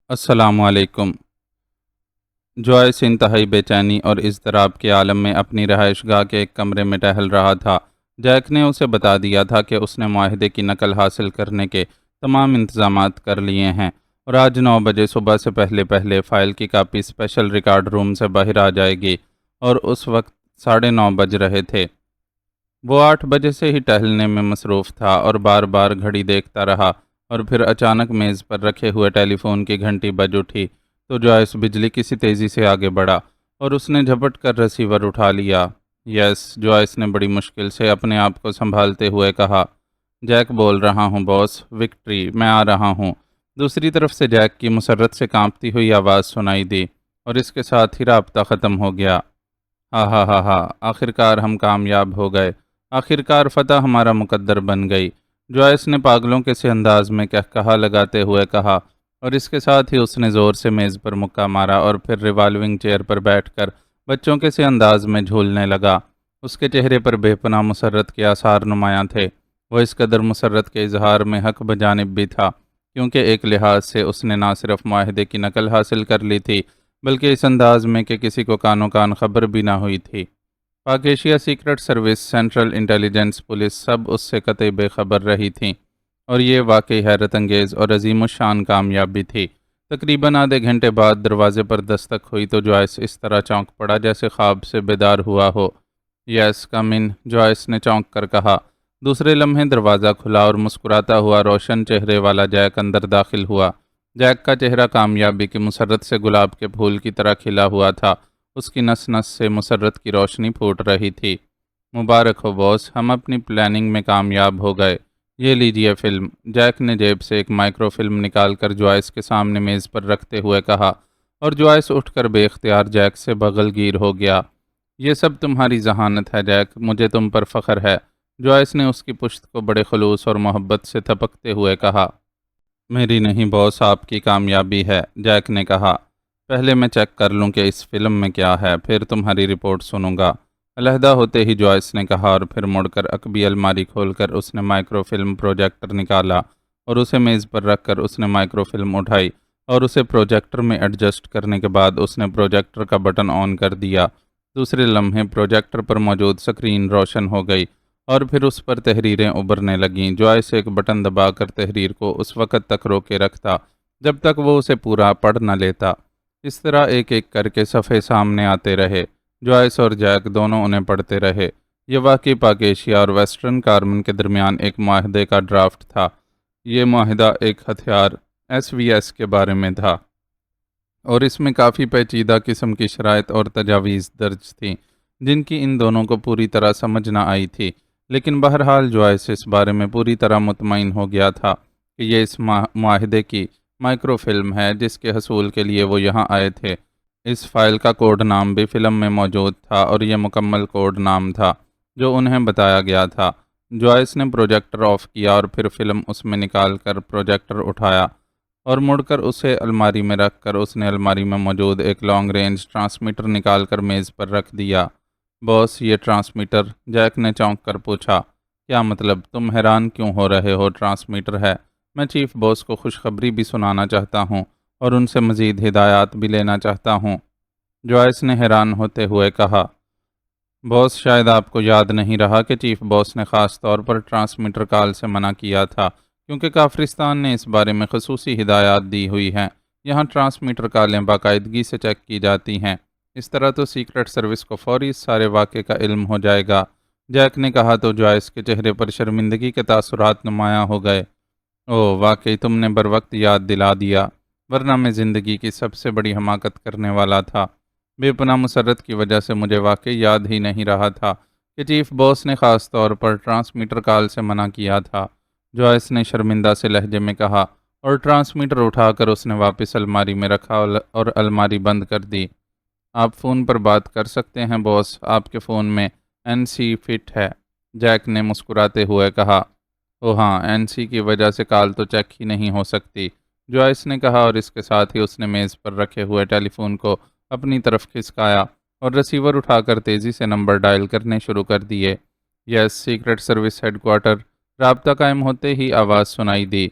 السلام علیکم۔ جوائس انتہائی بے چینی اور اضطراب کے عالم میں اپنی رہائش گاہ کے ایک کمرے میں ٹہل رہا تھا۔ جیک نے اسے بتا دیا تھا کہ اس نے معاہدے کی نقل حاصل کرنے کے تمام انتظامات کر لیے ہیں اور آج 9 بجے صبح سے پہلے پہلے فائل کی کاپی اسپیشل ریکارڈ روم سے باہر آ جائے گی، اور اس وقت 9:30 بج رہے تھے۔ وہ 8 بجے سے ہی ٹہلنے میں مصروف تھا اور بار بار گھڑی دیکھتا رہا، اور پھر اچانک میز پر رکھے ہوئے ٹیلی فون کی گھنٹی بج اٹھی تو جوائس بجلی کی سی تیزی سے آگے بڑھا اور اس نے جھپٹ کر ریسیور اٹھا لیا۔ یس، جوائس نے بڑی مشکل سے اپنے آپ کو سنبھالتے ہوئے کہا۔ جیک بول رہا ہوں باس، وکٹری، میں آ رہا ہوں۔ دوسری طرف سے جیک کی مسرت سے کانپتی ہوئی آواز سنائی دی اور اس کے ساتھ ہی رابطہ ختم ہو گیا۔ ہا ہا ہا ہا، آخر کار ہم کامیاب ہو گئے، آخر کار فتح ہمارا مقدر بن گئی، جوائس نے پاگلوں کے سے انداز میں کہا لگاتے ہوئے کہا، اور اس کے ساتھ ہی اس نے زور سے میز پر مکہ مارا اور پھر ریوالونگ چیئر پر بیٹھ کر بچوں کے سے انداز میں جھولنے لگا۔ اس کے چہرے پر بے پناہ مسرت کے آثار نمایاں تھے۔ وہ اس قدر مسرت کے اظہار میں حق بجانب بھی تھا کیونکہ ایک لحاظ سے اس نے نہ صرف معاہدے کی نقل حاصل کر لی تھی بلکہ اس انداز میں کہ کسی کو کانوں کان خبر بھی نہ ہوئی تھی۔ Pak Asia secret service, central intelligence police سب اس سے قطعی بے خبر رہی تھیں، اور یہ واقعی حیرت انگیز اور عظیم الشان کامیابی تھی۔ تقریباً آدھے گھنٹے بعد دروازے پر دستک ہوئی تو جوائس اس طرح چونک پڑا جیسے خواب سے بیدار ہوا ہو۔ یس، کم ان، جوائس نے چونک کر کہا۔ دوسرے لمحے دروازہ کھلا اور مسکراتا ہوا روشن چہرے والا جیک اندر داخل ہوا۔ جیک کا چہرہ کامیابی کی مسرت سے گلاب کے پھول کی طرح کھلا ہوا تھا، اس کی نس نس سے مسرت کی روشنی پھوٹ رہی تھی۔ مبارک ہو باس، ہم اپنی پلاننگ میں کامیاب ہو گئے، یہ لیجئے فلم۔ جیک نے جیب سے ایک مائکرو فلم نکال کر جوائس کے سامنے میز پر رکھتے ہوئے کہا، اور جوائس اٹھ کر بے اختیار جیک سے بغل گیر ہو گیا۔ یہ سب تمہاری ذہانت ہے جیک، مجھے تم پر فخر ہے، جوائس نے اس کی پشت کو بڑے خلوص اور محبت سے تھپکتے ہوئے کہا۔ میری نہیں باس، آپ کی کامیابی ہے، جیک نے کہا۔ پہلے میں چیک کر لوں کہ اس فلم میں کیا ہے، پھر تمہاری رپورٹ سنوں گا، علیحدہ ہوتے ہی جوائس نے کہا، اور پھر مڑ کر عقبی الماری کھول کر اس نے مائکرو فلم پروجیکٹر نکالا اور اسے میز پر رکھ کر اس نے مائکرو فلم اٹھائی اور اسے پروجیکٹر میں ایڈجسٹ کرنے کے بعد اس نے پروجیکٹر کا بٹن آن کر دیا۔ دوسرے لمحے پروجیکٹر پر موجود سکرین روشن ہو گئی اور پھر اس پر تحریریں ابھرنے لگیں۔ جوائس ایک بٹن دبا کر تحریر کو اس وقت تک روکے رکھتا جب تک وہ اسے پورا پڑھ نہ لیتا۔ اس طرح ایک ایک کر کے صفحے سامنے آتے رہے، جوائس اور جیک دونوں انہیں پڑھتے رہے۔ یہ واقعی پاک ایشیا اور ویسٹرن کارمن کے درمیان ایک معاہدے کا ڈرافٹ تھا۔ یہ معاہدہ ایک ہتھیار SVS کے بارے میں تھا، اور اس میں کافی پیچیدہ قسم کی شرائط اور تجاویز درج تھیں جن کی ان دونوں کو پوری طرح سمجھ نہ آئی تھی، لیکن بہرحال جوائس اس بارے میں پوری طرح مطمئن ہو گیا تھا کہ یہ اس معاہدے کی مائکرو فلم ہے جس کے حصول کے لیے وہ یہاں آئے تھے۔ اس فائل کا کوڈ نام بھی فلم میں موجود تھا اور یہ مکمل کوڈ نام تھا جو انہیں بتایا گیا تھا۔ جوائس نے پروجیکٹر آف کیا اور پھر فلم اس میں نکال کر پروجیکٹر اٹھایا اور مڑ کر اسے الماری میں رکھ کر اس نے الماری میں موجود ایک لانگ رینج ٹرانسمیٹر نکال کر میز پر رکھ دیا۔ باس، یہ ٹرانسمیٹر؟ جیک نے چونک کر پوچھا۔ کیا مطلب؟ تم حیران کیوں ہو رہے ہو؟ ٹرانسمیٹر ہے، میں چیف باس کو خوشخبری بھی سنانا چاہتا ہوں اور ان سے مزید ہدایات بھی لینا چاہتا ہوں، جوائس نے حیران ہوتے ہوئے کہا۔ باس، شاید آپ کو یاد نہیں رہا کہ چیف باس نے خاص طور پر ٹرانسمیٹر کال سے منع کیا تھا کیونکہ کافرستان نے اس بارے میں خصوصی ہدایات دی ہوئی ہیں۔ یہاں ٹرانسمیٹر کالیں باقاعدگی سے چیک کی جاتی ہیں، اس طرح تو سیکرٹ سروس کو فوری اس سارے واقعے کا علم ہو جائے گا، جیک نے کہا تو جوائس کے چہرے پر شرمندگی کے تاثرات نمایاں ہو گئے۔ اوہ، واقعی تم نے بروقت یاد دلا دیا، ورنہ میں زندگی کی سب سے بڑی حماقت کرنے والا تھا۔ بے پناہ مسرت کی وجہ سے مجھے واقعی یاد ہی نہیں رہا تھا کہ چیف باس نے خاص طور پر ٹرانسمیٹر کال سے منع کیا تھا، جوائس نے شرمندہ سے لہجے میں کہا، اور ٹرانسمیٹر اٹھا کر اس نے واپس الماری میں رکھا اور الماری بند کر دی۔ آپ فون پر بات کر سکتے ہیں باس، آپ کے فون میں NC فٹ ہے، جیک نے مسکراتے ہوئے کہا۔ او ہاں، NC کی وجہ سے کال تو چیک ہی نہیں ہو سکتی، جوائس نے کہا، اور اس کے ساتھ ہی اس نے میز پر رکھے ہوئے ٹیلی فون کو اپنی طرف کھسکایا اور ریسیور اٹھا کر تیزی سے نمبر ڈائل کرنے شروع کر دیے۔ یس، سیکرٹ سروس ہیڈ کوارٹر۔ رابطہ قائم ہوتے ہی آواز سنائی دی۔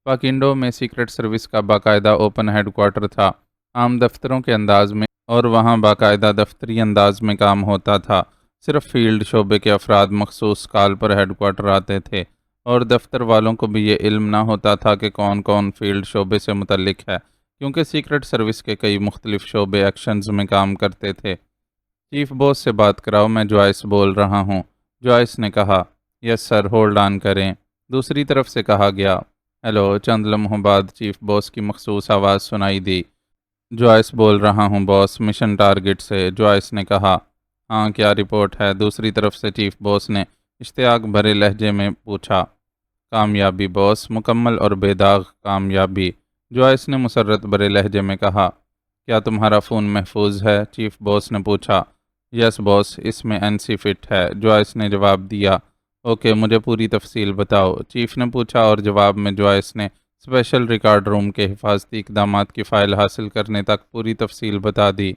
پاکنڈو میں سیکرٹ سروس کا باقاعدہ اوپن ہیڈ کوارٹر تھا، عام دفتروں کے انداز میں، اور وہاں باقاعدہ دفتری انداز میں کام ہوتا تھا۔ صرف فیلڈ شعبے کے افراد مخصوص کال پر ہیڈ کوارٹر آتے تھے، اور دفتر والوں کو بھی یہ علم نہ ہوتا تھا کہ کون کون فیلڈ شعبے سے متعلق ہے، کیونکہ سیکرٹ سروس کے کئی مختلف شعبے ایکشنز میں کام کرتے تھے۔ چیف باس سے بات کراؤ، میں جوائس بول رہا ہوں، جوائس نے کہا۔ یس سر، ہولڈ آن کریں، دوسری طرف سے کہا گیا۔ ہیلو، چند لمحوں بعد چیف باس کی مخصوص آواز سنائی دی۔ جوائس بول رہا ہوں باس، مشن ٹارگٹ سے، جوائس نے کہا۔ ہاں، کیا رپورٹ ہے؟ دوسری طرف سے چیف باس نے اشتیاق بھرے لہجے میں پوچھا۔ کامیابی باس، مکمل اور بے داغ کامیابی، جوائس نے مسرت بھرے لہجے میں کہا۔ کیا تمہارا فون محفوظ ہے؟ چیف باس نے پوچھا۔ یس باس، اس میں NC فٹ ہے، جوائس نے جواب دیا۔ اوکے، مجھے پوری تفصیل بتاؤ، چیف نے پوچھا، اور جواب میں جوائس نے اسپیشل ریکارڈ روم کے حفاظتی اقدامات کی فائل حاصل کرنے تک پوری تفصیل بتا دی۔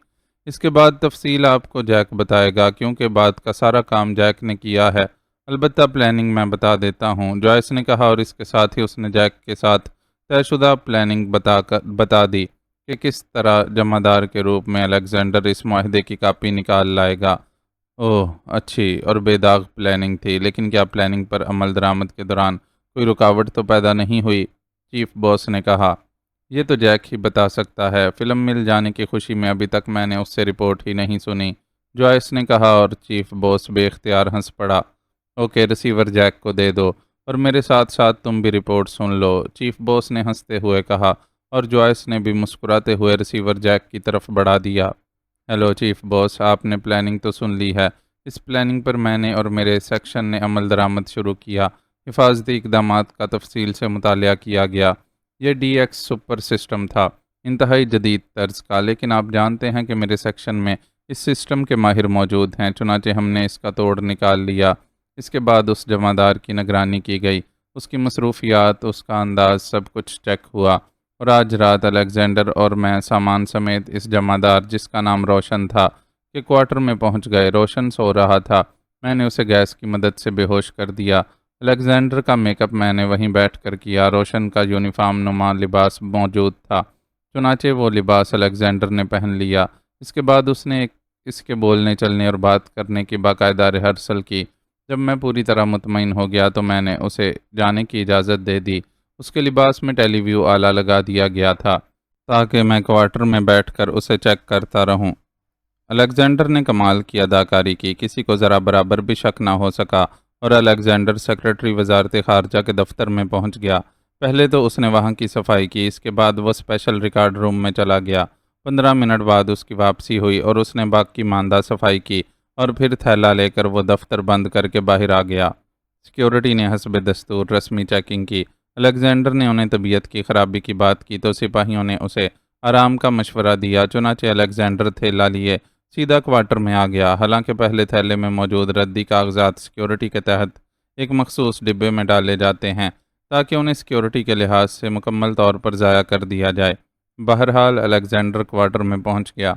اس کے بعد تفصیل آپ کو جیک بتائے گا، کیونکہ بات کا سارا کام جیک نے کیا ہے، البتہ پلاننگ میں بتا دیتا ہوں، جوائس نے کہا، اور اس کے ساتھ ہی اس نے جیک کے ساتھ طے شدہ پلاننگ بتا دی کہ کس طرح جمع دار کے روپ میں الیگزینڈر اس معاہدے کی کاپی نکال لائے گا۔ اوہ، اچھی اور بے داغ پلاننگ تھی، لیکن کیا پلاننگ پر عمل درآمد کے دوران کوئی رکاوٹ تو پیدا نہیں ہوئی؟ چیف باس نے کہا۔ یہ تو جیک ہی بتا سکتا ہے، فلم مل جانے کی خوشی میں ابھی تک میں نے اس سے رپورٹ ہی نہیں سنی، جوائس نے کہا، اور چیف باس بے اختیار ہنس پڑا۔ اوکے، ریسیور جیک کو دے دو، اور میرے ساتھ ساتھ تم بھی رپورٹ سن لو، چیف باس نے ہنستے ہوئے کہا، اور جوائس نے بھی مسکراتے ہوئے ریسیور جیک کی طرف بڑھا دیا۔ ہیلو چیف باس، آپ نے پلاننگ تو سن لی ہے، اس پلاننگ پر میں نے اور میرے سیکشن نے عمل درآمد شروع کیا، حفاظتی اقدامات کا تفصیل سے مطالعہ کیا گیا۔ یہ DX سپر سسٹم تھا، انتہائی جدید طرز کا، لیکن آپ جانتے ہیں کہ میرے سیکشن میں اس سسٹم کے ماہر موجود ہیں، چنانچہ ہم نے اس کا توڑ نکال لیا۔ اس کے بعد اس جمع دار کی نگرانی کی گئی، اس کی مصروفیات، اس کا انداز، سب کچھ چیک ہوا، اور آج رات الیگزینڈر اور میں سامان سمیت اس جمع دار جس کا نام روشن تھا کے کوارٹر میں پہنچ گئے۔ روشن سو رہا تھا، میں نے اسے گیس کی مدد سے بے ہوش کر دیا۔ الیگزینڈر کا میک اپ میں نے وہیں بیٹھ کر کیا۔ روشن کا یونیفارم نما لباس موجود تھا، چنانچہ وہ لباس الیگزینڈر نے پہن لیا۔ اس کے بعد اس نے اس کے بولنے چلنے اور بات کرنے کی باقاعدہ ریہرسل کی۔ جب میں پوری طرح مطمئن ہو گیا تو میں نے اسے جانے کی اجازت دے دی۔ اس کے لباس میں ٹیلی ویو آلہ لگا دیا گیا تھا تاکہ میں کوارٹر میں بیٹھ کر اسے چیک کرتا رہوں۔ الیگزینڈر نے کمال کی اداکاری کی، کسی کو ذرا برابر بھی شک نہ ہو سکا، اور الیگزینڈر سیکرٹری وزارت خارجہ کے دفتر میں پہنچ گیا۔ پہلے تو اس نے وہاں کی صفائی کی، اس کے بعد وہ اسپیشل ریکارڈ روم میں چلا گیا۔ 15 منٹ بعد اس کی واپسی ہوئی اور اس نے باقی ماندہ صفائی کی، اور پھر تھیلا لے کر وہ دفتر بند کر کے باہر آ گیا۔ سیکیورٹی نے حسب دستور رسمی چیکنگ کی۔ الیگزینڈر نے انہیں طبیعت کی خرابی کی بات کی تو سپاہیوں نے اسے آرام کا مشورہ دیا، چنانچہ الیگزینڈر تھیلا لیے سیدھا کوارٹر میں آ گیا۔ حالانکہ پہلے تھیلے میں موجود ردی کاغذات سیکیورٹی کے تحت ایک مخصوص ڈبے میں ڈالے جاتے ہیں تاکہ انہیں سیکیورٹی کے لحاظ سے مکمل طور پر ضائع کر دیا جائے۔ بہرحال الیگزینڈر کوارٹر میں پہنچ گیا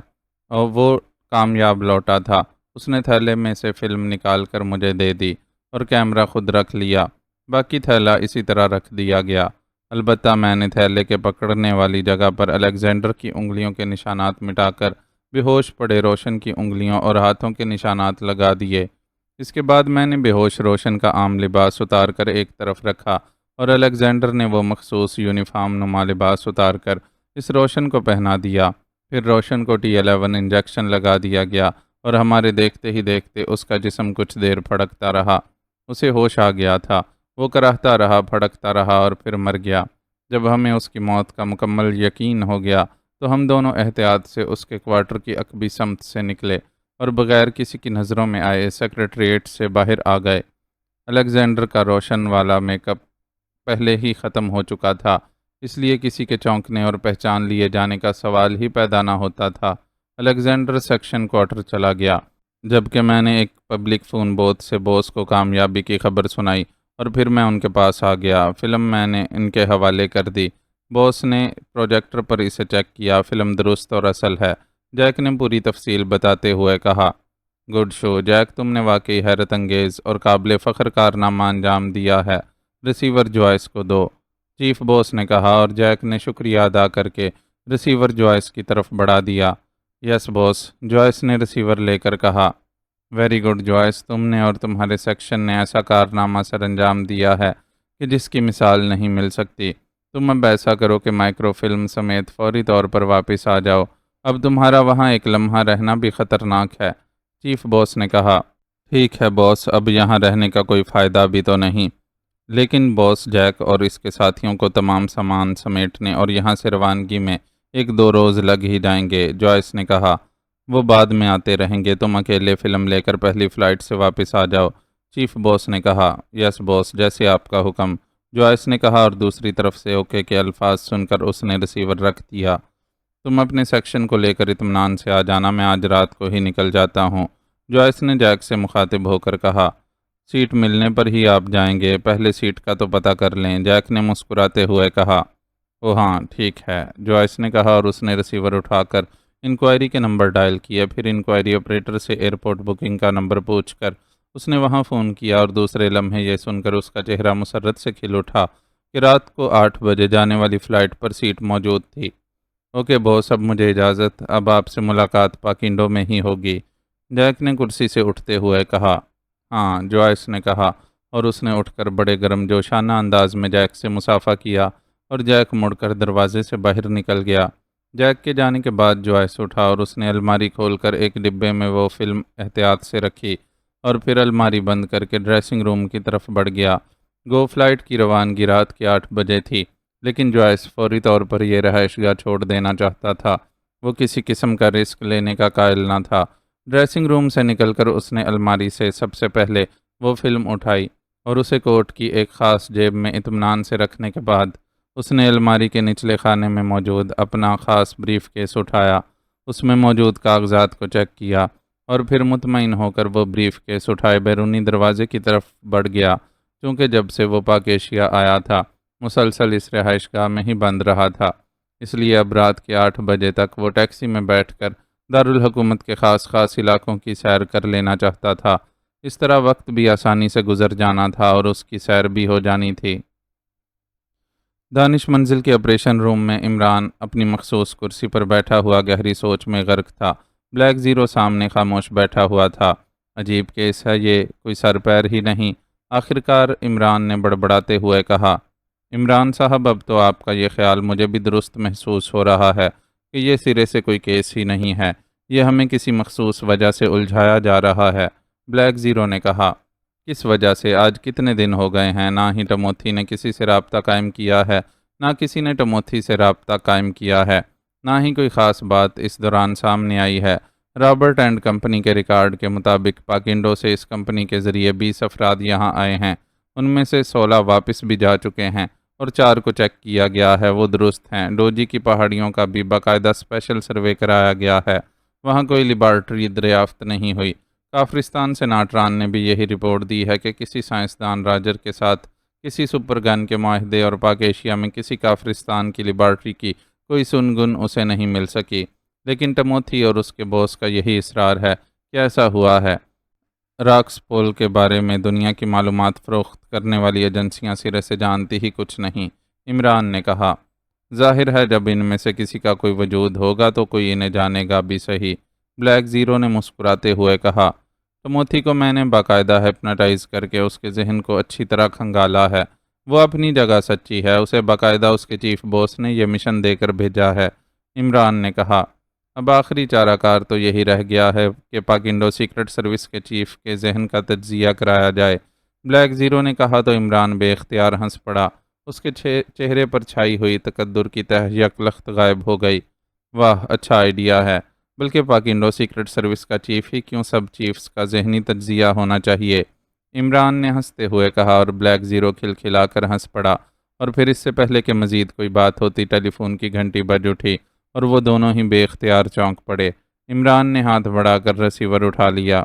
اور وہ کامیاب لوٹا تھا۔ اس نے تھیلے میں سے فلم نکال کر مجھے دے دی اور کیمرہ خود رکھ لیا۔ باقی تھیلا اسی طرح رکھ دیا گیا، البتہ میں نے تھیلے کے پکڑنے والی جگہ پر الیگزینڈر کی انگلیوں کے نشانات مٹا کر بے ہوش پڑے روشن کی انگلیوں اور ہاتھوں کے نشانات لگا دیے۔ اس کے بعد میں نے بے ہوش روشن کا عام لباس اتار کر ایک طرف رکھا اور الیگزینڈر نے وہ مخصوص یونیفارم نما لباس اتار کر اس روشن کو پہنا دیا۔ پھر روشن کو T11 انجیکشن لگا دیا گیا اور ہمارے دیکھتے ہی دیکھتے اس کا جسم کچھ دیر پھڑکتا رہا۔ اسے ہوش آ گیا تھا، وہ کراہتا رہا، پھڑکتا رہا اور پھر مر گیا۔ جب ہمیں اس کی موت کا مکمل یقین ہو گیا تو ہم دونوں احتیاط سے اس کے کوارٹر کی عقبی سمت سے نکلے اور بغیر کسی کی نظروں میں آئے سیکریٹریٹ سے باہر آ گئے۔ الیگزینڈر کا روشن والا میک اپ پہلے ہی ختم ہو چکا تھا، اس لیے کسی کے چونکنے اور پہچان لیے جانے کا سوال ہی پیدا نہ ہوتا تھا۔ الیگزینڈر سیکشن کوارٹر چلا گیا، جبکہ میں نے ایک پبلک فون بوتھ سے بوس کو کامیابی کی خبر سنائی اور پھر میں ان کے پاس آ گیا۔ فلم میں نے ان کے حوالے کر دی۔ باس نے پروجیکٹر پر اسے چیک کیا، فلم درست اور اصل ہے، جیک نے پوری تفصیل بتاتے ہوئے کہا۔ گڈ شو جیک، تم نے واقعی حیرت انگیز اور قابل فخر کارنامہ انجام دیا ہے، ریسیور جوائس کو دو۔ چیف باس نے کہا اور جیک نے شکریہ ادا کر کے ریسیور جوائس کی طرف بڑھا دیا۔ یس باس، جوائس نے ریسیور لے کر کہا۔ ویری گڈ جوائس، تم نے اور تمہارے سیکشن نے ایسا کارنامہ سر انجام دیا ہے کہ جس کی مثال نہیں مل سکتی۔ تم اب ایسا کرو کہ مائکرو فلم سمیت فوری طور پر واپس آ جاؤ۔ اب تمہارا وہاں ایک لمحہ رہنا بھی خطرناک ہے۔ چیف باس نے کہا۔ ٹھیک ہے باس، اب یہاں رہنے کا کوئی فائدہ بھی تو نہیں۔ لیکن باس، جیک اور اس کے ساتھیوں کو تمام سامان سمیٹنے اور یہاں سے روانگی میں 1-2 روز لگ ہی جائیں گے، جوائس نے کہا۔ وہ بعد میں آتے رہیں گے، تم اکیلے فلم لے کر پہلی فلائٹ سے واپس آ جاؤ، چیف باس نے کہا۔ یس باس، جیسے آپ کا حکم، جوائس نے کہا اور دوسری طرف سے اوکے کے الفاظ سن کر اس نے ریسیور رکھ دیا۔ تم اپنے سیکشن کو لے کر اطمینان سے آ جانا، میں آج رات کو ہی نکل جاتا ہوں، جوائس نے جیک سے مخاطب ہو کر کہا۔ سیٹ ملنے پر ہی آپ جائیں گے، پہلے سیٹ کا تو پتہ کر لیں، جیک نے مسکراتے ہوئے کہا۔ او ہاں ٹھیک ہے، جوائس نے کہا اور اس نے ریسیور اٹھا کر انکوائری کے نمبر ڈائل کیا، پھر انکوائری آپریٹر سے ایئرپورٹ بکنگ کا نمبر پوچھ کر اس نے وہاں فون کیا اور دوسرے لمحے یہ سن کر اس کا چہرہ مسرت سے کھل اٹھا کہ رات کو 8 بجے جانے والی فلائٹ پر سیٹ موجود تھی۔ اوکے باس، اب مجھے اجازت، اب آپ سے ملاقات پاکنڈو میں ہی ہوگی، جیک نے کرسی سے اٹھتے ہوئے کہا۔ ہاں، جوائس نے کہا اور اس نے اٹھ کر بڑے گرم جوشانہ انداز میں جیک سے مصافحہ کیا اور جیک مڑ کر دروازے سے باہر نکل گیا۔ جیک کے جانے کے بعد جوائس اٹھا اور اس نے الماری کھول کر ایک ڈبے میں وہ فلم احتیاط سے رکھی اور پھر الماری بند کر کے ڈریسنگ روم کی طرف بڑھ گیا۔ گو فلائٹ کی روانگی رات کے 8 بجے تھی، لیکن جوائس فوری طور پر یہ رہائش گاہ چھوڑ دینا چاہتا تھا۔ وہ کسی قسم کا رسک لینے کا قائل نہ تھا۔ ڈریسنگ روم سے نکل کر اس نے الماری سے سب سے پہلے وہ فلم اٹھائی اور اسے کوٹ کی ایک خاص جیب میں اطمینان سے رکھنے کے بعد اس نے الماری کے نچلے خانے میں موجود اپنا خاص بریف کیس اٹھایا، اس میں موجود کاغذات کو چیک کیا اور پھر مطمئن ہو کر وہ بریف کیس اٹھائے بیرونی دروازے کی طرف بڑھ گیا۔ چونکہ جب سے وہ پاک ایشیا آیا تھا مسلسل اس رہائش گاہ میں ہی بند رہا تھا، اس لیے اب رات کے 8 بجے تک وہ ٹیکسی میں بیٹھ کر دارالحکومت کے خاص علاقوں کی سیر کر لینا چاہتا تھا۔ اس طرح وقت بھی آسانی سے گزر جانا تھا اور اس کی سیر بھی ہو جانی تھی۔ دانش منزل کے آپریشن روم میں عمران اپنی مخصوص کرسی پر بیٹھا ہوا گہری سوچ میں غرق تھا۔ بلیک زیرو سامنے خاموش بیٹھا ہوا تھا۔ عجیب کیس ہے یہ، کوئی سر پیر ہی نہیں، آخرکار عمران نے بڑبڑاتے ہوئے کہا۔ عمران صاحب، اب تو آپ کا یہ خیال مجھے بھی درست محسوس ہو رہا ہے کہ یہ سرے سے کوئی کیس ہی نہیں ہے، یہ ہمیں کسی مخصوص وجہ سے الجھایا جا رہا ہے، بلیک زیرو نے کہا۔ کس وجہ سے؟ آج کتنے دن ہو گئے ہیں، نہ ہی ٹموتھی نے کسی سے رابطہ قائم کیا ہے، نہ کسی نے ٹموتھی سے رابطہ قائم کیا ہے، نہ ہی کوئی خاص بات اس دوران سامنے آئی ہے۔ رابرٹ اینڈ کمپنی کے ریکارڈ کے مطابق پاکنڈو سے اس کمپنی کے ذریعے 20 افراد یہاں آئے ہیں، ان میں سے 16 واپس بھی جا چکے ہیں اور 4 کو چیک کیا گیا ہے، وہ درست ہیں۔ ڈوجی کی پہاڑیوں کا بھی باقاعدہ اسپیشل سروے کرایا گیا ہے، وہاں کوئی لیبارٹری دریافت نہیں ہوئی۔ کافرستان سے ناٹران نے بھی یہی رپورٹ دی ہے کہ کسی سائنسدان راجر کے ساتھ کسی سپر گن کے معاہدے اور پاک ایشیا میں کسی کافرستان کی لیبارٹری کی کوئی سنگن اسے نہیں مل سکی، لیکن ٹموتھی اور اس کے باس کا یہی اصرار ہے کہ ایسا ہوا ہے۔ راکس پول کے بارے میں دنیا کی معلومات فروخت کرنے والی ایجنسیاں سرے سے جانتی ہی کچھ نہیں، عمران نے کہا۔ ظاہر ہے جب ان میں سے کسی کا کوئی وجود ہوگا تو کوئی انہیں جانے گا بھی صحیح، بلیک زیرو نے مسکراتے ہوئے کہا۔ ٹموتھی کو میں نے باقاعدہ ہپناٹائز کر کے اس کے ذہن کو اچھی طرح کھنگالا ہے، وہ اپنی جگہ سچی ہے، اسے باقاعدہ اس کے چیف باس نے یہ مشن دے کر بھیجا ہے، عمران نے کہا۔ اب آخری چارہ کار تو یہی رہ گیا ہے کہ پاکنڈو سیکرٹ سروس کے چیف کے ذہن کا تجزیہ کرایا جائے، بلیک زیرو نے کہا تو عمران بے اختیار ہنس پڑا، اس کے چہرے پر چھائی ہوئی تقدر کی تہ یک لخت غائب ہو گئی۔ واہ، اچھا آئیڈیا ہے، بلکہ پاکنڈو سیکرٹ سروس کا چیف ہی کیوں سب چیفز کا ذہنی تجزیہ ہونا چاہیے، عمران نے ہنستے ہوئے کہا اور بلیک زیرو کھلکھلا کر ہنس پڑا، اور پھر اس سے پہلے کہ مزید کوئی بات ہوتی ٹیلی فون کی گھنٹی بج اٹھی اور وہ دونوں ہی بے اختیار چونک پڑے۔ عمران نے ہاتھ بڑھا کر ریسیور اٹھا لیا۔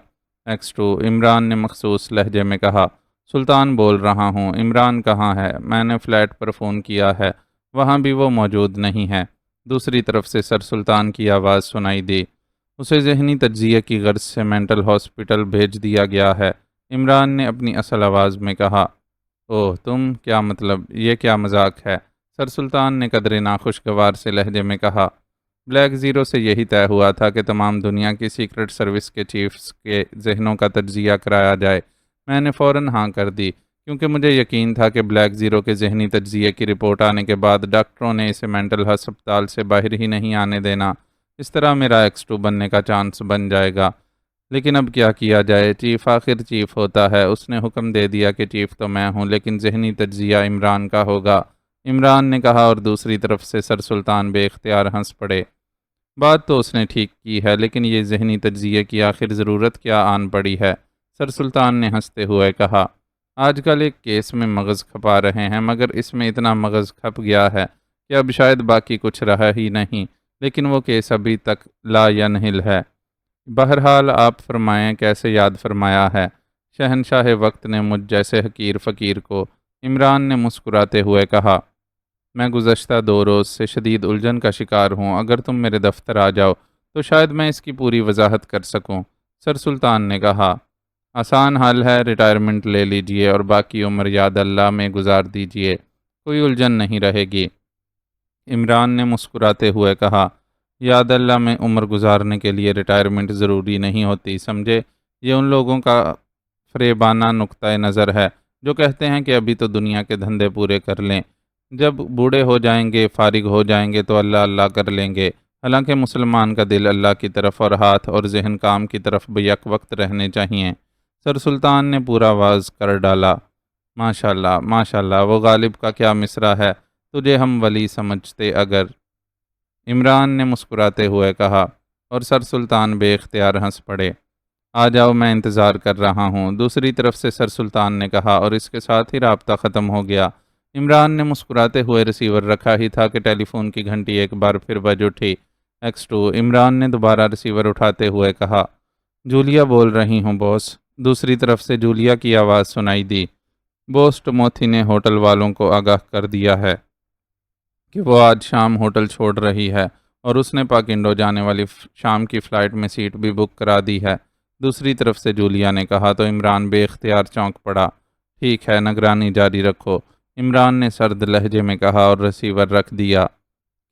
X2، عمران نے مخصوص لہجے میں کہا۔ سلطان بول رہا ہوں، عمران کہاں ہے؟ میں نے فلیٹ پر فون کیا ہے، وہاں بھی وہ موجود نہیں ہے، دوسری طرف سے سر سلطان کی آواز سنائی دی۔ اسے ذہنی تجزیے کی غرض سے مینٹل ہاسپٹل بھیج دیا گیا ہے، عمران نے اپنی اصل آواز میں کہا۔ اوہ تم، کیا مطلب، یہ کیا مذاق ہے؟ سر سلطان نے قدرے ناخوشگوار سے لہجے میں کہا۔ بلیک زیرو سے یہی طے ہوا تھا کہ تمام دنیا کی سیکرٹ سروس کے چیفز کے ذہنوں کا تجزیہ کرایا جائے۔ میں نے فوراً ہاں کر دی، کیونکہ مجھے یقین تھا کہ بلیک زیرو کے ذہنی تجزیے کی رپورٹ آنے کے بعد ڈاکٹروں نے اسے مینٹل ہسپتال سے باہر ہی نہیں آنے دینا۔ اس طرح میرا X2 بننے کا چانس بن جائے گا۔ لیکن اب کیا جائے، چیف آخر چیف ہوتا ہے۔ اس نے حکم دے دیا کہ چیف تو میں ہوں، لیکن ذہنی تجزیہ عمران کا ہوگا۔ عمران نے کہا، اور دوسری طرف سے سر سلطان بے اختیار ہنس پڑے۔ بات تو اس نے ٹھیک کی ہے، لیکن یہ ذہنی تجزیے کی آخر ضرورت کیا آن پڑی ہے؟ سر سلطان نے ہنستے ہوئے کہا، آج کل ایک کیس میں مغز کھپا رہے ہیں، مگر اس میں اتنا مغز کھپ گیا ہے کہ اب شاید باقی کچھ رہا ہی نہیں، لیکن وہ کیس ابھی تک لا ینحل ہے۔ بہرحال آپ فرمائیں، کیسے یاد فرمایا ہے شہنشاہ وقت نے مجھ جیسے حقیر فقیر کو؟ عمران نے مسکراتے ہوئے کہا، میں گزشتہ 2 روز سے شدید الجھن کا شکار ہوں۔ اگر تم میرے دفتر آ جاؤ تو شاید میں اس کی پوری وضاحت کر سکوں۔ سر سلطان نے کہا، آسان حل ہے، ریٹائرمنٹ لے لیجئے اور باقی عمر یاد اللہ میں گزار دیجئے، کوئی الجھن نہیں رہے گی۔ عمران نے مسکراتے ہوئے کہا، یاد اللہ میں عمر گزارنے کے لیے ریٹائرمنٹ ضروری نہیں ہوتی، سمجھے؟ یہ ان لوگوں کا فریبانہ نقطۂ نظر ہے جو کہتے ہیں کہ ابھی تو دنیا کے دھندے پورے کر لیں، جب بوڑھے ہو جائیں گے، فارغ ہو جائیں گے تو اللہ اللہ کر لیں گے۔ حالانکہ مسلمان کا دل اللہ کی طرف اور ہاتھ اور ذہن کام کی طرف بیک وقت رہنے چاہیے۔ سر سلطان نے پورا واز کر ڈالا۔ ماشاءاللہ ماشاءاللہ، وہ غالب کا کیا مصرع ہے، تجھے ہم ولی سمجھتے اگر۔ عمران نے مسکراتے ہوئے کہا، اور سر سلطان بے اختیار ہنس پڑے۔ آ جاؤ، میں انتظار کر رہا ہوں، دوسری طرف سے سر سلطان نے کہا، اور اس کے ساتھ ہی رابطہ ختم ہو گیا۔ عمران نے مسکراتے ہوئے ریسیور رکھا ہی تھا کہ ٹیلی فون کی گھنٹی ایک بار پھر بج اٹھی۔ X2۔ عمران نے دوبارہ ریسیور اٹھاتے ہوئے کہا، جولیا بول رہی ہوں بوس۔ دوسری طرف سے جولیا کی آواز سنائی دی، بوس ٹموتھی نے ہوٹل والوں کو آگاہ کر دیا ہے کہ وہ آج شام ہوٹل چھوڑ رہی ہے، اور اس نے پاکنڈو جانے والی شام کی فلائٹ میں سیٹ بھی بک کرا دی ہے۔ دوسری طرف سے جولیا نے کہا تو عمران بے اختیار چونک پڑا۔ ٹھیک ہے، نگرانی جاری رکھو، عمران نے سرد لہجے میں کہا اور ریسیور رکھ دیا۔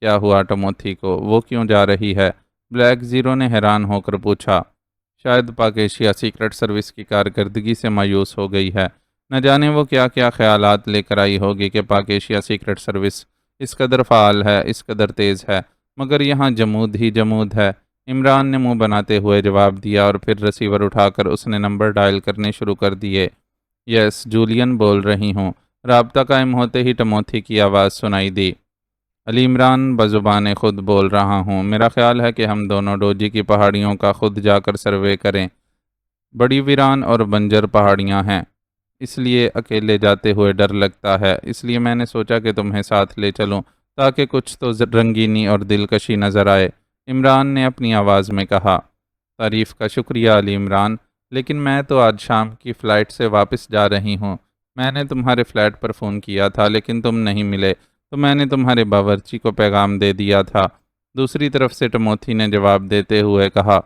کیا ہوا ٹموتھی کو، وہ کیوں جا رہی ہے؟ بلیک زیرو نے حیران ہو کر پوچھا۔ شاید پاک ایشیا سیکرٹ سروس کی کارکردگی سے مایوس ہو گئی ہے۔ نہ جانے وہ کیا کیا خیالات لے کر آئی ہوگی کہ پاک ایشیا سیکرٹ سروس اس قدر فعال ہے، اس قدر تیز ہے، مگر یہاں جمود ہی جمود ہے۔ عمران نے منہ بناتے ہوئے جواب دیا، اور پھر ریسیور اٹھا کر اس نے نمبر ڈائل کرنے شروع کر دیے۔ یس، جولین بول رہی ہوں۔ رابطہ قائم ہوتے ہی ٹموتھی کی آواز سنائی دی، علی عمران بزبان خود بول رہا ہوں، میرا خیال ہے کہ ہم دونوں ڈوجی کی پہاڑیوں کا خود جا کر سروے کریں۔ بڑی ویران اور بنجر پہاڑیاں ہیں، اس لیے اکیلے جاتے ہوئے ڈر لگتا ہے، اس لیے میں نے سوچا کہ تمہیں ساتھ لے چلوں تاکہ کچھ تو رنگینی اور دلکشی نظر آئے۔ عمران نے اپنی آواز میں کہا، تعریف کا شکریہ علی عمران، لیکن میں تو آج شام کی فلائٹ سے واپس جا رہی ہوں۔ میں نے تمہارے فلیٹ پر فون کیا تھا لیکن تم نہیں ملے، تو میں نے تمہارے باورچی کو پیغام دے دیا تھا۔ دوسری طرف سے ٹموتھی نے جواب دیتے ہوئے کہا،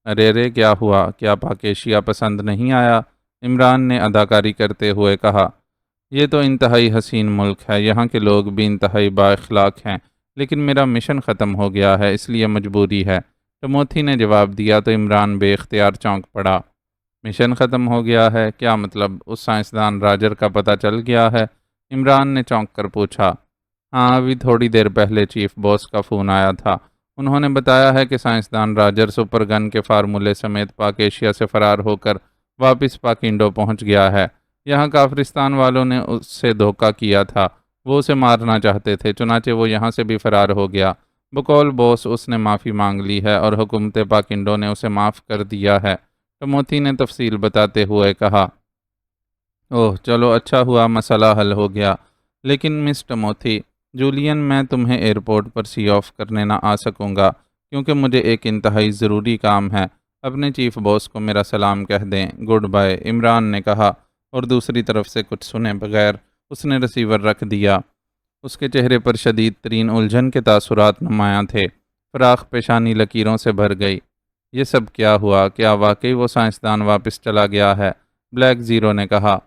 ارے کیا ہوا، کیا پاک ایشیا پسند نہیں آیا؟ عمران نے اداکاری کرتے ہوئے کہا، یہ تو انتہائی حسین ملک ہے، یہاں کے لوگ بھی انتہائی با اخلاق ہیں، لیکن میرا مشن ختم ہو گیا ہے، اس لیے مجبوری ہے۔ ٹموتھی نے جواب دیا تو عمران بے اختیار چونک پڑا۔ مشن ختم ہو گیا ہے، کیا مطلب؟ اس سائنسدان راجر کا پتہ چل گیا ہے؟ عمران نے چونک کر پوچھا۔ ہاں، ابھی تھوڑی دیر پہلے چیف باس کا فون آیا تھا، انہوں نے بتایا ہے کہ سائنسدان راجر سپر گن کے فارمولے سمیت پاک ایشیا سے فرار ہو کر واپس پاکنڈو پہنچ گیا ہے۔ یہاں کافرستان والوں نے اس سے دھوکہ کیا تھا، وہ اسے مارنا چاہتے تھے، چنانچہ وہ یہاں سے بھی فرار ہو گیا۔ بقول بوس اس نے معافی مانگ لی ہے اور حکومت پاکنڈو نے اسے معاف کر دیا ہے، ٹموتھی نے تفصیل بتاتے ہوئے کہا۔ اوہ چلو، اچھا ہوا مسئلہ حل ہو گیا، لیکن مس ٹموتھی، جولین، میں تمہیں ایئرپورٹ پر سی آف کرنے نہ آ سکوں گا کیونکہ مجھے ایک انتہائی ضروری کام ہے۔ اپنے چیف باس کو میرا سلام کہہ دیں، گڈ بائے، عمران نے کہا، اور دوسری طرف سے کچھ سنے بغیر اس نے ریسیور رکھ دیا۔ اس کے چہرے پر شدید ترین الجھن کے تاثرات نمایاں تھے، فراخ پیشانی لکیروں سے بھر گئی۔ یہ سب کیا ہوا؟ کیا واقعی وہ سائنسدان واپس چلا گیا ہے؟ بلیک زیرو نے کہا۔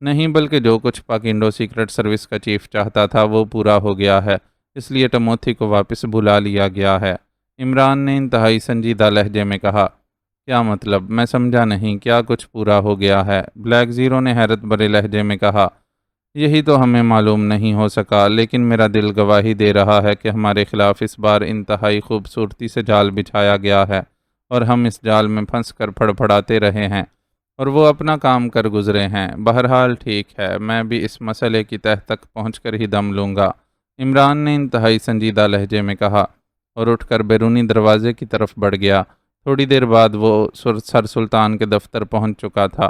نہیں، بلکہ جو کچھ پاک انڈو سیکرٹ سروس کا چیف چاہتا تھا وہ پورا ہو گیا ہے، اس لیے ٹموتھی کو واپس بلا لیا گیا ہے۔ عمران نے انتہائی سنجیدہ لہجے میں کہا۔ کیا مطلب؟ میں سمجھا نہیں، کیا کچھ پورا ہو گیا ہے؟ بلیک زیرو نے حیرت بھرے لہجے میں کہا۔ یہی تو ہمیں معلوم نہیں ہو سکا، لیکن میرا دل گواہی دے رہا ہے کہ ہمارے خلاف اس بار انتہائی خوبصورتی سے جال بچھایا گیا ہے اور ہم اس جال میں پھنس کر پھڑپڑاتے رہے ہیں اور وہ اپنا کام کر گزرے ہیں۔ بہرحال ٹھیک ہے، میں بھی اس مسئلے کی تہہ تک پہنچ کر ہی دم لوں گا، عمران نے انتہائی سنجیدہ لہجے میں کہا اور اٹھ کر بیرونی دروازے کی طرف بڑھ گیا۔ تھوڑی دیر بعد وہ سر سلطان کے دفتر پہنچ چکا تھا۔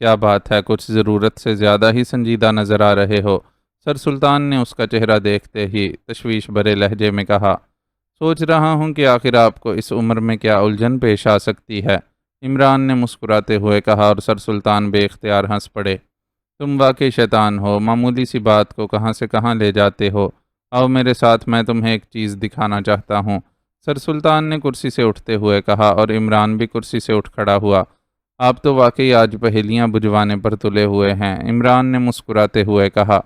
کیا بات ہے، کچھ ضرورت سے زیادہ ہی سنجیدہ نظر آ رہے ہو؟ سر سلطان نے اس کا چہرہ دیکھتے ہی تشویش بھرے لہجے میں کہا۔ سوچ رہا ہوں کہ آخر آپ کو اس عمر میں کیا الجھن پیش آ سکتی ہے، عمران نے مسکراتے ہوئے کہا اور سر سلطان بے اختیار ہنس پڑے۔ تم واقعی شیطان ہو، معمولی سی بات کو کہاں سے کہاں لے جاتے ہو۔ آؤ میرے ساتھ، میں تمہیں ایک چیز دکھانا چاہتا ہوں، سر سلطان نے کرسی سے اٹھتے ہوئے کہا اور عمران بھی کرسی سے اٹھ کھڑا ہوا۔ آپ تو واقعی آج پہیلیاں بجھوانے پر تلے ہوئے ہیں، عمران نے مسکراتے ہوئے کہا۔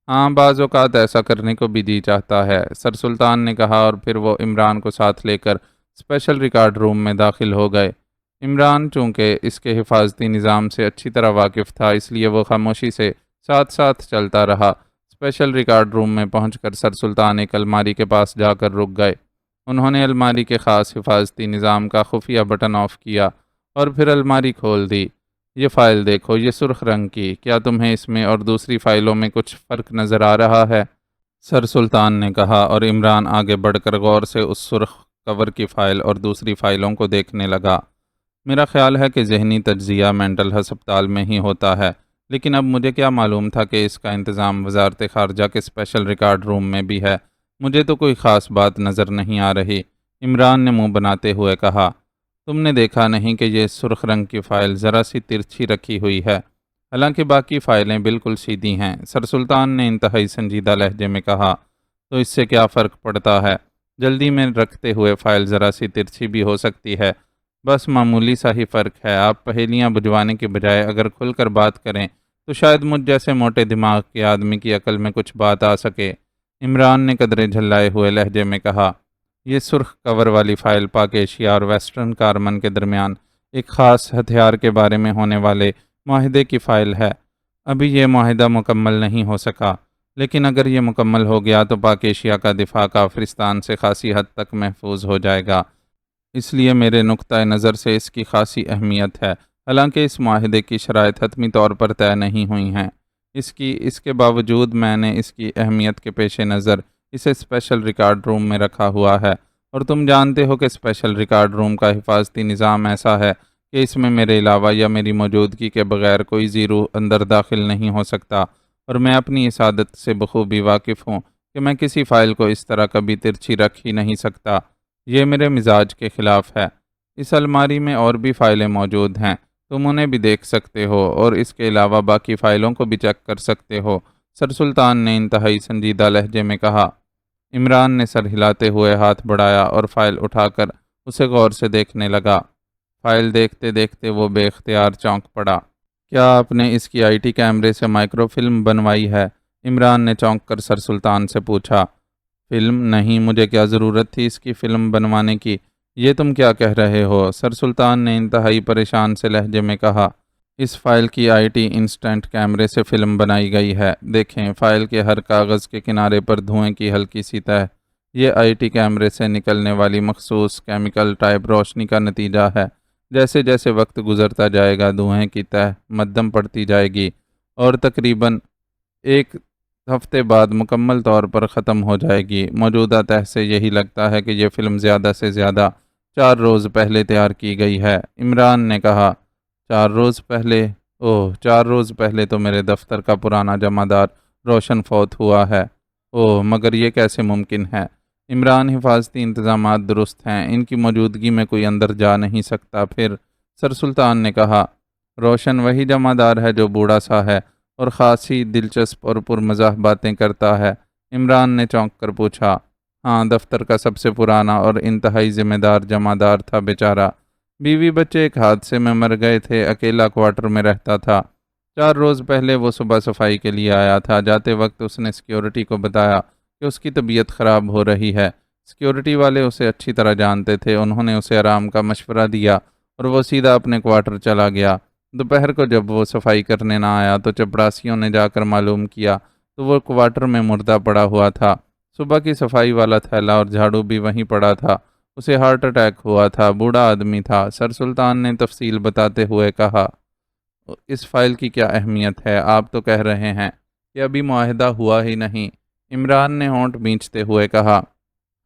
ہاں، بعض اوقات ایسا کرنے کو بھی جی چاہتا ہے، سر سلطان نے کہا اور پھر وہ عمران کو ساتھ لے کر اسپیشل ریکارڈ روم میں داخل ہو گئے۔ عمران چونکہ اس کے حفاظتی نظام سے اچھی طرح واقف تھا، اس لیے وہ خاموشی سے ساتھ ساتھ چلتا رہا۔ اسپیشل ریکارڈ روم میں پہنچ کر سر سلطان ایک الماری کے پاس جا کر رک گئے۔ انہوں نے الماری کے خاص حفاظتی نظام کا خفیہ بٹن آف کیا اور پھر الماری کھول دی۔ یہ فائل دیکھو، یہ سرخ رنگ کی، کیا تمہیں اس میں اور دوسری فائلوں میں کچھ فرق نظر آ رہا ہے؟ سر سلطان نے کہا اور عمران آگے بڑھ کر غور سے اس سرخ کور کی فائل اور دوسری فائلوں کو دیکھنے لگا۔ میرا خیال ہے کہ ذہنی تجزیہ مینٹل ہسپتال میں ہی ہوتا ہے، لیکن اب مجھے کیا معلوم تھا کہ اس کا انتظام وزارت خارجہ کے اسپیشل ریکارڈ روم میں بھی ہے۔ مجھے تو کوئی خاص بات نظر نہیں آ رہی، عمران نے منہ بناتے ہوئے کہا۔ تم نے دیکھا نہیں کہ یہ سرخ رنگ کی فائل ذرا سی ترچھی رکھی ہوئی ہے، حالانکہ باقی فائلیں بالکل سیدھی ہیں، سر سلطان نے انتہائی سنجیدہ لہجے میں کہا۔ تو اس سے کیا فرق پڑتا ہے؟ جلدی میں رکھتے ہوئے فائل ذرا سی ترچھی بھی ہو سکتی ہے، بس معمولی سا ہی فرق ہے۔ آپ پہیلیاں بجھوانے کے بجائے اگر کھل کر بات کریں تو شاید مجھ جیسے موٹے دماغ کے آدمی کی عقل میں کچھ بات آ سکے، عمران نے قدرے جھلائے ہوئے لہجے میں کہا۔ یہ سرخ کور والی فائل پاک ایشیا اور ویسٹرن کارمن کے درمیان ایک خاص ہتھیار کے بارے میں ہونے والے معاہدے کی فائل ہے۔ ابھی یہ معاہدہ مکمل نہیں ہو سکا، لیکن اگر یہ مکمل ہو گیا تو پاک ایشیا کا دفاع کافرستان سے خاصی حد تک محفوظ ہو جائے گا۔ اس لیے میرے نقطۂ نظر سے اس کی خاصی اہمیت ہے، حالانکہ اس معاہدے کی شرائط حتمی طور پر طے نہیں ہوئی ہیں۔ اس کے باوجود میں نے اس کی اہمیت کے پیش نظر اسے اسپیشل ریکارڈ روم میں رکھا ہوا ہے، اور تم جانتے ہو کہ اسپیشل ریکارڈ روم کا حفاظتی نظام ایسا ہے کہ اس میں میرے علاوہ یا میری موجودگی کے بغیر کوئی زیرو اندر داخل نہیں ہو سکتا، اور میں اپنی اس عادت سے بخوبی واقف ہوں کہ میں کسی فائل کو اس طرح کبھی ترچھی رکھ ہی نہیں سکتا۔ یہ میرے مزاج کے خلاف ہے۔ اس الماری میں اور بھی فائلیں موجود ہیں، تم انہیں بھی دیکھ سکتے ہو اور اس کے علاوہ باقی فائلوں کو بھی چیک کر سکتے ہو، سر سلطان نے انتہائی سنجیدہ لہجے میں کہا۔ عمران نے سر ہلاتے ہوئے ہاتھ بڑھایا اور فائل اٹھا کر اسے غور سے دیکھنے لگا۔ فائل دیکھتے دیکھتے وہ بے اختیار چونک پڑا۔ کیا آپ نے اس کی آئی ٹی کیمرے سے مائکرو فلم بنوائی ہے؟ عمران نے چونک کر سر سلطان سے پوچھا۔ فلم نہیں، مجھے کیا ضرورت تھی اس کی فلم بنوانے کی؟ یہ تم کیا کہہ رہے ہو؟ سر سلطان نے انتہائی پریشان سے لہجے میں کہا۔ اس فائل کی آئی ٹی انسٹنٹ کیمرے سے فلم بنائی گئی ہے، دیکھیں فائل کے ہر کاغذ کے کنارے پر دھوئیں کی ہلکی سی تہ، یہ آئی ٹی کیمرے سے نکلنے والی مخصوص کیمیکل ٹائپ روشنی کا نتیجہ ہے۔ جیسے جیسے وقت گزرتا جائے گا دھوئیں کی تہ مدھم پڑتی جائے گی اور تقریباً ایک ہفتے بعد مکمل طور پر ختم ہو جائے گی۔ موجودہ تہ سے یہی لگتا ہے کہ یہ فلم زیادہ سے زیادہ 4 روز پہلے تیار کی گئی ہے، عمران نے کہا۔ 4 روز پہلے؟ اوہ، 4 روز پہلے تو میرے دفتر کا پرانا جمع دار روشن فوت ہوا ہے۔ اوہ، مگر یہ کیسے ممکن ہے؟ عمران، حفاظتی انتظامات درست ہیں، ان کی موجودگی میں کوئی اندر جا نہیں سکتا۔ پھر سر سلطان نے کہا۔ روشن وہی جمع دار ہے جو بوڑھا سا ہے اور خاصی دلچسپ اور پرمزاح باتیں کرتا ہے، عمران نے چونک کر پوچھا۔ ہاں، دفتر کا سب سے پرانا اور انتہائی ذمہ دار جمع دار تھا بیچارہ، بیوی بچے ایک حادثے میں مر گئے تھے، اکیلا کوارٹر میں رہتا تھا، 4 روز پہلے وہ صبح صفائی کے لیے آیا تھا۔ جاتے وقت اس نے سیکیورٹی کو بتایا کہ اس کی طبیعت خراب ہو رہی ہے۔ سیکیورٹی والے اسے اچھی طرح جانتے تھے۔ انہوں نے اسے آرام کا مشورہ دیا اور وہ سیدھا اپنے کوارٹر چلا گیا۔ دوپہر کو جب وہ صفائی کرنے نہ آیا تو چپڑاسیوں نے جا کر معلوم کیا تو وہ کوارٹر میں مردہ پڑا ہوا تھا۔ صبح کی صفائی والا تھیلا اور جھاڑو بھی وہیں پڑا تھا۔ اسے ہارٹ اٹیک ہوا تھا، بوڑھا آدمی تھا۔ سر سلطان نے تفصیل بتاتے ہوئے کہا، اس فائل کی کیا اہمیت ہے؟ آپ تو کہہ رہے ہیں کہ ابھی معاہدہ ہوا ہی نہیں۔ عمران نے ہونٹ بھینچتے ہوئے کہا،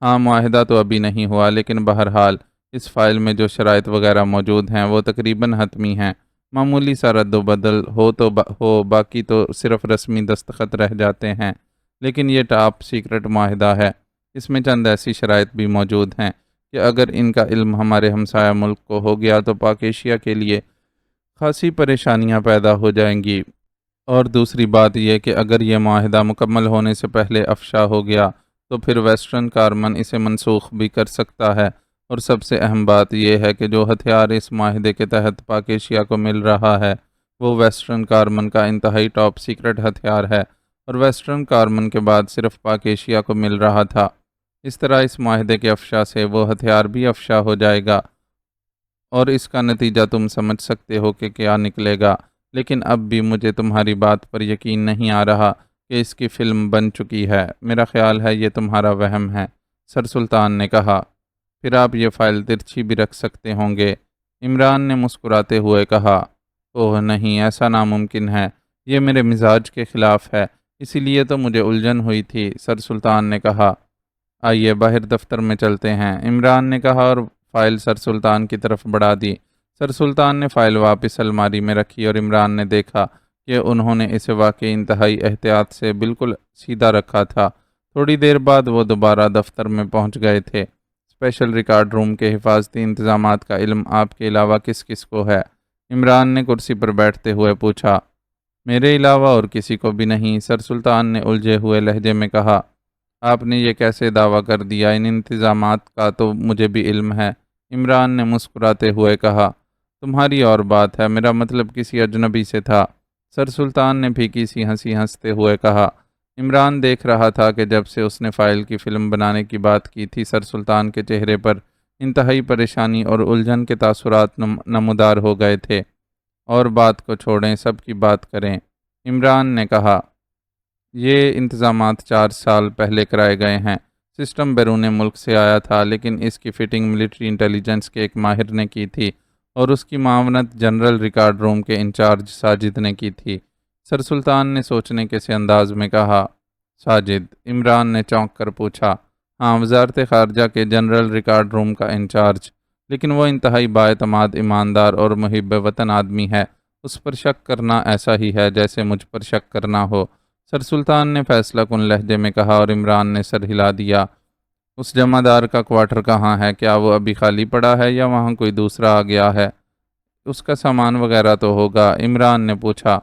ہاں معاہدہ تو ابھی نہیں ہوا، لیکن بہرحال اس فائل میں جو شرائط وغیرہ موجود ہیں وہ تقریباً حتمی ہیں۔ معمولی سا رد و بدل ہو باقی تو صرف رسمی دستخط رہ جاتے ہیں، لیکن یہ ٹاپ سیکرٹ معاہدہ ہے۔ اس میں چند ایسی شرائط بھی موجود ہیں کہ اگر ان کا علم ہمارے ہمسایہ ملک کو ہو گیا تو پاک ایشیا کے لیے خاصی پریشانیاں پیدا ہو جائیں گی۔ اور دوسری بات یہ کہ اگر یہ معاہدہ مکمل ہونے سے پہلے افشا ہو گیا تو پھر ویسٹرن کارمن اسے منسوخ بھی کر سکتا ہے۔ اور سب سے اہم بات یہ ہے کہ جو ہتھیار اس معاہدے کے تحت پاک ایشیا کو مل رہا ہے وہ ویسٹرن کارمن کا انتہائی ٹاپ سیکرٹ ہتھیار ہے، اور ویسٹرن کارمن کے بعد صرف پاک ایشیا کو مل رہا تھا۔ اس طرح اس معاہدے کے افشا سے وہ ہتھیار بھی افشا ہو جائے گا، اور اس کا نتیجہ تم سمجھ سکتے ہو کہ کیا نکلے گا۔ لیکن اب بھی مجھے تمہاری بات پر یقین نہیں آ رہا کہ اس کی فلم بن چکی ہے۔ میرا خیال ہے یہ تمہارا وہم ہے، سر سلطان نے کہا۔ پھر آپ یہ فائل ترچھی بھی رکھ سکتے ہوں گے، عمران نے مسکراتے ہوئے کہا۔ اوہ نہیں، ایسا ناممکن ہے، یہ میرے مزاج کے خلاف ہے، اسی لیے تو مجھے الجھن ہوئی تھی، سر سلطان نے کہا۔ آئیے باہر دفتر میں چلتے ہیں، عمران نے کہا اور فائل سر سلطان کی طرف بڑھا دی۔ سر سلطان نے فائل واپس الماری میں رکھی اور عمران نے دیکھا کہ انہوں نے اسے واقعی انتہائی احتیاط سے بالکل سیدھا رکھا تھا۔ تھوڑی دیر بعد وہ دوبارہ دفتر میں پہنچ گئے تھے۔ اسپیشل ریکارڈ روم کے حفاظتی انتظامات کا علم آپ کے علاوہ کس کس کو ہے؟ عمران نے کرسی پر بیٹھتے ہوئے پوچھا۔ میرے علاوہ اور کسی کو بھی نہیں، سر سلطان نے الجھے ہوئے لہجے میں کہا۔ آپ نے یہ کیسے دعویٰ کر دیا؟ ان انتظامات کا تو مجھے بھی علم ہے، عمران نے مسکراتے ہوئے کہا۔ تمہاری اور بات ہے، میرا مطلب کسی اجنبی سے تھا، سر سلطان نے پھیکی سی ہنسی ہنستے ہوئے کہا۔ عمران دیکھ رہا تھا کہ جب سے اس نے فائل کی فلم بنانے کی بات کی تھی، سر سلطان کے چہرے پر انتہائی پریشانی اور الجھن کے تاثرات نمودار ہو گئے تھے۔ اور بات کو چھوڑیں، سب کی بات کریں، عمران نے کہا۔ یہ انتظامات 4 سال پہلے کرائے گئے ہیں۔ سسٹم بیرون ملک سے آیا تھا، لیکن اس کی فٹنگ ملٹری انٹیلیجنس کے ایک ماہر نے کی تھی اور اس کی معاونت جنرل ریکارڈ روم کے انچارج ساجد نے کی تھی، سر سلطان نے سوچنے کے سے انداز میں کہا۔ ساجد؟ عمران نے چونک کر پوچھا۔ ہاں، وزارت خارجہ کے جنرل ریکارڈ روم کا انچارج، لیکن وہ انتہائی بااعتماد، ایماندار اور محب وطن آدمی ہے۔ اس پر شک کرنا ایسا ہی ہے جیسے مجھ پر شک کرنا ہو، سر سلطان نے فیصلہ کن لہجے میں کہا، اور عمران نے سر ہلا دیا۔ اس جمع دار کا کوارٹر کہاں ہے؟ کیا وہ ابھی خالی پڑا ہے یا وہاں کوئی دوسرا آ گیا ہے؟ اس کا سامان وغیرہ تو ہوگا، عمران نے پوچھا۔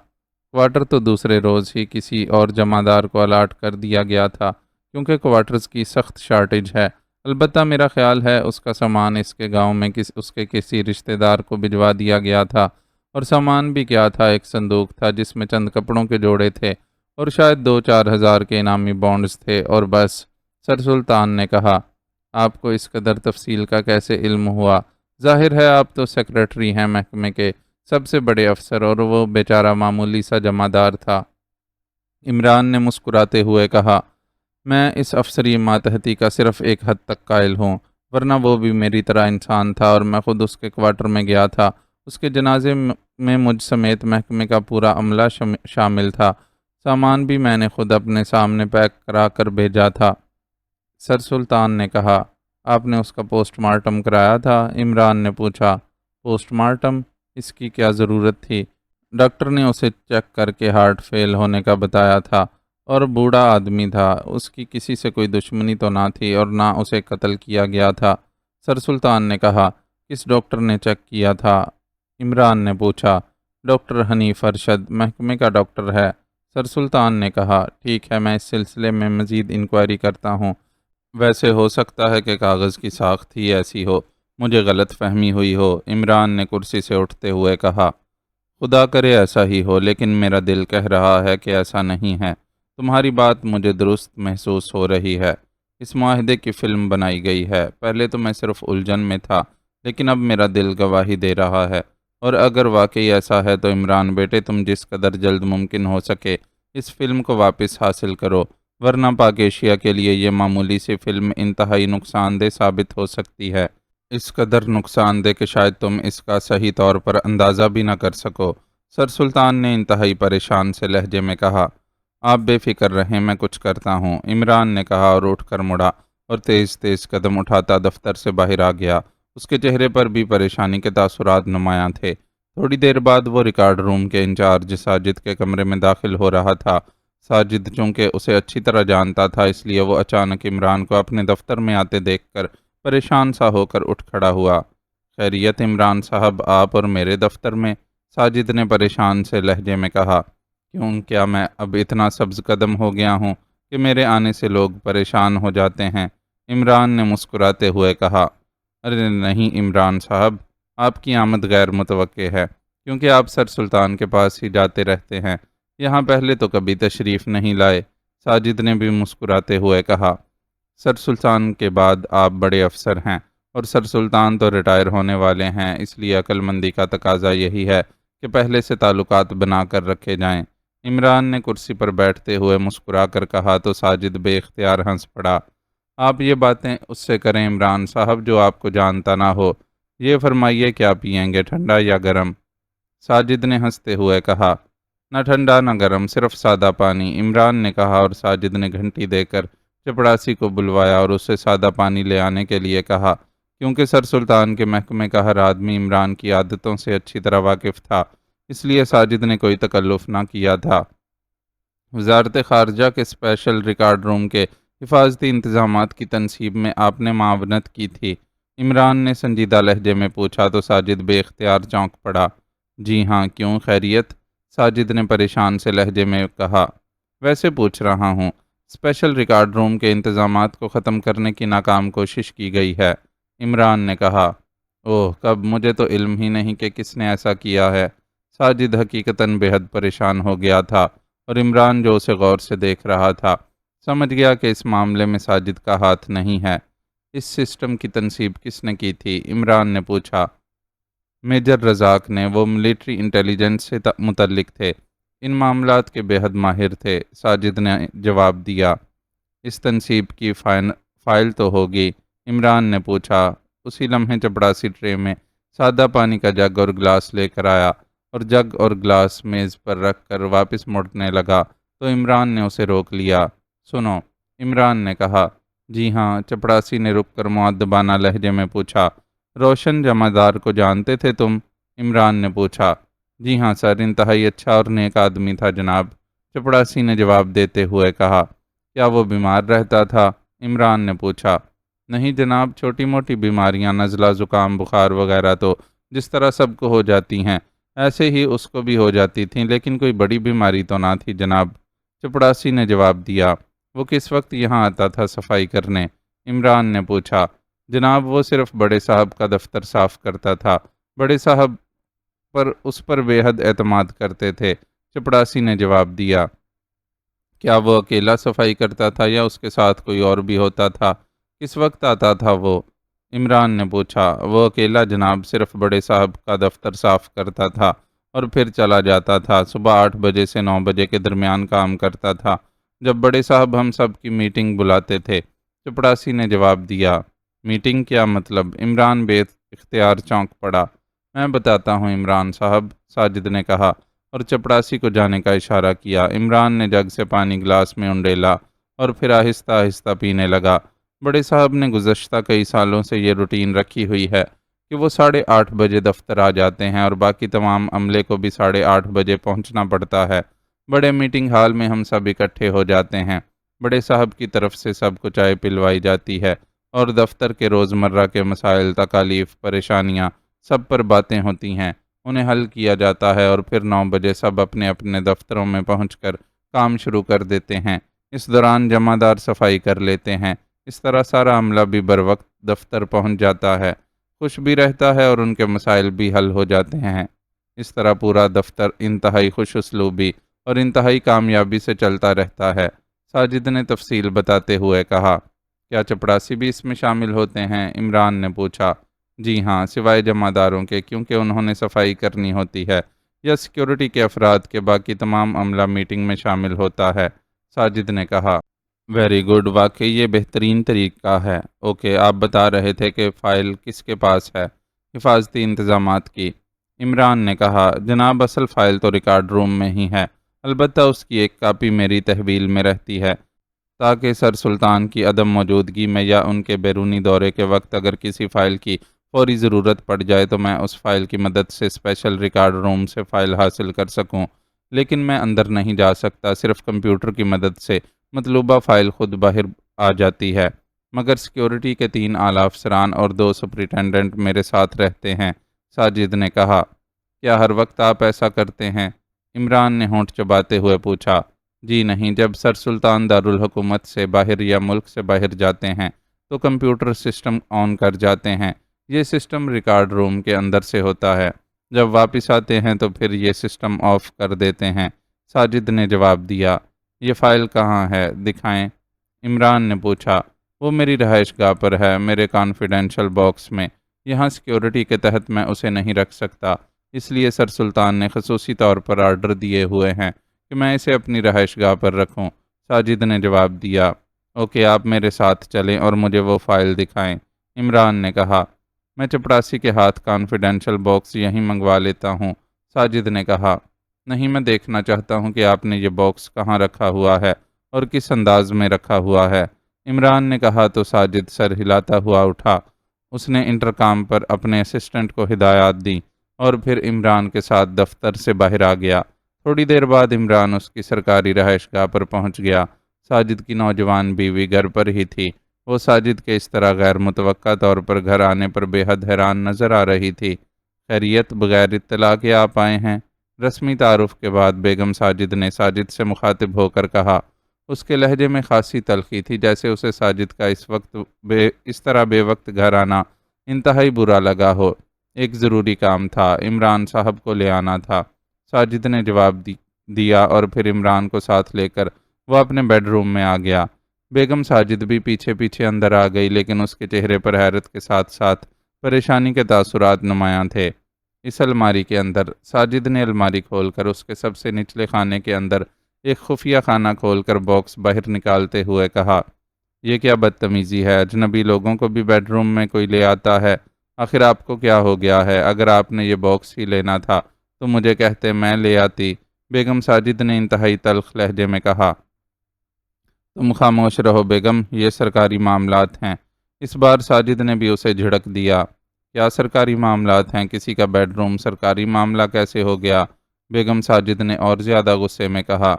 کوارٹر تو دوسرے روز ہی کسی اور جمع دار کو الاٹ کر دیا گیا تھا، کیونکہ کوارٹرز کی سخت شارٹیج ہے۔ البتہ میرا خیال ہے اس کا سامان اس کے گاؤں میں اس کے کسی رشتہ دار کو بھجوا دیا گیا تھا، اور سامان بھی کیا تھا؟ ایک صندوق تھا جس میں چند کپڑوں کے جوڑے تھے اور شاید 2-4 ہزار کے انعامی بانڈز تھے، اور بس، سر سلطان نے کہا۔ آپ کو اس قدر تفصیل کا کیسے علم ہوا؟ ظاہر ہے آپ تو سیکریٹری ہیں محکمے کے سب سے بڑے افسر، اور وہ بیچارہ معمولی سا جمع دار تھا، عمران نے مسکراتے ہوئے کہا۔ میں اس افسری ماتحتی کا صرف ایک حد تک قائل ہوں، ورنہ وہ بھی میری طرح انسان تھا، اور میں خود اس کے کوارٹر میں گیا تھا۔ اس کے جنازے میں مجھ سمیت محکمے کا پورا عملہ شامل تھا۔ سامان بھی میں نے خود اپنے سامنے پیک کرا کر بھیجا تھا، سر سلطان نے کہا۔ آپ نے اس کا پوسٹ مارٹم کرایا تھا؟ عمران نے پوچھا۔ Post mortem? اس کی کیا ضرورت تھی؟ ڈاکٹر نے اسے چیک کر کے ہارٹ فیل ہونے کا بتایا تھا، اور بوڑھا آدمی تھا، اس کی کسی سے کوئی دشمنی تو نہ تھی اور نہ اسے قتل کیا گیا تھا، سر سلطان نے کہا۔ کس ڈاکٹر نے چیک کیا تھا؟ عمران نے پوچھا۔ ڈاکٹر حنیف ارشد محکمے کا ڈاکٹر ہے، سر سلطان نے کہا۔ ٹھیک ہے، میں اس سلسلے میں مزید انکوائری کرتا ہوں۔ ویسے ہو سکتا ہے کہ کاغذ کی ساخت ہی ایسی ہو، مجھے غلط فہمی ہوئی ہو، عمران نے کرسی سے اٹھتے ہوئے کہا۔ خدا کرے ایسا ہی ہو، لیکن میرا دل کہہ رہا ہے کہ ایسا نہیں ہے۔ تمہاری بات مجھے درست محسوس ہو رہی ہے۔ اس معاہدے کی فلم بنائی گئی ہے۔ پہلے تو میں صرف الجھن میں تھا، لیکن اب میرا دل گواہی دے رہا ہے۔ اور اگر واقعی ایسا ہے تو عمران بیٹے، تم جس قدر جلد ممکن ہو سکے اس فلم کو واپس حاصل کرو، ورنہ پاک ایشیا کے لیے یہ معمولی سی فلم انتہائی نقصان دہ ثابت ہو سکتی ہے۔ اس قدر نقصان دہ کہ شاید تم اس کا صحیح طور پر اندازہ بھی نہ کر سکو۔ سر سلطان نے انتہائی پریشان سے لہجے میں کہا۔ آپ بے فکر رہیں، میں کچھ کرتا ہوں، عمران نے کہا اور اٹھ کر مڑا اور تیز تیز قدم اٹھاتا دفتر سے باہر آ گیا۔ اس کے چہرے پر بھی پریشانی کے تاثرات نمایاں تھے۔ تھوڑی دیر بعد وہ ریکارڈ روم کے انچارج ساجد کے کمرے میں داخل ہو رہا تھا۔ ساجد چونکہ اسے اچھی طرح جانتا تھا، اس لیے وہ اچانک عمران کو اپنے دفتر میں آتے دیکھ کر پریشان سا ہو کر اٹھ کھڑا ہوا۔ خیریت عمران صاحب، آپ اور میرے دفتر میں؟ ساجد نے پریشان سے لہجے میں کہا۔ کیوں، کیا میں اب اتنا سبز قدم ہو گیا ہوں کہ میرے آنے سے لوگ پریشان ہو جاتے ہیں؟ عمران نے مسکراتے ہوئے کہا۔ ارے نہیں عمران صاحب، آپ کی آمد غیر متوقع ہے، کیونکہ آپ سر سلطان کے پاس ہی جاتے رہتے ہیں، یہاں پہلے تو کبھی تشریف نہیں لائے۔ ساجد نے بھی مسکراتے ہوئے کہا۔ سر سلطان کے بعد آپ بڑے افسر ہیں، اور سر سلطان تو ریٹائر ہونے والے ہیں، اس لیے عقل مندی کا تقاضا یہی ہے کہ پہلے سے تعلقات بنا کر رکھے جائیں۔ عمران نے کرسی پر بیٹھتے ہوئے مسکرا کر کہا تو ساجد بے اختیار ہنس پڑا۔ آپ یہ باتیں اس سے کریں عمران صاحب جو آپ کو جانتا نہ ہو۔ یہ فرمائیے کیا پئیں گے، ٹھنڈا یا گرم؟ ساجد نے ہنستے ہوئے کہا۔ نہ ٹھنڈا نہ گرم، صرف سادہ پانی، عمران نے کہا اور ساجد نے گھنٹی دے کر چپڑاسی کو بلوایا اور اسے سادہ پانی لے آنے کے لیے کہا۔ کیونکہ سر سلطان کے محکمے کا ہر آدمی عمران کی عادتوں سے اچھی طرح واقف تھا، اس لیے ساجد نے کوئی تکلف نہ کیا تھا۔ وزارت خارجہ کے اسپیشل ریکارڈ روم کے حفاظتی انتظامات کی تنصیب میں آپ نے معاونت کی تھی؟ عمران نے سنجیدہ لہجے میں پوچھا تو ساجد بے اختیار چونک پڑا۔ جی ہاں، کیوں، خیریت؟ ساجد نے پریشان سے لہجے میں کہا۔ ویسے پوچھ رہا ہوں، اسپیشل ریکارڈ روم کے انتظامات کو ختم کرنے کی ناکام کوشش کی گئی ہے، عمران نے کہا۔ اوہ، کب؟ مجھے تو علم ہی نہیں کہ کس نے ایسا کیا ہے۔ ساجد حقیقتاً بے حد پریشان ہو گیا تھا، اور عمران جو اسے غور سے دیکھ رہا تھا سمجھ گیا کہ اس معاملے میں ساجد کا ہاتھ نہیں ہے۔ اس سسٹم کی تنصیب کس نے کی تھی؟ عمران نے پوچھا۔ میجر رزاق نے، وہ ملٹری انٹیلیجنس سے متعلق تھے، ان معاملات کے بے حد ماہر تھے، ساجد نے جواب دیا۔ اس تنصیب کی فائل تو ہوگی؟ عمران نے پوچھا۔ اسی لمحے چپڑاسی ٹرے میں سادہ پانی کا جگ اور گلاس لے کر آیا اور جگ اور گلاس میز پر رکھ کر واپس مڑنے لگا تو عمران نے اسے روک لیا۔ سنو، عمران نے کہا۔ جی ہاں، چپڑاسی نے رک کر مؤدبانہ لہجے میں پوچھا۔ روشن جمعدار کو جانتے تھے تم؟ عمران نے پوچھا۔ جی ہاں سر، انتہائی اچھا اور نیک آدمی تھا جناب، چپڑاسی نے جواب دیتے ہوئے کہا۔ کیا وہ بیمار رہتا تھا؟ عمران نے پوچھا۔ نہیں جناب، چھوٹی موٹی بیماریاں، نزلہ، زکام، بخار وغیرہ تو جس طرح سب کو ہو جاتی ہیں، ایسے ہی اس کو بھی ہو جاتی تھیں، لیکن کوئی بڑی بیماری تو نہ تھی جناب، چپڑاسی نے جواب دیا۔ وہ کس وقت یہاں آتا تھا صفائی کرنے؟ عمران نے پوچھا۔ جناب، وہ صرف بڑے صاحب کا دفتر صاف کرتا تھا، بڑے صاحب اس پر بے حد اعتماد کرتے تھے، چپڑاسی نے جواب دیا۔ کیا وہ اکیلا صفائی کرتا تھا یا اس کے ساتھ کوئی اور بھی ہوتا تھا؟ کس وقت آتا تھا وہ؟ عمران نے پوچھا۔ وہ اکیلا جناب، صرف بڑے صاحب کا دفتر صاف کرتا تھا اور پھر چلا جاتا تھا، صبح 8 بجے سے 9 بجے کے درمیان کام کرتا تھا، جب بڑے صاحب ہم سب کی میٹنگ بلاتے تھے، چپڑاسی نے جواب دیا۔ میٹنگ کیا مطلب؟ عمران بے اختیار چونک پڑا۔ میں بتاتا ہوں عمران صاحب، ساجد نے کہا اور چپڑاسی کو جانے کا اشارہ کیا۔ عمران نے جگ سے پانی گلاس میں انڈیلا اور پھر آہستہ آہستہ پینے لگا۔ بڑے صاحب نے گزشتہ کئی سالوں سے یہ روٹین رکھی ہوئی ہے کہ وہ 8:30 بجے دفتر آ جاتے ہیں اور باقی تمام عملے کو بھی 8:30 بجے پہنچنا پڑتا ہے۔ بڑے میٹنگ ہال میں ہم سب اکٹھے ہو جاتے ہیں، بڑے صاحب کی طرف سے سب کو چائے پلوائی جاتی ہے اور دفتر کے روزمرہ کے مسائل، تکالیف، پریشانیاں، سب پر باتیں ہوتی ہیں، انہیں حل کیا جاتا ہے اور پھر 9 بجے سب اپنے اپنے دفتروں میں پہنچ کر کام شروع کر دیتے ہیں۔ اس دوران جمعدار صفائی کر لیتے ہیں، اس طرح سارا عملہ بھی بروقت دفتر پہنچ جاتا ہے، خوش بھی رہتا ہے اور ان کے مسائل بھی حل ہو جاتے ہیں۔ اس طرح پورا دفتر انتہائی خوش اسلوبی اور انتہائی کامیابی سے چلتا رہتا ہے۔ ساجد نے تفصیل بتاتے ہوئے کہا۔ کیا چپڑاسی بھی اس میں شامل ہوتے ہیں؟ عمران نے پوچھا۔ جی ہاں، سوائے جمع داروں کے، کیونکہ انہوں نے صفائی کرنی ہوتی ہے، یا سیکیورٹی کے افراد کے باقی تمام عملہ میٹنگ میں شامل ہوتا ہے، ساجد نے کہا۔ ویری گڈ، واقعی یہ بہترین طریقہ ہے۔ اوکے، آپ بتا رہے تھے کہ فائل کس کے پاس ہے؟ حفاظتی انتظامات کی، عمران نے کہا۔ جناب، اصل فائل تو ریکارڈ روم میں ہی ہے، البتہ اس کی ایک کاپی میری تحویل میں رہتی ہے، تاکہ سر سلطان کی عدم موجودگی میں یا ان کے بیرونی دورے کے وقت اگر کسی فائل کی فوری ضرورت پڑ جائے تو میں اس فائل کی مدد سے اسپیشل ریکارڈ روم سے فائل حاصل کر سکوں۔ لیکن میں اندر نہیں جا سکتا، صرف کمپیوٹر کی مدد سے مطلوبہ فائل خود باہر آ جاتی ہے، مگر سیکیورٹی کے 3 اعلیٰ افسران اور 2 سپرنٹینڈنٹ میرے ساتھ رہتے ہیں، ساجد نے کہا۔ کیا ہر وقت آپ ایسا کرتے ہیں؟ عمران نے ہونٹ چباتے ہوئے پوچھا۔ جی نہیں، جب سر سلطان دارالحکومت سے باہر یا ملک سے باہر جاتے ہیں تو کمپیوٹر سسٹم آن کر جاتے ہیں، یہ سسٹم ریکارڈ روم کے اندر سے ہوتا ہے، جب واپس آتے ہیں تو پھر یہ سسٹم آف کر دیتے ہیں، ساجد نے جواب دیا۔ یہ فائل کہاں ہے؟ دکھائیں، عمران نے پوچھا۔ وہ میری رہائش گاہ پر ہے، میرے کانفیڈینشل باکس میں، یہاں سیکیورٹی کے تحت میں اسے نہیں رکھ سکتا، اس لیے سر سلطان نے خصوصی طور پر آرڈر دیے ہوئے ہیں کہ میں اسے اپنی رہائش گاہ پر رکھوں، ساجد نے جواب دیا۔ اوکے، آپ میرے ساتھ چلیں اور مجھے وہ فائل دکھائیں، عمران نے کہا۔ میں چپڑاسی کے ہاتھ کانفیڈینشل باکس یہیں منگوا لیتا ہوں، ساجد نے کہا۔ نہیں، میں دیکھنا چاہتا ہوں کہ آپ نے یہ باکس کہاں رکھا ہوا ہے اور کس انداز میں رکھا ہوا ہے، عمران نے کہا تو ساجد سر ہلاتا ہوا اٹھا۔ اس نے انٹرکام پر اپنے اسسٹنٹ کو ہدایات دیں اور پھر عمران کے ساتھ دفتر سے باہر آ گیا۔ تھوڑی دیر بعد عمران اس کی سرکاری رہائش گاہ پر پہنچ گیا۔ ساجد کی نوجوان بیوی گھر پر ہی تھی۔ وہ ساجد کے اس طرح غیر متوقع طور پر گھر آنے پر بے حد حیران نظر آ رہی تھی۔ خیریت، بغیر اطلاع کے آپ آئے ہیں؟ رسمی تعارف کے بعد بیگم ساجد نے ساجد سے مخاطب ہو کر کہا۔ اس کے لہجے میں خاصی تلخی تھی، جیسے اسے ساجد کا اس طرح بے وقت گھر آنا انتہائی برا لگا ہو۔ ایک ضروری کام تھا، عمران صاحب کو لے آنا تھا، ساجد نے جواب دیا اور پھر عمران کو ساتھ لے کر وہ اپنے بیڈ روم میں آ گیا۔ بیگم ساجد بھی پیچھے پیچھے اندر آ گئی، لیکن اس کے چہرے پر حیرت کے ساتھ ساتھ پریشانی کے تاثرات نمایاں تھے۔ اس الماری کے اندر، ساجد نے الماری کھول کر اس کے سب سے نچلے خانے کے اندر ایک خفیہ خانہ کھول کر باکس باہر نکالتے ہوئے کہا۔ یہ کیا بدتمیزی ہے؟ اجنبی لوگوں کو بھی بیڈ روم میں کوئی لے آتا ہے؟ آخر آپ کو کیا ہو گیا ہے؟ اگر آپ نے یہ باکس ہی لینا تھا تو مجھے کہتے، میں لے آتی، بیگم ساجد نے انتہائی تلخ لہجے میں کہا۔ تم خاموش رہو بیگم، یہ سرکاری معاملات ہیں۔ اس بار ساجد نے بھی اسے جھڑک دیا۔ کیا سرکاری معاملات ہیں؟ کسی کا بیڈ روم سرکاری معاملہ کیسے ہو گیا؟ بیگم ساجد نے اور زیادہ غصے میں کہا۔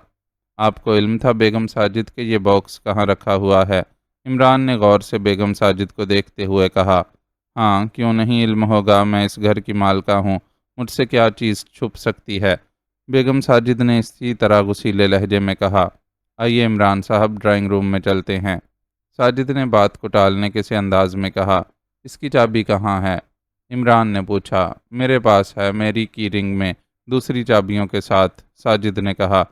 آپ کو علم تھا بیگم ساجد کہ یہ باکس کہاں رکھا ہوا ہے؟ عمران نے غور سے بیگم ساجد کو دیکھتے ہوئے کہا۔ ہاں، کیوں نہیں علم ہوگا، میں اس گھر کی مالکہ ہوں، مجھ سے کیا چیز چھپ سکتی ہے؟ بیگم ساجد نے اسی طرح غصیلے لہجے میں کہا۔ آئیے عمران صاحب، ڈرائنگ روم میں چلتے ہیں، ساجد نے بات کو ٹالنے کے سے انداز میں کہا۔ اس کی چابی کہاں ہے؟ عمران نے پوچھا۔ میرے پاس ہے، میری کی رنگ میں، دوسری چابیوں کے ساتھ، ساجد نے کہا۔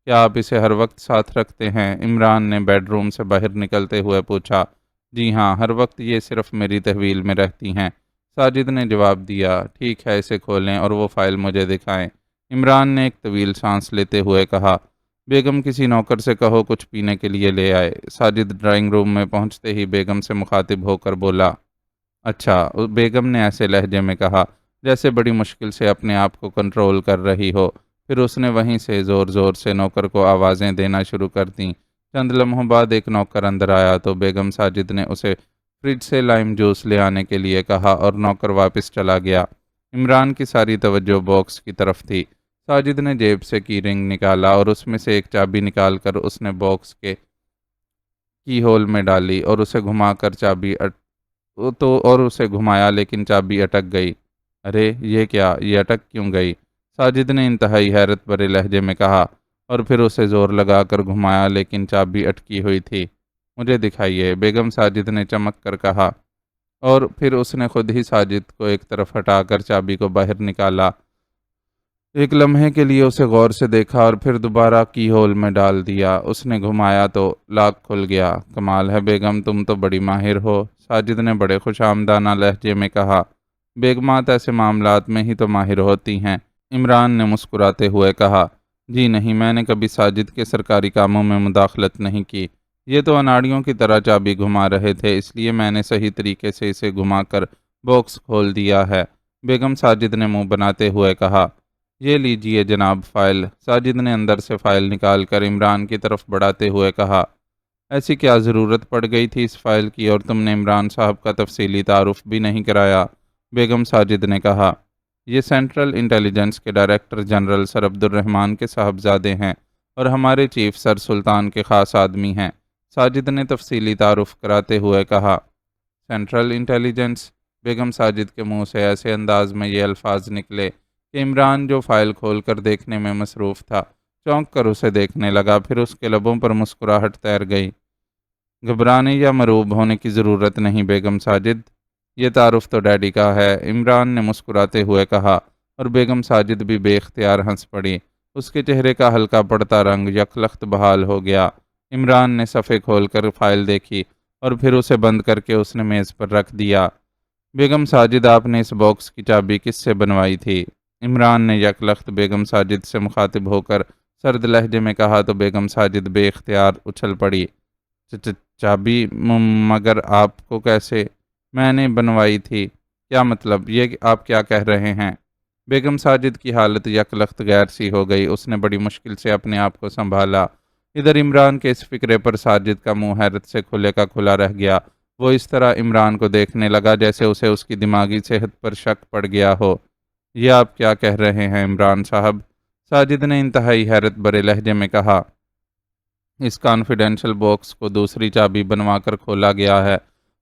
کیا آپ اسے ہر وقت ساتھ رکھتے ہیں؟ عمران نے بیڈ روم سے باہر نکلتے ہوئے پوچھا۔ جی ہاں، ہر وقت، یہ صرف میری تحویل میں رہتی ہیں، ساجد نے جواب دیا۔ ٹھیک ہے، اسے کھولیں اور وہ فائل مجھے دکھائیں، عمران نے ایک طویل سانس لیتے ہوئے کہا۔ بیگم کسی نوکر سے کہو کچھ پینے کے لیے لے آئے، ساجد ڈرائنگ روم میں پہنچتے ہی بیگم سے مخاطب ہو کر بولا۔ اچھا، بیگم نے ایسے لہجے میں کہا جیسے بڑی مشکل سے اپنے آپ کو کنٹرول کر رہی ہو۔ پھر اس نے وہیں سے زور زور سے نوکر کو آوازیں دینا شروع کر دیں۔ چند لمحوں بعد ایک نوکر اندر آیا تو بیگم ساجد نے اسے فریج سے لائم جوس لے آنے کے لیے کہا اور نوکر واپس چلا گیا۔ عمران کی ساری توجہ باکس کی طرف تھی۔ ساجد نے جیب سے کی رنگ نکالا اور اس میں سے ایک چابی نکال کر اس نے باکس کے کی ہول میں ڈالی اور اسے گھمایا، لیکن چابی اٹک گئی۔ ارے یہ کیا، یہ اٹک کیوں گئی؟ ساجد نے انتہائی حیرت بھرے لہجے میں کہا، اور پھر اسے زور لگا کر گھمایا لیکن چابی اٹکی ہوئی تھی۔ مجھے دکھائیے، بیگم ساجد نے چمک کر کہا، اور پھر اس نے خود ہی ساجد کو ایک طرف ہٹا کر چابی کو باہر نکالا۔ ایک لمحے کے لیے اسے غور سے دیکھا اور پھر دوبارہ کی ہول میں ڈال دیا۔ اس نے گھمایا تو لاک کھل گیا۔ کمال ہے بیگم، تم تو بڑی ماہر ہو، ساجد نے بڑے خوش آمدانہ لہجے میں کہا۔ بیگمات ایسے معاملات میں ہی تو ماہر ہوتی ہیں، عمران نے مسکراتے ہوئے کہا۔ جی نہیں، میں نے کبھی ساجد کے سرکاری کاموں میں مداخلت نہیں کی۔ یہ تو اناڑیوں کی طرح چابی گھما رہے تھے، اس لیے میں نے صحیح طریقے سے اسے گھما کر باکس کھول دیا ہے، بیگم ساجد نے منہ بناتے ہوئے کہا۔ یہ لیجئے جناب فائل، ساجد نے اندر سے فائل نکال کر عمران کی طرف بڑھاتے ہوئے کہا۔ ایسی کیا ضرورت پڑ گئی تھی اس فائل کی، اور تم نے عمران صاحب کا تفصیلی تعارف بھی نہیں کرایا، بیگم ساجد نے کہا۔ یہ سینٹرل انٹیلیجنس کے ڈائریکٹر جنرل سر عبد الرحمن کے صاحبزادے ہیں اور ہمارے چیف سر سلطان کے خاص آدمی ہیں، ساجد نے تفصیلی تعارف کراتے ہوئے کہا۔ سینٹرل انٹیلیجنس، بیگم ساجد کے منہ سے ایسے انداز میں یہ الفاظ نکلے کہ عمران جو فائل کھول کر دیکھنے میں مصروف تھا چونک کر اسے دیکھنے لگا، پھر اس کے لبوں پر مسکراہٹ تیر گئی۔ گھبرانے یا مروب ہونے کی ضرورت نہیں بیگم ساجد، یہ تعارف تو ڈیڈی کا ہے، عمران نے مسکراتے ہوئے کہا، اور بیگم ساجد بھی بے اختیار ہنس پڑی۔ اس کے چہرے کا ہلکا پڑتا رنگ یکلخت بحال ہو گیا۔ عمران نے صفحے کھول کر فائل دیکھی اور پھر اسے بند کر کے اس نے میز پر رکھ دیا۔ بیگم ساجد، آپ نے اس باکس کی چابی کس سے بنوائی تھی؟ عمران نے یکلخت بیگم ساجد سے مخاطب ہو کر سرد لہجے میں کہا تو بیگم ساجد بے اختیار اچھل پڑی۔ چابی؟ مگر آپ کو کیسے؟ میں نے بنوائی تھی؟ کیا مطلب؟ یہ کہ آپ کیا کہہ رہے ہیں؟ بیگم ساجد کی حالت یکلخت غیر سی ہو گئی، اس نے بڑی مشکل سے اپنے آپ کو سنبھالا۔ ادھر عمران کے اس فکرے پر ساجد کا منہ حیرت سے کھلے کا کھلا رہ گیا۔ وہ اس طرح عمران کو دیکھنے لگا جیسے اسے اس کی دماغی صحت پر شک پڑ گیا ہو۔ یہ آپ کیا کہہ رہے ہیں عمران صاحب؟ ساجد نے انتہائی حیرت برے لہجے میں کہا۔ اس کانفیڈینشل باکس کو دوسری چابی بنوا کر کھولا گیا ہے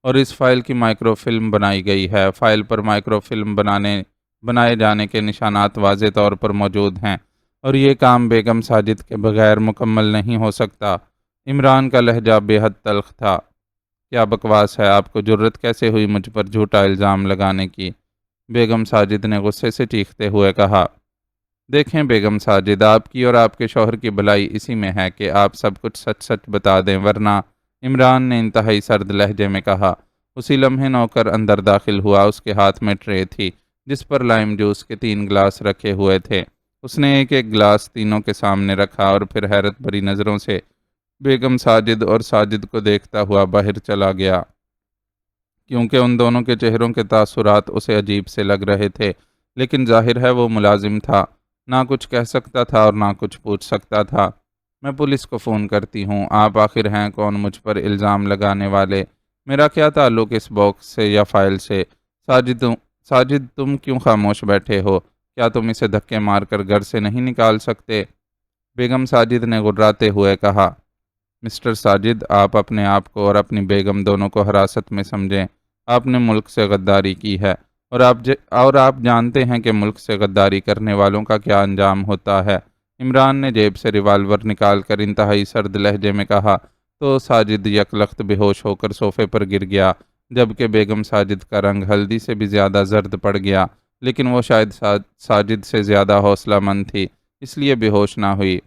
اور اس فائل کی مائکرو فلم بنائی گئی ہے۔ فائل پر مائکرو فلم بنائے جانے کے نشانات واضح طور پر موجود ہیں اور یہ کام بیگم ساجد کے بغیر مکمل نہیں ہو سکتا۔ عمران کا لہجہ بے حد تلخ تھا۔ کیا بکواس ہے، آپ کو جرت کیسے ہوئی مجھ پر جھوٹا الزام لگانے کی؟ بیگم ساجد نے غصے سے چیختے ہوئے کہا۔ دیکھیں بیگم ساجد، آپ کی اور آپ کے شوہر کی بھلائی اسی میں ہے کہ آپ سب کچھ سچ سچ بتا دیں، ورنہ، عمران نے انتہائی سرد لہجے میں کہا۔ اسی لمحے نوکر اندر داخل ہوا، اس کے ہاتھ میں ٹرے تھی جس پر لائم جوس کے 3 گلاس رکھے ہوئے تھے۔ اس نے ایک ایک گلاس تینوں کے سامنے رکھا اور پھر حیرت بھری نظروں سے بیگم ساجد اور ساجد کو دیکھتا ہوا باہر چلا گیا، کیونکہ ان دونوں کے چہروں کے تاثرات اسے عجیب سے لگ رہے تھے، لیکن ظاہر ہے وہ ملازم تھا، نہ کچھ کہہ سکتا تھا اور نہ کچھ پوچھ سکتا تھا۔ میں پولیس کو فون کرتی ہوں، آپ آخر ہیں کون مجھ پر الزام لگانے والے؟ میرا کیا تعلق اس باکس سے یا فائل سے؟ ساجد تم کیوں خاموش بیٹھے ہو؟ کیا تم اسے دھکے مار کر گھر سے نہیں نکال سکتے؟ بیگم ساجد نے غراتے ہوئے کہا۔ مسٹر ساجد، آپ اپنے آپ کو اور اپنی بیگم دونوں کو حراست میں سمجھیں۔ آپ نے ملک سے غداری کی ہے اور آپ جانتے ہیں کہ ملک سے غداری کرنے والوں کا کیا انجام ہوتا ہے۔ عمران نے جیب سے ریوالور نکال کر انتہائی سرد لہجے میں کہا تو ساجد یکلخت بے ہوش ہو کر صوفے پر گر گیا، جبکہ بیگم ساجد کا رنگ ہلدی سے بھی زیادہ زرد پڑ گیا، لیکن وہ شاید ساجد سے زیادہ حوصلہ مند تھی، اس لیے بے ہوش نہ ہوئی۔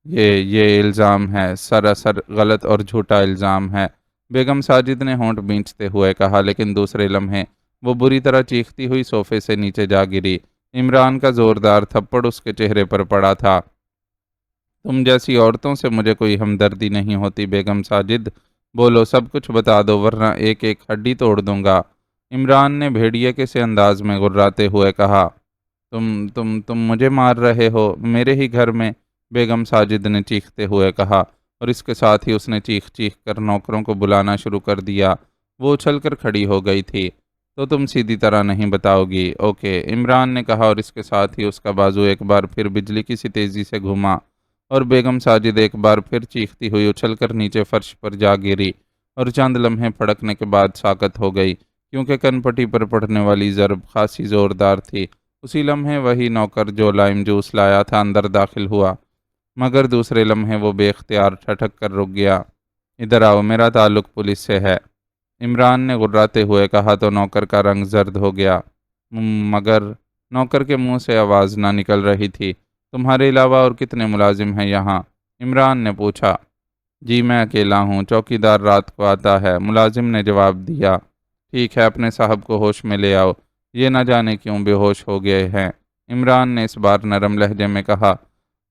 یہ الزام ہے، سراسر غلط اور جھوٹا الزام ہے، بیگم ساجد نے ہونٹ بھینچتے ہوئے کہا، لیکن دوسرے لمحے وہ بری طرح چیختی ہوئی صوفے سے نیچے جا گری۔ عمران کا زوردار تھپڑ اس کے چہرے پر پڑا تھا۔ تم جیسی عورتوں سے مجھے کوئی ہمدردی نہیں ہوتی بیگم ساجد، بولو، سب کچھ بتا دو ورنہ ایک ایک ہڈی توڑ دوں گا، عمران نے بھیڑیے کے سے انداز میں غراتے ہوئے کہا۔ تم مجھے مار رہے ہو میرے ہی گھر میں، بیگم ساجد نے چیختے ہوئے کہا، اور اس کے ساتھ ہی اس نے چیخ چیخ کر نوکروں کو بلانا شروع کر دیا۔ وہ اچھل کر کھڑی ہو گئی تھی۔ تو تم سیدھی طرح نہیں بتاؤ گی، اوکے، عمران نے کہا، اور اس کے ساتھ ہی اس کا بازو ایک بار پھر بجلی کی سی تیزی سے گھوما اور بیگم ساجد ایک بار پھر چیختی ہوئی اچھل کر نیچے فرش پر جا گری اور چند لمحے پھڑکنے کے بعد ساکت ہو گئی، کیونکہ کن پٹی پر پڑنے والی ضرب خاصی زوردار تھی۔ اسی لمحے وہی نوکر جو لائم جوس لایا تھا اندر داخل ہوا، مگر دوسرے لمحے وہ بے اختیار ٹھٹک کر رک گیا۔ ادھر آؤ، میرا تعلق پولیس سے ہے، عمران نے غراتے ہوئے کہا تو نوکر کا رنگ زرد ہو گیا۔ مگر نوکر کے منہ سے آواز نہ نکل رہی تھی۔ تمہارے علاوہ اور کتنے ملازم ہیں یہاں؟ عمران نے پوچھا۔ جی میں اکیلا ہوں، چوکیدار رات کو آتا ہے، ملازم نے جواب دیا۔ ٹھیک ہے، اپنے صاحب کو ہوش میں لے آؤ، یہ نہ جانے کیوں بے ہوش ہو گئے ہیں، عمران نے اس بار نرم لہجے میں کہا،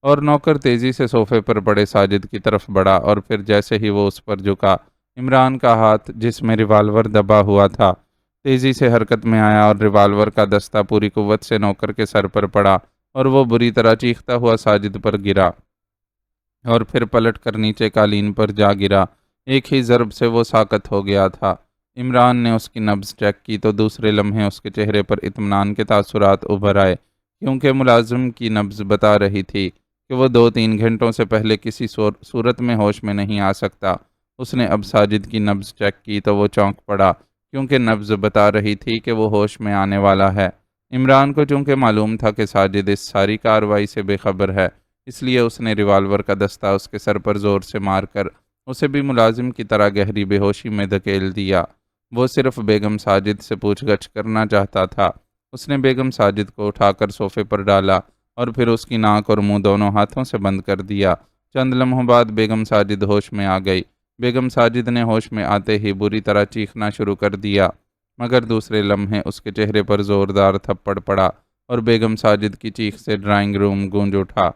اور نوکر تیزی سے صوفے پر پڑے ساجد کی طرف بڑھا، اور پھر جیسے ہی وہ اس پر جھکا، عمران کا ہاتھ جس میں ریوالور دبا ہوا تھا تیزی سے حرکت میں آیا اور ریوالور کا دستہ پوری قوت سے نوکر کے سر پر پڑا اور وہ بری طرح چیختا ہوا ساجد پر گرا اور پھر پلٹ کر نیچے قالین پر جا گرا۔ ایک ہی ضرب سے وہ ساکت ہو گیا تھا۔ عمران نے اس کی نبض چیک کی تو دوسرے لمحے اس کے چہرے پر اطمینان کے تاثرات ابھر آئے، کیونکہ ملازم کی نبض بتا رہی تھی کہ وہ 2-3 گھنٹوں سے پہلے کسی صورت میں ہوش میں نہیں آ سکتا۔ اس نے اب ساجد کی نبض چیک کی تو وہ چونک پڑا، کیونکہ نبض بتا رہی تھی کہ وہ ہوش میں آنے والا ہے۔ عمران کو چونکہ معلوم تھا کہ ساجد اس ساری کارروائی سے بے خبر ہے، اس لیے اس نے ریوالور کا دستہ اس کے سر پر زور سے مار کر اسے بھی ملازم کی طرح گہری بے ہوشی میں دھکیل دیا۔ وہ صرف بیگم ساجد سے پوچھ گچھ کرنا چاہتا تھا۔ اس نے بیگم ساجد کو اٹھا کر صوفے پر ڈالا اور پھر اس کی ناک اور منہ دونوں ہاتھوں سے بند کر دیا۔ چند لمحوں بعد بیگم ساجد ہوش میں آ گئی۔ بیگم ساجد نے ہوش میں آتے ہی بری طرح چیخنا شروع کر دیا، مگر دوسرے لمحے اس کے چہرے پر زوردار تھپڑ پڑا اور بیگم ساجد کی چیخ سے ڈرائنگ روم گونج اٹھا۔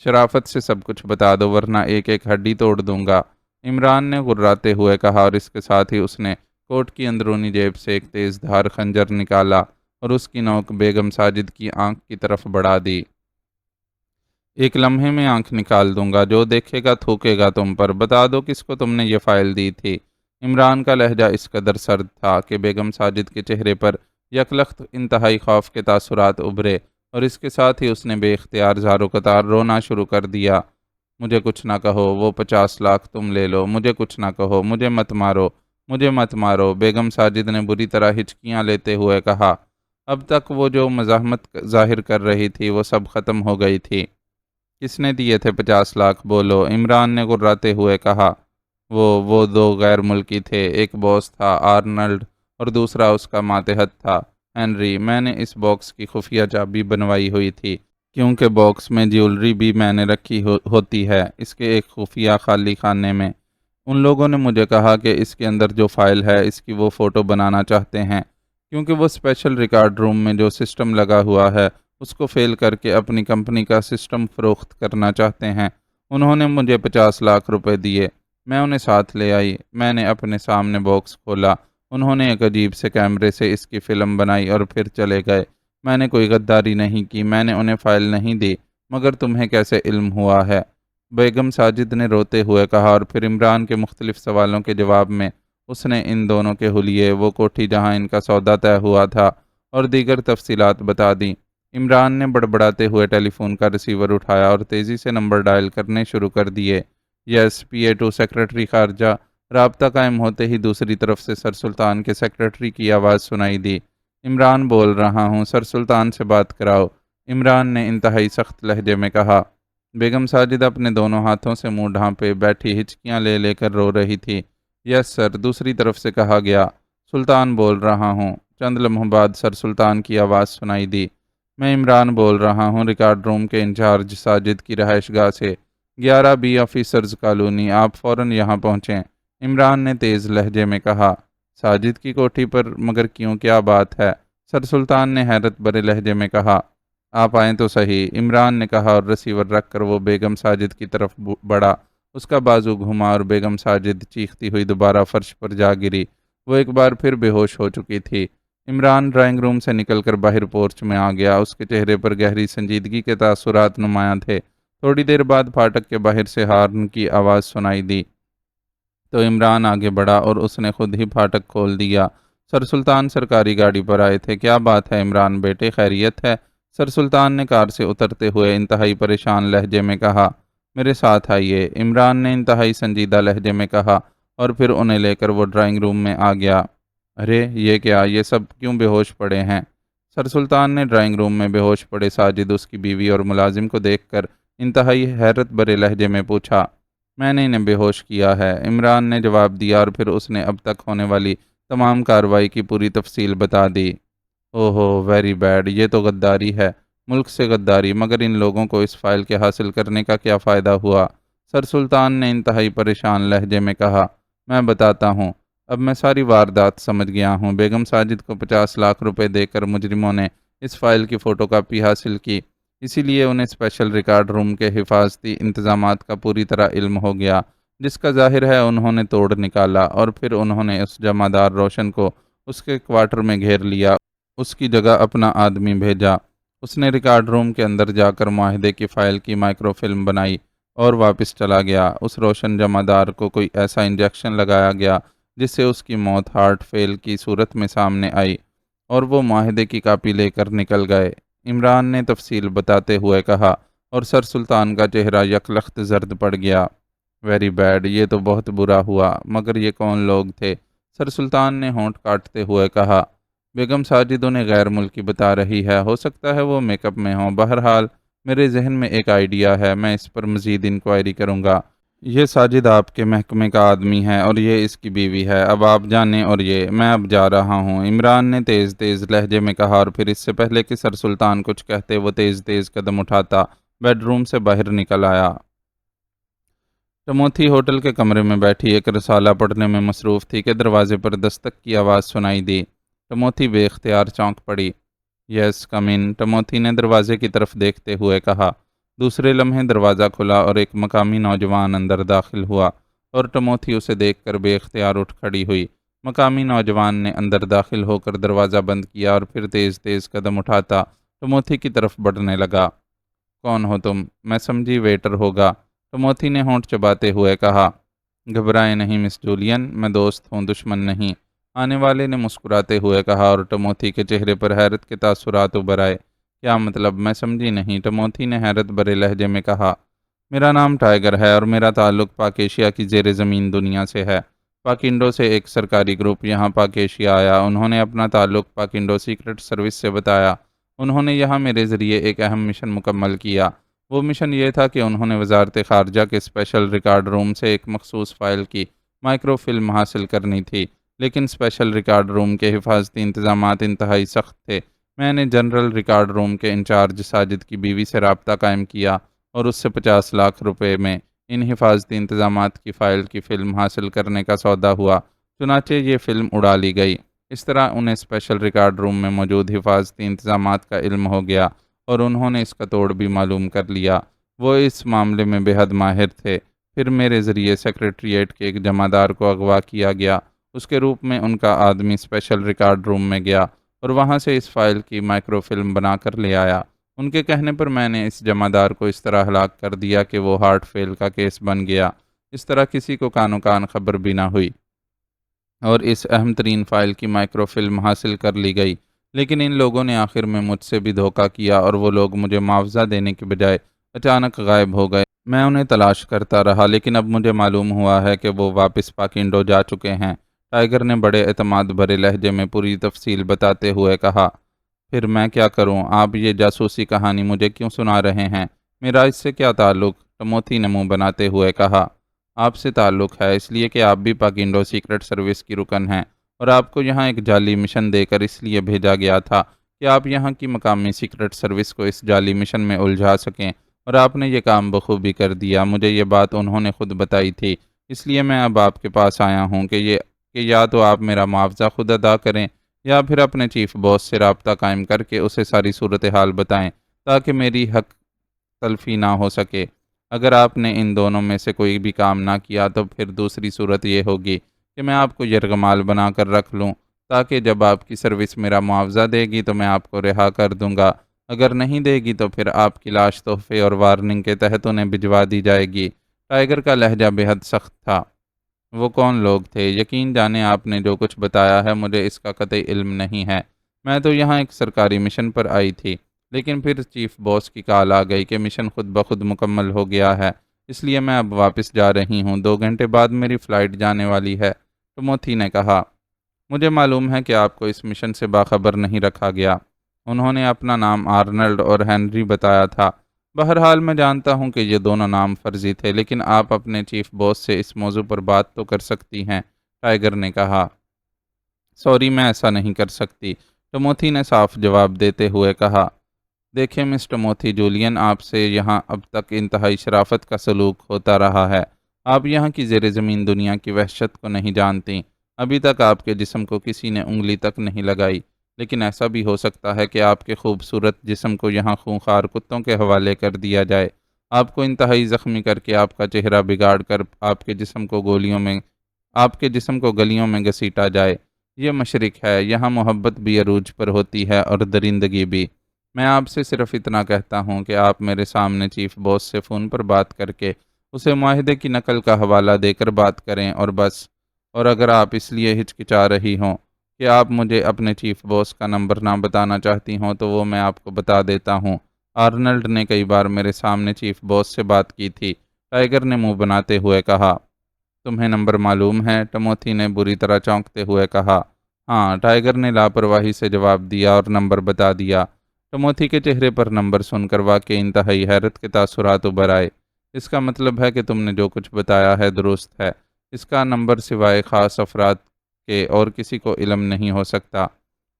شرافت سے سب کچھ بتا دو ورنہ ایک ایک ہڈی توڑ دوں گا، عمران نے غراتے ہوئے کہا، اور اس کے ساتھ ہی اس نے کوٹ کی اندرونی جیب سے ایک تیز دھار خنجر نکالا اور اس کی نوک بیگم ساجد کی آنکھ کی طرف بڑھا دی۔ ایک لمحے میں آنکھ نکال دوں گا، جو دیکھے گا تھوکے گا تم پر، بتا دو کس کو تم نے یہ فائل دی تھی۔ عمران کا لہجہ اس قدر سرد تھا کہ بیگم ساجد کے چہرے پر یکلخت انتہائی خوف کے تاثرات ابھرے، اور اس کے ساتھ ہی اس نے بے اختیار زار و قطار رونا شروع کر دیا۔ مجھے کچھ نہ کہو، وہ 50 لاکھ تم لے لو، مجھے کچھ نہ کہو، مجھے مت مارو، مجھے مت مارو، بیگم ساجد نے بری طرح ہچکیاں لیتے ہوئے کہا۔ اب تک وہ جو مزاحمت ظاہر کر رہی تھی وہ سب ختم ہو گئی تھی۔ کس نے دیے تھے 50 لاکھ؟ بولو، عمران نے غراتے ہوئے کہا۔ وہ 2 غیر ملکی تھے، ایک باس تھا آرنلڈ اور دوسرا اس کا ماتحت تھا ہنری۔ میں نے اس باکس کی خفیہ چابی بنوائی ہوئی تھی، کیونکہ باکس میں جیولری بھی میں نے رکھی ہوتی ہے، اس کے ایک خفیہ خالی خانے میں۔ ان لوگوں نے مجھے کہا کہ اس کے اندر جو فائل ہے اس کی وہ فوٹو بنانا چاہتے ہیں، کیونکہ وہ اسپیشل ریکارڈ روم میں جو سسٹم لگا ہوا ہے اس کو فیل کر کے اپنی کمپنی کا سسٹم فروخت کرنا چاہتے ہیں۔ انہوں نے مجھے 50 لاکھ روپے دیے، میں انہیں ساتھ لے آئی، میں نے اپنے سامنے باکس کھولا، انہوں نے ایک عجیب سے کیمرے سے اس کی فلم بنائی اور پھر چلے گئے۔ میں نے کوئی غداری نہیں کی، میں نے انہیں فائل نہیں دی، مگر تمہیں کیسے علم ہوا ہے؟ بیگم ساجد نے روتے ہوئے کہا، اور پھر عمران کے مختلف سوالوں کے جواب میں اس نے ان دونوں کے حلیے، وہ کوٹھی جہاں ان کا سودا طے ہوا تھا اور دیگر تفصیلات بتا دیں۔ عمران نے بڑبڑاتے ہوئے ٹیلی فون کا ریسیور اٹھایا اور تیزی سے نمبر ڈائل کرنے شروع کر دیے۔ یس PA2 سیکرٹری خارجہ۔ رابطہ قائم ہوتے ہی دوسری طرف سے سر سلطان کے سیکرٹری کی آواز سنائی دی۔ عمران بول رہا ہوں، سر سلطان سے بات کراؤ، عمران نے انتہائی سخت لہجے میں کہا۔ بیگم ساجد اپنے دونوں ہاتھوں سے منہ ڈھانپے بیٹھی ہچکیاں لے لے کر رو رہی تھی۔ یس سر، دوسری طرف سے کہا گیا۔ سلطان بول رہا ہوں۔ چند لمحوں بعد سر سلطان کی آواز سنائی دی۔ میں عمران بول رہا ہوں، ریکارڈ روم کے انچارج ساجد کی رہائش گاہ سے، 11B آفیسرز کالونی، آپ فوراً یہاں پہنچیں، عمران نے تیز لہجے میں کہا۔ ساجد کی کوٹھی پر؟ مگر کیوں، کیا بات ہے؟ سر سلطان نے حیرت بھرے لہجے میں کہا۔ آپ آئیں تو صحیح، عمران نے کہا، اور ریسیور رکھ کر وہ بیگم ساجد کی طرف بڑھا، اس کا بازو گھما اور بیگم ساجد چیختی ہوئی دوبارہ فرش پر جا گری۔ وہ ایک بار پھر بے ہوش ہو چکی تھی۔ عمران ڈرائنگ روم سے نکل کر باہر پورچ میں آ گیا، اس کے چہرے پر گہری سنجیدگی کے تاثرات نمایاں تھے۔ تھوڑی دیر بعد پھاٹک کے باہر سے ہارن کی آواز سنائی دی تو عمران آگے بڑھا اور اس نے خود ہی پھاٹک کھول دیا۔ سر سلطان سرکاری گاڑی پر آئے تھے، کیا بات ہے عمران بیٹے، خیریت ہے؟ سر سلطان نے کار سے اترتے ہوئے انتہائی پریشان لہجے میں کہا۔ میرے ساتھ آئیے، عمران نے انتہائی سنجیدہ لہجے میں کہا، اور پھر انہیں لے کر وہ ڈرائنگ روم میں آ گیا۔ ارے یہ کیا، یہ سب کیوں بے ہوش پڑے ہیں؟ سر سلطان نے ڈرائنگ روم میں بے ہوش پڑے ساجد، اس کی بیوی اور ملازم کو دیکھ کر انتہائی حیرت بھرے لہجے میں پوچھا۔ میں نے انہیں بے ہوش کیا ہے، عمران نے جواب دیا، اور پھر اس نے اب تک ہونے والی تمام کارروائی کی پوری تفصیل بتا دی۔ اوہو ویری بیڈ، یہ تو غداری ہے، ملک سے غداری۔ مگر ان لوگوں کو اس فائل کے حاصل کرنے کا کیا فائدہ ہوا؟ سر سلطان نے انتہائی پریشان لہجے میں کہا۔ میں بتاتا ہوں، اب میں ساری واردات سمجھ گیا ہوں۔ بیگم ساجد کو 50 لاکھ روپے دے کر مجرموں نے اس فائل کی فوٹو کاپی حاصل کی، اسی لیے انہیں اسپیشل ریکارڈ روم کے حفاظتی انتظامات کا پوری طرح علم ہو گیا، جس کا ظاہر ہے انہوں نے توڑ نکالا، اور پھر انہوں نے اس جمع دار روشن کو اس کے کوارٹر میں گھیر لیا، اس کی جگہ اپنا آدمی بھیجا۔ اس نے ریکارڈ روم کے اندر جا کر معاہدے کی فائل کی مائکرو فلم بنائی اور واپس چلا گیا۔ اس روشن جمع دار کو کوئی ایسا انجیکشن لگایا گیا جس سے اس کی موت ہارٹ فیل کی صورت میں سامنے آئی، اور وہ معاہدے کی کاپی لے کر نکل گئے۔ عمران نے تفصیل بتاتے ہوئے کہا، اور سر سلطان کا چہرہ یکلخت زرد پڑ گیا۔ ویری بیڈ، یہ تو بہت برا ہوا، مگر یہ کون لوگ تھے؟ سر سلطان نے ہونٹ کاٹتے ہوئے کہا۔ بیگم ساجد انہیں غیر ملکی بتا رہی ہے، ہو سکتا ہے وہ میک اپ میں ہوں۔ بہرحال میرے ذہن میں ایک آئیڈیا ہے، میں اس پر مزید انکوائری کروں گا۔ یہ ساجد آپ کے محکمے کا آدمی ہے اور یہ اس کی بیوی ہے، اب آپ جانیں۔ اور یہ میں اب جا رہا ہوں، عمران نے تیز تیز لہجے میں کہا، اور پھر اس سے پہلے کہ سر سلطان کچھ کہتے وہ تیز تیز قدم اٹھاتا بیڈ روم سے باہر نکل آیا۔ ٹموتھی ہوٹل کے کمرے میں بیٹھی ایک رسالہ پڑھنے میں مصروف تھی کہ دروازے پر دستک کی آواز سنائی دی۔ ٹموتھی بے اختیار چونک پڑی۔ یس کم ان، ٹموتھی نے دروازے کی طرف دیکھتے ہوئے کہا۔ دوسرے لمحے دروازہ کھلا اور ایک مقامی نوجوان اندر داخل ہوا، اور ٹموتھی اسے دیکھ کر بے اختیار اٹھ کھڑی ہوئی۔ مقامی نوجوان نے اندر داخل ہو کر دروازہ بند کیا اور پھر تیز تیز قدم اٹھاتا ٹموتھی کی طرف بڑھنے لگا۔ کون ہو تم؟ میں سمجھی ویٹر ہوگا، ٹموتھی نے ہونٹ چباتے ہوئے کہا۔ گھبرائیں نہیں مس جولین، میں دوست ہوں، دشمن نہیں، آنے والے نے مسکراتے ہوئے کہا، اور ٹموتھی کے چہرے پر حیرت کے تاثرات ابھر آئے۔ کیا مطلب؟ میں سمجھی نہیں، ٹموتھی نے حیرت بھرے لہجے میں کہا۔ میرا نام ٹائیگر ہے اور میرا تعلق پاک ایشیا کی زیر زمین دنیا سے ہے۔ پاک انڈو سے ایک سرکاری گروپ یہاں پاک ایشیا آیا، انہوں نے اپنا تعلق پاک انڈو سیکرٹ سروس سے بتایا۔ انہوں نے یہاں میرے ذریعے ایک اہم مشن مکمل کیا۔ وہ مشن یہ تھا کہ انہوں نے وزارت خارجہ کے اسپیشل ریکارڈ روم سے ایک مخصوص فائل کی مائکرو فلم حاصل کرنی تھی، لیکن اسپیشل ریکارڈ روم کے حفاظتی انتظامات انتہائی سخت تھے۔ میں نے جنرل ریکارڈ روم کے انچارج ساجد کی بیوی سے رابطہ قائم کیا اور اس سے 50 لاکھ روپے میں ان حفاظتی انتظامات کی فائل کی فلم حاصل کرنے کا سودا ہوا۔ چنانچہ یہ فلم اڑا لی گئی۔ اس طرح انہیں اسپیشل ریکارڈ روم میں موجود حفاظتی انتظامات کا علم ہو گیا اور انہوں نے اس کا توڑ بھی معلوم کر لیا۔ وہ اس معاملے میں بے حد ماہر تھے۔ پھر میرے ذریعے سیکریٹریٹ کے ایک جمع دار کو اغوا کیا گیا۔ اس کے روپ میں ان کا آدمی اسپیشل ریکارڈ روم میں گیا اور وہاں سے اس فائل کی مائکرو فلم بنا کر لے آیا۔ ان کے کہنے پر میں نے اس جمع دار کو اس طرح ہلاک کر دیا کہ وہ ہارٹ فیل کا کیس بن گیا۔ اس طرح کسی کو کانوں کان خبر بھی نہ ہوئی اور اس اہم ترین فائل کی مائکرو فلم حاصل کر لی گئی۔ لیکن ان لوگوں نے آخر میں مجھ سے بھی دھوکہ کیا اور وہ لوگ مجھے معاوضہ دینے کے بجائے اچانک غائب ہو گئے۔ میں انہیں تلاش کرتا رہا، لیکن اب مجھے معلوم ہوا ہے کہ وہ واپس پاک انڈو جا چکے ہیں۔ ٹائیگر نے بڑے اعتماد بھرے لہجے میں پوری تفصیل بتاتے ہوئے کہا۔ پھر میں کیا کروں؟ آپ یہ جاسوسی کہانی مجھے کیوں سنا رہے ہیں؟ میرا اس سے کیا تعلق؟ ٹموتھی نے منہ بناتے ہوئے کہا۔ آپ سے تعلق ہے، اس لیے کہ آپ بھی پاک انڈو سیکرٹ سروس کی رکن ہیں، اور آپ کو یہاں ایک جعلی مشن دے کر اس لیے بھیجا گیا تھا کہ آپ یہاں کی مقامی سیکرٹ سروس کو اس جعلی مشن میں الجھا سکیں، اور آپ نے یہ کام بخوبی کر دیا۔ مجھے یہ بات انہوں نے خود بتائی تھی، اس لیے میں اب آپ کے پاس آیا ہوں کہ یا تو آپ میرا معاوضہ خود ادا کریں یا پھر اپنے چیف باس سے رابطہ قائم کر کے اسے ساری صورتحال بتائیں تاکہ میری حق تلفی نہ ہو سکے۔ اگر آپ نے ان دونوں میں سے کوئی بھی کام نہ کیا تو پھر دوسری صورت یہ ہوگی کہ میں آپ کو یرغمال بنا کر رکھ لوں تاکہ جب آپ کی سروس میرا معاوضہ دے گی تو میں آپ کو رہا کر دوں گا، اگر نہیں دے گی تو پھر آپ کی لاش تحفے اور وارننگ کے تحت انہیں بھجوا دی جائے گی۔ ٹائیگر کا لہجہ بے حد سخت تھا۔ وہ کون لوگ تھے؟ یقین جانیں آپ نے جو کچھ بتایا ہے مجھے اس کا قطعی علم نہیں ہے۔ میں تو یہاں ایک سرکاری مشن پر آئی تھی، لیکن پھر چیف باس کی کال آ گئی کہ مشن خود بخود مکمل ہو گیا ہے، اس لیے میں اب واپس جا رہی ہوں۔ 2 گھنٹے بعد میری فلائٹ جانے والی ہے، ٹموتھی نے کہا۔ مجھے معلوم ہے کہ آپ کو اس مشن سے باخبر نہیں رکھا گیا۔ انہوں نے اپنا نام آرنلڈ اور ہنری بتایا تھا۔ بہرحال میں جانتا ہوں کہ یہ دونوں نام فرضی تھے، لیکن آپ اپنے چیف باس سے اس موضوع پر بات تو کر سکتی ہیں، ٹائیگر نے کہا۔ سوری، میں ایسا نہیں کر سکتی، ٹموتھی نے صاف جواب دیتے ہوئے کہا، دیکھیں مس ٹموتھی، جولین آپ سے یہاں اب تک انتہائی شرافت کا سلوک ہوتا رہا ہے۔ آپ یہاں کی زیر زمین دنیا کی وحشت کو نہیں جانتی۔ ابھی تک آپ کے جسم کو کسی نے انگلی تک نہیں لگائی، لیکن ایسا بھی ہو سکتا ہے کہ آپ کے خوبصورت جسم کو یہاں خونخوار کتوں کے حوالے کر دیا جائے، آپ کو انتہائی زخمی کر کے، آپ کا چہرہ بگاڑ کر آپ کے جسم کو گلیوں میں گھسیٹا جائے۔ یہ مشرق ہے، یہاں محبت بھی عروج پر ہوتی ہے اور درندگی بھی۔ میں آپ سے صرف اتنا کہتا ہوں کہ آپ میرے سامنے چیف باس سے فون پر بات کر کے اسے معاہدے کی نقل کا حوالہ دے کر بات کریں اور بس۔ اور اگر آپ اس لیے ہچکچا رہی ہوں کہ آپ مجھے اپنے چیف باس کا نمبر نہ بتانا چاہتی ہوں تو وہ میں آپ کو بتا دیتا ہوں۔ آرنلڈ نے کئی بار میرے سامنے چیف باس سے بات کی تھی، ٹائیگر نے منہ بناتے ہوئے کہا۔ تمہیں نمبر معلوم ہے؟ ٹموتھی نے بری طرح چونکتے ہوئے کہا۔ ہاں، ٹائیگر نے لاپرواہی سے جواب دیا اور نمبر بتا دیا۔ ٹموتھی کے چہرے پر نمبر سن کر واقعی انتہائی حیرت کے تاثرات ابھر آئے۔ اس کا مطلب ہے کہ تم نے جو کچھ بتایا ہے درست ہے۔ اس کا نمبر سوائے خاص افراد کے اور کسی کو علم نہیں ہو سکتا۔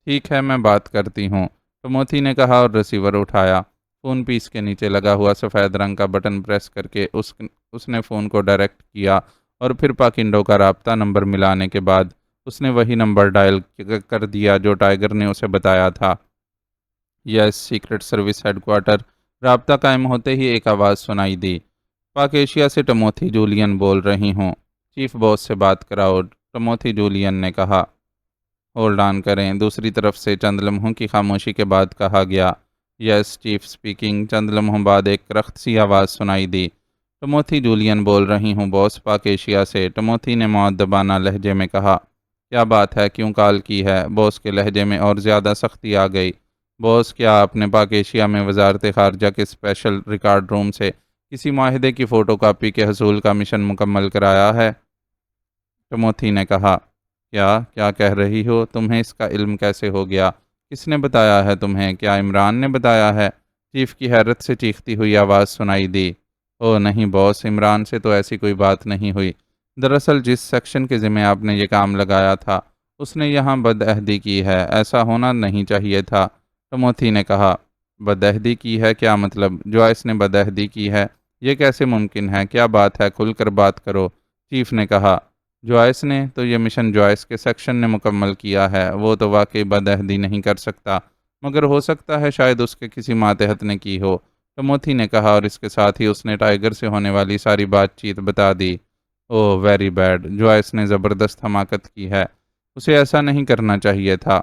ٹھیک ہے، میں بات کرتی ہوں، ٹموتھی نے کہا اور ریسیور اٹھایا۔ فون پیس کے نیچے لگا ہوا سفید رنگ کا بٹن پریس کر کے اس نے فون کو ڈائریکٹ کیا اور پھر پاکنڈو کا رابطہ نمبر ملانے کے بعد اس نے وہی نمبر ڈائل کر دیا جو ٹائیگر نے اسے بتایا تھا۔ یس، سیکرٹ سروس ہیڈ کوارٹر۔ رابطہ قائم ہوتے ہی ایک آواز سنائی دی۔ پاک ایشیا سے ٹموتھی جولین بول رہی ہوں، چیف باس سے بات کراؤ، ٹموتھی جولین نے کہا۔ ہولڈ آن کریں، دوسری طرف سے چند لمحوں کی خاموشی کے بعد کہا گیا۔ یس چیف اسپیکنگ۔ چند لمحوں بعد ایک کرخت سی آواز سنائی دی۔ ٹموتھی جولین بول رہی ہوں باس، پاک ایشیا سے، ٹموتھی نے مؤدبانہ لہجے میں کہا۔ کیا بات ہے، کیوں کال کی ہے؟ باس کے لہجے میں اور زیادہ سختی آ گئی۔ باس، کیا آپ نے پاک ایشیا میں وزارت خارجہ کے اسپیشل ریکارڈ روم سے کسی معاہدے کی فوٹو کاپی کے حصول کا مشن مکمل کرایا ہے؟ ٹموتھی نے کہا۔ کیا کہہ رہی ہو؟ تمہیں اس کا علم کیسے ہو گیا؟ کس نے بتایا ہے تمہیں؟ کیا عمران نے بتایا ہے؟ چیف کی حیرت سے چیختی ہوئی آواز سنائی دی۔ او نہیں باس، عمران سے تو ایسی کوئی بات نہیں ہوئی۔ دراصل جس سیکشن کے ذمہ آپ نے یہ کام لگایا تھا اس نے یہاں بدعہدی کی ہے، ایسا ہونا نہیں چاہیے تھا۔ ٹموتھی نے کہا۔ بدعہدی کی ہے؟ کیا مطلب؟ جوائس نے بدعہدی کی ہے؟ یہ کیسے ممکن ہے؟ کیا بات ہے؟ کھل کر بات کرو، چیف نے کہا۔ جوائس نے؟ تو یہ مشن جوائس کے سیکشن نے مکمل کیا ہے، وہ تو واقعی بدعہدی نہیں کر سکتا، مگر ہو سکتا ہے شاید اس کے کسی ماتحت نے کی ہو، ٹموتھی نے کہا، اور اس کے ساتھ ہی اس نے ٹائیگر سے ہونے والی ساری بات چیت بتا دی۔ او ویری بیڈ، جوائس نے زبردست حماقت کی ہے، اسے ایسا نہیں کرنا چاہیے تھا۔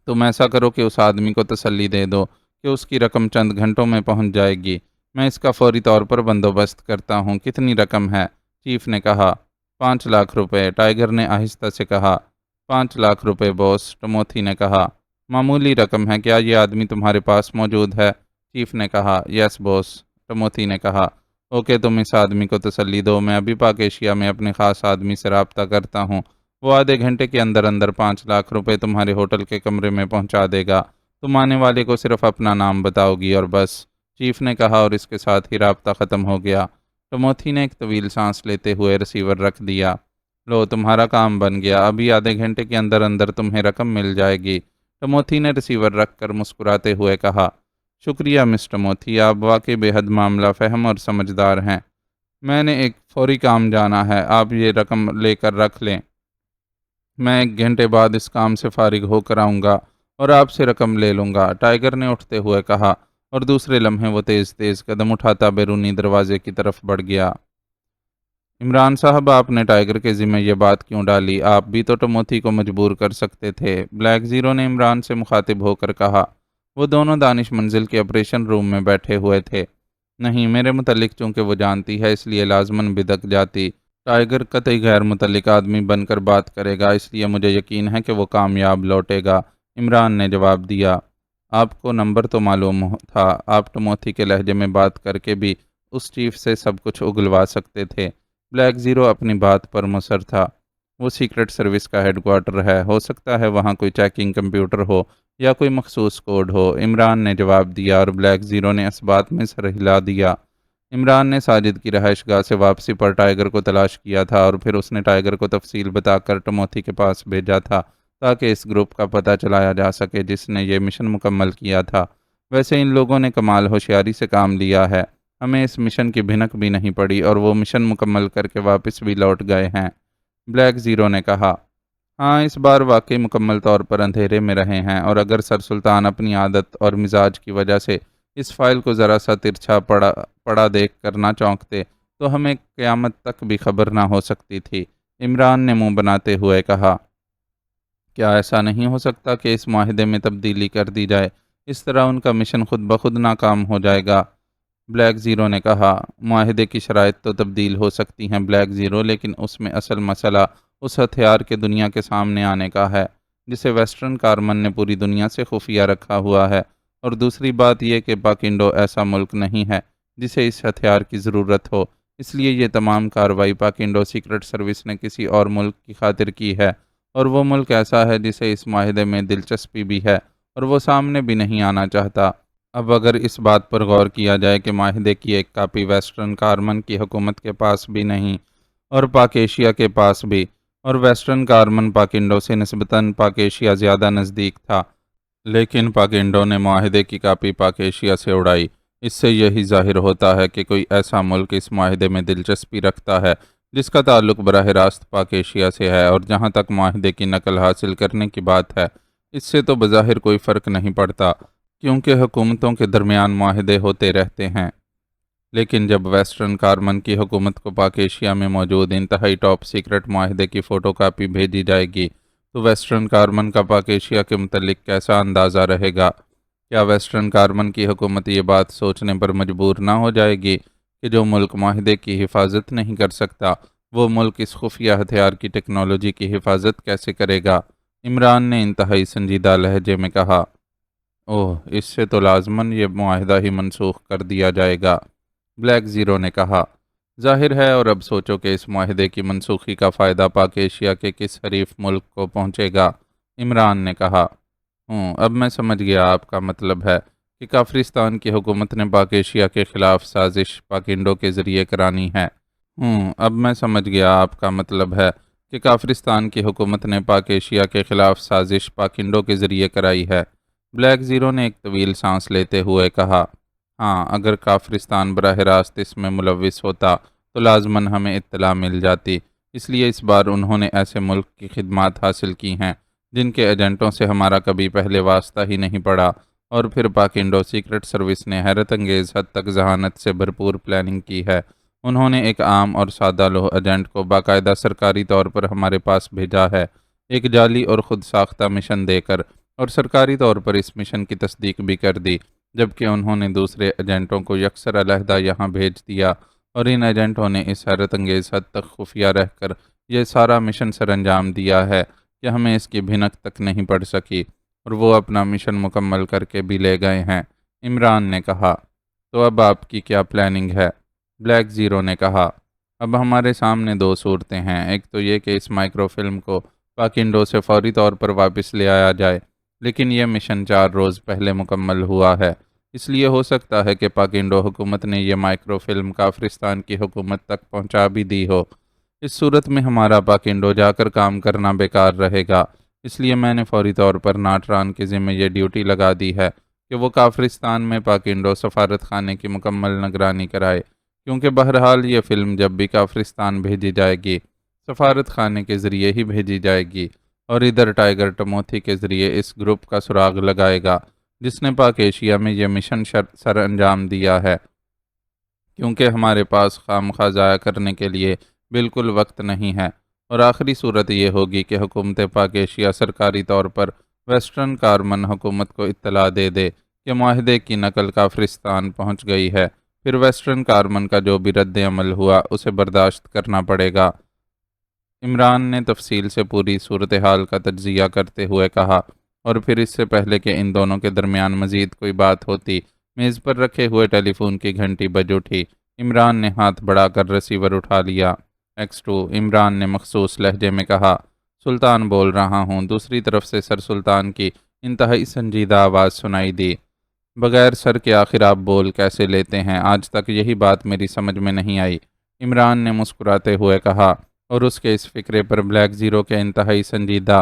تم ایسا کرو کہ اس آدمی کو تسلی دے دو کہ اس کی رقم چند گھنٹوں میں پہنچ جائے گی، میں اس کا فوری طور پر بندوبست کرتا ہوں۔ کتنی رقم ہے؟ چیف نے کہا۔ 5 لاکھ روپے، ٹائیگر نے آہستہ سے کہا۔ 5 لاکھ روپے باس، ٹموتھی نے کہا۔ معمولی رقم ہے، کیا یہ آدمی تمہارے پاس موجود ہے؟ چیف نے کہا۔ یس باس، ٹموتھی نے کہا۔ اوکے، تم اس آدمی کو تسلی دو، میں ابھی پاک ایشیا میں اپنے خاص آدمی سے رابطہ کرتا ہوں، وہ آدھے گھنٹے کے اندر اندر 5 لاکھ روپے تمہارے ہوٹل کے کمرے میں پہنچا دے گا، تم آنے والے کو صرف اپنا نام بتاؤ گی اور بس، چیف نے کہا، اور اس کے ساتھ ہی رابطہ ختم ہو گیا۔ ٹموتھی نے ایک طویل سانس لیتے ہوئے ریسیور رکھ دیا۔ لو، تمہارا کام بن گیا، ابھی آدھے گھنٹے کے اندر اندر تمہیں رقم مل جائے گی، ٹموتھی نے ریسیور رکھ کر مسکراتے ہوئے کہا۔ شکریہ مس ٹموتھی، آپ واقعی بے حد معاملہ فہم اور سمجھدار ہیں۔ میں نے ایک فوری کام جانا ہے، آپ یہ رقم لے کر رکھ لیں، میں 1 گھنٹے بعد اس کام سے فارغ ہو کر آؤں گا اور آپ سے رقم لے لوں گا، ٹائیگر نے اٹھتے ہوئے کہا، اور دوسرے لمحے وہ تیز تیز قدم اٹھاتا بیرونی دروازے کی طرف بڑھ گیا۔ عمران صاحب، آپ نے ٹائیگر کے ذمہ یہ بات کیوں ڈالی؟ آپ بھی تو ٹموتھی کو مجبور کر سکتے تھے، بلیک زیرو نے عمران سے مخاطب ہو کر کہا۔ وہ دونوں دانش منزل کے آپریشن روم میں بیٹھے ہوئے تھے۔ نہیں، میرے متعلق چونکہ وہ جانتی ہے اس لیے لازماً بدک جاتی، ٹائیگر قطعی غیر متعلق آدمی بن کر بات کرے گا، اس لیے مجھے یقین ہے کہ وہ کامیاب لوٹے گا، عمران نے جواب دیا۔ آپ کو نمبر تو معلوم تھا، آپ ٹموتھی کے لہجے میں بات کر کے بھی اس چیف سے سب کچھ اگلوا سکتے تھے۔ بلیک زیرو اپنی بات پر مصر تھا۔ وہ سیکرٹ سروس کا ہیڈ کوارٹر ہے، ہو سکتا ہے وہاں کوئی چیکنگ کمپیوٹر ہو یا کوئی مخصوص کوڈ ہو، عمران نے جواب دیا، اور بلیک زیرو نے اس بات میں سر ہلا دیا۔ عمران نے ساجد کی رہائش گاہ سے واپسی پر ٹائیگر کو تلاش کیا تھا اور پھر اس نے ٹائیگر کو تفصیل بتا کر ٹموتھی کے پاس بھیجا تھا تاکہ اس گروپ کا پتہ چلایا جا سکے جس نے یہ مشن مکمل کیا تھا۔ ویسے ان لوگوں نے کمال ہوشیاری سے کام لیا ہے، ہمیں اس مشن کی بھنک بھی نہیں پڑی اور وہ مشن مکمل کر کے واپس بھی لوٹ گئے ہیں، بلیک زیرو نے کہا۔ ہاں، اس بار واقعی مکمل طور پر اندھیرے میں رہے ہیں، اور اگر سر سلطان اپنی عادت اور مزاج کی وجہ سے اس فائل کو ذرا سا ترچھا پڑا دیکھ کر نہ چونکتے تو ہمیں قیامت تک بھی خبر نہ ہو سکتی تھی، عمران نے منہ بناتے ہوئے کہا۔ کیا ایسا نہیں ہو سکتا کہ اس معاہدے میں تبدیلی کر دی جائے؟ اس طرح ان کا مشن خود بخود ناکام ہو جائے گا، بلیک زیرو نے کہا۔ معاہدے کی شرائط تو تبدیل ہو سکتی ہیں بلیک زیرو، لیکن اس میں اصل مسئلہ اس ہتھیار کے دنیا کے سامنے آنے کا ہے جسے ویسٹرن کارمن نے پوری دنیا سے خفیہ رکھا ہوا ہے، اور دوسری بات یہ کہ پاکنڈو ایسا ملک نہیں ہے جسے اس ہتھیار کی ضرورت ہو، اس لیے یہ تمام کارروائی پاکنڈو سیکرٹ سروس نے کسی اور ملک کی خاطر کی ہے، اور وہ ملک ایسا ہے جسے اس معاہدے میں دلچسپی بھی ہے اور وہ سامنے بھی نہیں آنا چاہتا۔ اب اگر اس بات پر غور کیا جائے کہ معاہدے کی ایک کاپی ویسٹرن کارمن کی حکومت کے پاس بھی نہیں اور پاک ایشیا کے پاس بھی، اور ویسٹرن کارمن پاکنڈو سے نسبتاً پاک ایشیا زیادہ نزدیک تھا، لیکن پاکنڈو نے معاہدے کی کاپی پاک ایشیا سے اڑائی، اس سے یہی ظاہر ہوتا ہے کہ کوئی ایسا ملک اس معاہدے میں دلچسپی رکھتا ہے جس کا تعلق براہ راست پاک ایشیا سے ہے، اور جہاں تک معاہدے کی نقل حاصل کرنے کی بات ہے، اس سے تو بظاہر کوئی فرق نہیں پڑتا کیونکہ حکومتوں کے درمیان معاہدے ہوتے رہتے ہیں۔ لیکن جب ویسٹرن کارمن کی حکومت کو پاک ایشیا میں موجود انتہائی ٹاپ سیکرٹ معاہدے کی فوٹو کاپی بھیجی جائے گی تو ویسٹرن کارمن کا پاک ایشیا کے متعلق کیسا اندازہ رہے گا؟ کیا ویسٹرن کارمن کی حکومت یہ بات سوچنے پر مجبور نہ ہو جائے گی کہ جو ملک معاہدے کی حفاظت نہیں کر سکتا وہ ملک اس خفیہ ہتھیار کی ٹیکنالوجی کی حفاظت کیسے کرے گا؟ عمران نے انتہائی سنجیدہ لہجے میں کہا۔ اوہ، اس سے تو لازماً یہ معاہدہ ہی منسوخ کر دیا جائے گا، بلیک زیرو نے کہا۔ ظاہر ہے، اور اب سوچو کہ اس معاہدے کی منسوخی کا فائدہ پاک ایشیا کے کس حریف ملک کو پہنچے گا، عمران نے کہا۔ اب میں سمجھ گیا، آپ کا مطلب ہے کہ کافرستان کی حکومت نے پاک ایشیا کے خلاف سازش پاکنڈو کے ذریعے کرانی ہے۔ اب میں سمجھ گیا، آپ کا مطلب ہے کہ کافرستان کی حکومت نے پاک ایشیا کے خلاف سازش پاکنڈو کے ذریعے کرائی ہے، بلیک زیرو نے ایک طویل سانس لیتے ہوئے کہا۔ ہاں، اگر کافرستان براہ راست اس میں ملوث ہوتا تو لازماً ہمیں اطلاع مل جاتی، اس لیے اس بار انہوں نے ایسے ملک کی خدمات حاصل کی ہیں جن کے ایجنٹوں سے ہمارا کبھی پہلے واسطہ ہی نہیں پڑا، اور پھر پاکنڈو سیکرٹ سروس نے حیرت انگیز حد تک ذہانت سے بھرپور پلاننگ کی ہے۔ انہوں نے ایک عام اور سادہ لوح ایجنٹ کو باقاعدہ سرکاری طور پر ہمارے پاس بھیجا ہے، ایک جعلی اور خود ساختہ مشن دے کر، اور سرکاری طور پر اس مشن کی تصدیق بھی کر دی، جبکہ انہوں نے دوسرے ایجنٹوں کو یکسر علیحدہ یہاں بھیج دیا، اور ان ایجنٹوں نے اس حیرت انگیز حد تک خفیہ رہ کر یہ سارا مشن سر انجام دیا ہے کہ ہمیں اس کی بھنک تک نہیں پڑ سکی، اور وہ اپنا مشن مکمل کر کے بھی لے گئے ہیں، عمران نے کہا۔ تو اب آپ کی کیا پلاننگ ہے؟ بلیک زیرو نے کہا۔ اب ہمارے سامنے دو صورتیں ہیں، ایک تو یہ کہ اس مائکرو فلم کو پاکنڈو سے فوری طور پر واپس لے آیا جائے، لیکن یہ مشن 4 روز پہلے مکمل ہوا ہے، اس لیے ہو سکتا ہے کہ پاکنڈو حکومت نے یہ مائکرو فلم کافرستان کی حکومت تک پہنچا بھی دی ہو۔ اس صورت میں ہمارا پاکنڈو جا کر کام کرنا بیکار رہے گا، اس لیے میں نے فوری طور پر ناٹران کے ذمہ یہ ڈیوٹی لگا دی ہے کہ وہ کافرستان میں پاکنڈو سفارت خانے کی مکمل نگرانی کرائے، کیونکہ بہرحال یہ فلم جب بھی کافرستان بھیجی جائے گی سفارت خانے کے ذریعے ہی بھیجی جائے گی، اور ادھر ٹائیگر ٹموتھی کے ذریعے اس گروپ کا سراغ لگائے گا جس نے پاک ایشیا میں یہ مشن سر انجام دیا ہے، کیونکہ ہمارے پاس خواہ ضائع کرنے کے لیے بالکل وقت نہیں ہے۔ اور آخری صورت یہ ہوگی کہ حکومت پاک ایشیا سرکاری طور پر ویسٹرن کارمن حکومت کو اطلاع دے دے کہ معاہدے کی نقل کافرستان پہنچ گئی ہے، پھر ویسٹرن کارمن کا جو بھی رد عمل ہوا اسے برداشت کرنا پڑے گا۔ عمران نے تفصیل سے پوری صورتحال کا تجزیہ کرتے ہوئے کہا، اور پھر اس سے پہلے کہ ان دونوں کے درمیان مزید کوئی بات ہوتی، میز پر رکھے ہوئے ٹیلی فون کی گھنٹی بج اٹھی۔ عمران نے ہاتھ بڑھا کر ریسیور اٹھا لیا۔ X2، عمران نے مخصوص لہجے میں کہا۔ سلطان بول رہا ہوں، دوسری طرف سے سر سلطان کی انتہائی سنجیدہ آواز سنائی دی۔ بغیر سر کے آخر آپ بول کیسے لیتے ہیں؟ آج تک یہی بات میری سمجھ میں نہیں آئی، عمران نے مسکراتے ہوئے کہا، اور اس کے اس فکرے پر بلیک زیرو کے انتہائی سنجیدہ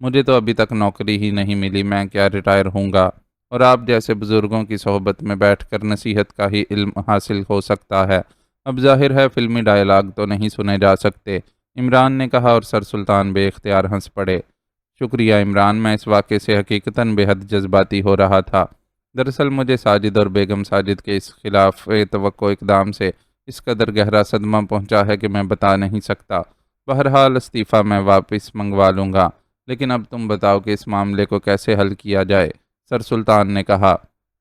مجھے تو ابھی تک نوکری ہی نہیں ملی، میں کیا ریٹائر ہوں گا؟ اور آپ جیسے بزرگوں کی صحبت میں بیٹھ کر نصیحت کا ہی علم حاصل ہو سکتا ہے۔ اب ظاہر ہے فلمی ڈائلاگ تو نہیں سنے جا سکتے، عمران نے کہا، اور سر سلطان بے اختیار ہنس پڑے۔ شکریہ عمران، میں اس واقعے سے حقیقتاً بے حد جذباتی ہو رہا تھا۔ دراصل مجھے ساجد اور بیگم ساجد کے اس خلاف توقع اقدام سے اس قدر گہرا صدمہ پہنچا ہے کہ میں بتا نہیں سکتا۔ بہرحال استعفیٰ میں واپس منگوا لوں گا، لیکن اب تم بتاؤ کہ اس معاملے کو کیسے حل کیا جائے؟ سر سلطان نے کہا،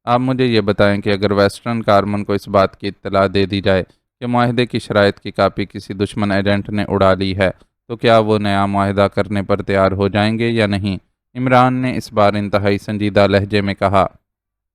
آپ مجھے یہ بتائیں کہ اگر ویسٹرن کارمن کو اس بات کی اطلاع دے دی جائے کہ معاہدے کی شرائط کی کاپی کسی دشمن ایجنٹ نے اڑا لی ہے تو کیا وہ نیا معاہدہ کرنے پر تیار ہو جائیں گے یا نہیں؟ عمران نے اس بار انتہائی سنجیدہ لہجے میں کہا،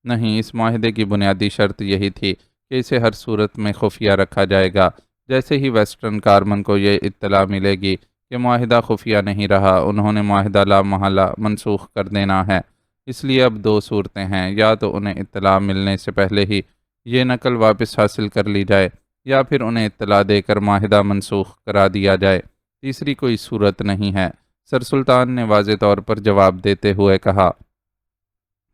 نہیں، اس معاہدے کی بنیادی شرط یہی تھی کہ اسے ہر صورت میں خفیہ رکھا جائے گا۔ جیسے ہی ویسٹرن کارمن کو یہ اطلاع ملے گی کہ معاہدہ خفیہ نہیں رہا، انہوں نے معاہدہ لامحالہ منسوخ کر دینا ہے۔ اس لیے اب دو صورتیں ہیں، یا تو انہیں اطلاع ملنے سے پہلے ہی یہ نقل واپس حاصل کر لی جائے، یا پھر انہیں اطلاع دے کر معاہدہ منسوخ کرا دیا جائے۔ تیسری کوئی صورت نہیں ہے، سر سلطان نے واضح طور پر جواب دیتے ہوئے کہا۔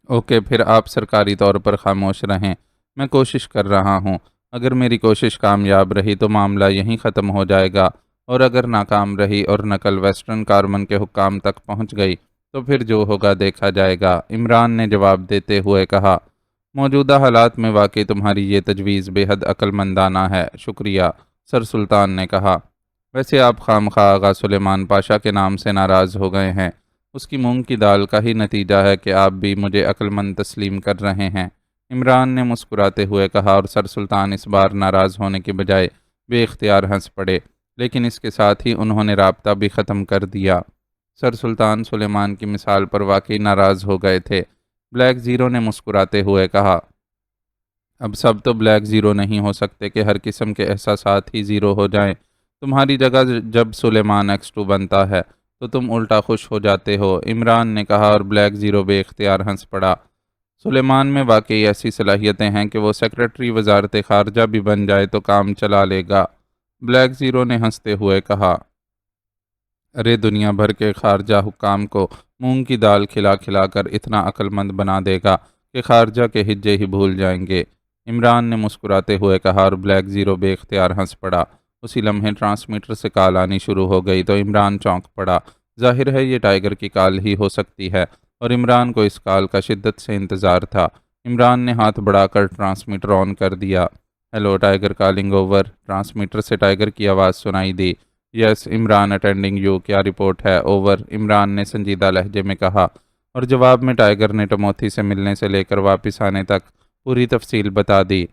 اوکے، پھر آپ سرکاری طور پر خاموش رہیں، میں کوشش کر رہا ہوں۔ اگر میری کوشش کامیاب رہی تو معاملہ یہیں ختم ہو جائے گا، اور اگر ناکام رہی اور نقل ویسٹرن کارمن کے حکام تک پہنچ گئی تو پھر جو ہوگا دیکھا جائے گا، عمران نے جواب دیتے ہوئے کہا۔ موجودہ حالات میں واقعی تمہاری یہ تجویز بے حد عقل مندانہ ہے، شکریہ، سر سلطان نے کہا۔ ویسے آپ خواہ آغا سلیمان پاشا کے نام سے ناراض ہو گئے ہیں، اس کی مونگ کی دال کا ہی نتیجہ ہے کہ آپ بھی مجھے عقل مند تسلیم کر رہے ہیں، عمران نے مسکراتے ہوئے کہا، اور سر سلطان اس بار ناراض ہونے کے بجائے بے اختیار ہنس پڑے، لیکن اس کے ساتھ ہی انہوں نے رابطہ بھی ختم کر دیا۔ سر سلطان سلیمان کی مثال پر واقعی ناراض ہو گئے تھے۔ بلیک زیرو نے مسکراتے ہوئے کہا، اب سب تو بلیک زیرو نہیں ہو سکتے کہ ہر قسم کے احساسات ہی زیرو ہو جائیں۔ تمہاری جگہ جب سلیمان X2 بنتا ہے تو تم الٹا خوش ہو جاتے ہو، عمران نے کہا، اور بلیک زیرو بے اختیار ہنس پڑا۔ سلیمان میں واقعی ایسی صلاحیتیں ہیں کہ وہ سیکرٹری وزارت خارجہ بھی بن جائے تو کام چلا لے گا، بلیک زیرو نے ہنستے ہوئے کہا۔ ارے دنیا بھر کے خارجہ حکام کو مونگ کی دال کھلا کھلا کر اتنا عقل مند بنا دے گا کہ خارجہ کے ہجے ہی بھول جائیں گے، عمران نے مسکراتے ہوئے کہا، اور بلیک زیرو بے اختیار ہنس پڑا۔ اسی لمحے ٹرانسمیٹر سے کال آنی شروع ہو گئی تو عمران چونک پڑا۔ ظاہر ہے یہ ٹائیگر کی کال ہی ہو سکتی ہے، اور عمران کو اس کال کا شدت سے انتظار تھا۔ عمران نے ہاتھ بڑھا کر ٹرانسمیٹر آن کر دیا۔ Hello, tiger calling over, transmitter سے ٹائیگر کی آواز سنائی دی۔ یس عمران اٹینڈنگ یو، کیا رپورٹ ہے؟ اوور، عمران نے سنجیدہ لہجے میں کہا، اور جواب میں ٹائیگر نے ٹموتھی سے ملنے سے لے کر واپس آنے تک پوری تفصیل بتا دی۔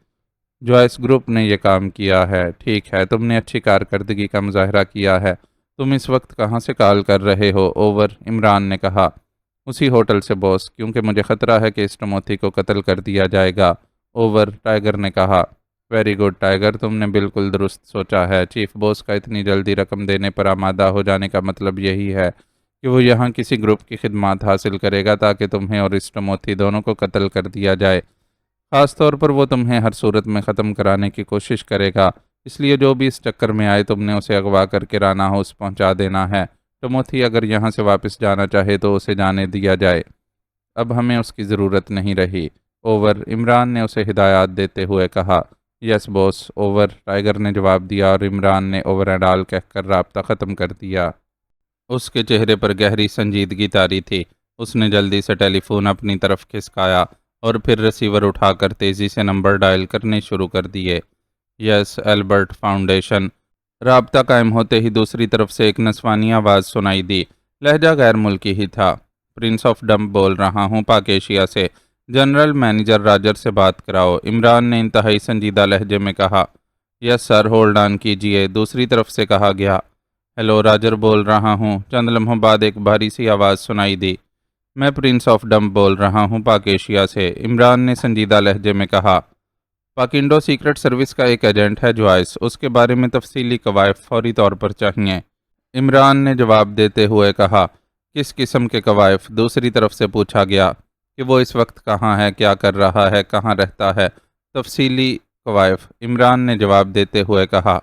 جوائس گروپ نے یہ کام کیا ہے، ٹھیک ہے، تم نے اچھی کارکردگی کا مظاہرہ کیا ہے۔ تم اس وقت کہاں سے کال کر رہے ہو؟ اوور، عمران نے کہا۔ اسی ہوٹل سے باس، کیونکہ مجھے خطرہ ہے کہ اس ٹموتھی کو قتل کر دیا جائے گا۔ اوور، ٹائیگر نے کہا۔ ویری گڈ ٹائیگر، تم نے بالکل درست سوچا ہے۔ چیف باس کا اتنی جلدی رقم دینے پر آمادہ ہو جانے کا مطلب یہی ہے کہ وہ یہاں کسی گروپ کی خدمات حاصل کرے گا تاکہ تمہیں اور اس ٹموتھی دونوں کو قتل کر دیا جائے۔ خاص طور پر وہ تمہیں ہر صورت میں ختم کرانے کی کوشش کرے گا، اس لیے جو بھی اس چکر میں آئے تم نے اسے اغوا کر کے رانا ہاؤس پہنچا دینا ہے۔ ٹموتھی اگر یہاں سے واپس جانا چاہے تو اسے جانے دیا جائے، اب ہمیں اس کی ضرورت نہیں رہی۔ اوور، عمران نے اسے ہدایات دیتے ہوئے کہا۔ یس باس، اوور، ٹائیگر نے جواب دیا، اور عمران نے اوور اینڈ آل کہہ کر رابطہ ختم کر دیا۔ اس کے چہرے پر گہری سنجیدگی طاری تھی۔ اس نے جلدی سے ٹیلی فون اپنی طرف کھسکایا اور پھر ریسیور اٹھا کر تیزی سے نمبر ڈائل کرنے شروع کر دیے۔ یس ایلبرٹ فاؤنڈیشن۔ رابطہ قائم ہوتے ہی دوسری طرف سے ایک نسوانی آواز سنائی دی، لہجہ غیر ملکی ہی تھا۔ پرنس آف ڈمپ بول رہا ہوں، پاک ایشیا سے، جنرل مینیجر راجر سے بات کراؤ، عمران نے انتہائی سنجیدہ لہجے میں کہا۔ یس سر، ہولڈ آن کیجئے، دوسری طرف سے کہا گیا۔ ہیلو، راجر بول رہا ہوں، چند لمحوں بعد ایک بھاری سی آواز سنائی دی۔ میں پرنس آف ڈمپ بول رہا ہوں، پاک ایشیا سے، عمران نے سنجیدہ لہجے میں کہا۔ پاکنڈو سیکرٹ سروس کا ایک ایجنٹ ہے جوائس، اس کے بارے میں تفصیلی قوائف فوری طور پر چاہیے، عمران نے جواب دیتے ہوئے کہا۔ کس قسم کے قوائف؟ دوسری طرف سے پوچھا گیا۔ کہ وہ اس وقت کہاں ہے، کیا کر رہا ہے، کہاں رہتا ہے، تفصیلی قوائف، عمران نے جواب دیتے ہوئے کہا۔